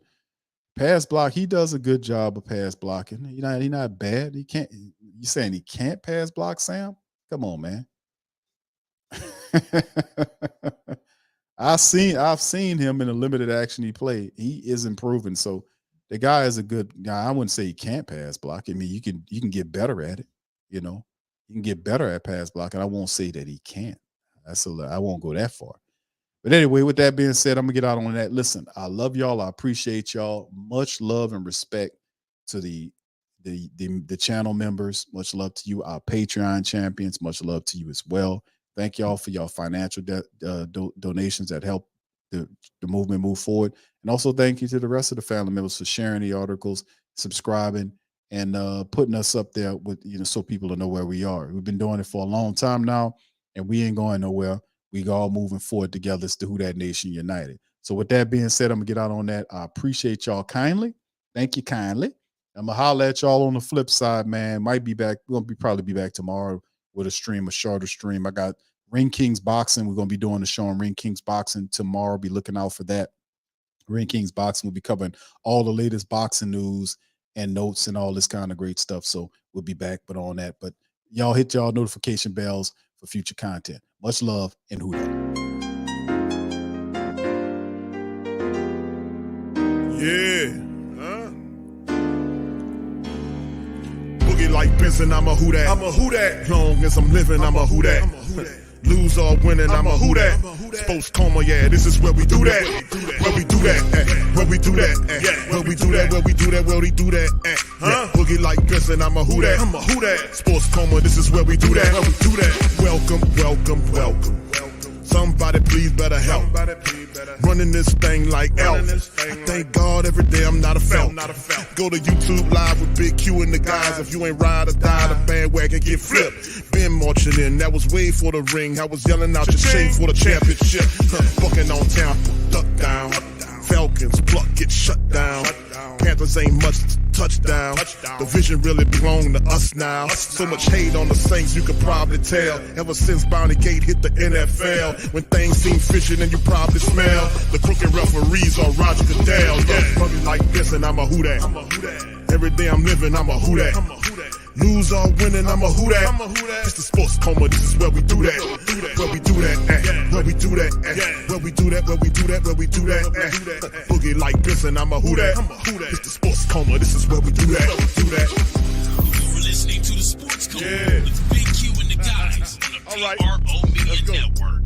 pass block, he does a good job of pass blocking. He's not bad. He can't. You saying he can't pass block, Sam? Come on, man. I've seen him in a limited action he played. He is improving. So the guy is a good guy. I wouldn't say he can't pass block. I mean, you can get better at it. You can get better at pass block, and I won't say that he can't. I won't go that far. But anyway, with that being said, I'm gonna get out on that. Listen, I love y'all. I appreciate y'all. Much love and respect to the channel members. Much love to you, our Patreon champions. Much love to you as well. Thank y'all for your financial donations that help the movement move forward. And also thank you to the rest of the family members for sharing the articles, subscribing, and putting us up there with, so people will know where we are. We've been doing it for a long time now, and we ain't going nowhere. We all moving forward together. It's the Who Dat Nation United. So with that being said, I'm going to get out on that. I appreciate y'all kindly. Thank you kindly. I'm going to holler at y'all on the flip side, man. Might be back. We're going to probably be back tomorrow with a shorter stream. I got Ring Kings Boxing. We're going to be doing the show on Ring Kings Boxing tomorrow. Be looking out for that. Ring Kings Boxing will be covering all the latest boxing news and notes and all this kind of great stuff. So we'll be back on that. But y'all hit y'all notification bells for future content. Much love and Who Dat. Yeah. Boogie like Benson, I'm a Who Dat. I'm a Who Dat. Long as I'm living, I'm a Who Dat. Lose or winning, I'm a Who Dat. Sports coma, yeah, this is where we do that. Where we do that, where we do that, where we do that, where we do that, where we do that. Boogie like Benson, I'm a Who Dat. I'm a Who Dat. Sports coma, this is where we do that. Where we do that. Welcome, welcome, welcome. Somebody please better help. Running this thing like Alvin. I thank God every day I'm not a Falcon. Go to YouTube live with Big Q and the guys. If you ain't ride or die, the bandwagon get flipped. Been marching in, that was way for the ring. I was yelling out your shame for the championship. Bucking on town, duck down. Falcons pluck, get shut down. Panthers ain't much touchdown. The vision really belong to us now. So much hate on the Saints, you could probably tell. Ever since Bounty Gate hit the NFL, when things seem fishy and you probably smell the crooked referees on Roger Goodell. Yeah, probably like this and I'm a Who Dat. Every day I'm living, I'm a Who Dat. Lose or winning, I'm a Who Dat. It's the sports coma, this is where we do that. Where we do that, where we do that, where we do that, where we do that, where we do that. Boogie like Benson, I'm a Who Dat. It's the sports coma, this is where we do that. You're listening to the Sports Coma with Big Q and the guys on the PRO Media Network.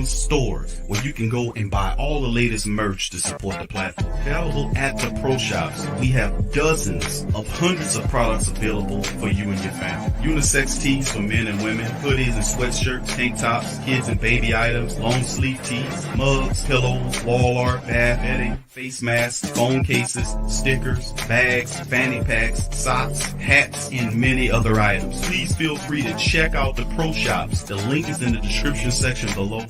store where you can go and buy all the latest merch to support the platform. Available at the Pro Shops, we have dozens of hundreds of products available for you and your family. Unisex tees for men and women, hoodies and sweatshirts, tank tops, kids and baby items, long sleeve tees, mugs, pillows, wall art, bath bedding, face masks, phone cases, stickers, bags, fanny packs, socks, hats, and many other items. Please feel free to check out the Pro Shops. The link is in the description section below.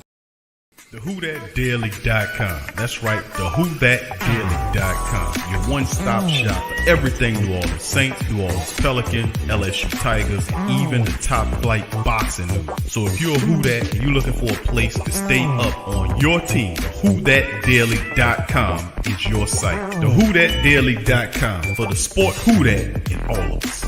TheWhoThatDaily.com. That's right, TheWhoThatDaily.com. Your one-stop shop for everything New Orleans Saints, New Orleans Pelicans, LSU Tigers, and even the top flight boxing news. So if you're a Who That and you're looking for a place to stay up on your team, TheWhoThatDaily.com is your site. TheWhoThatDaily.com for the sport Who That in all of us.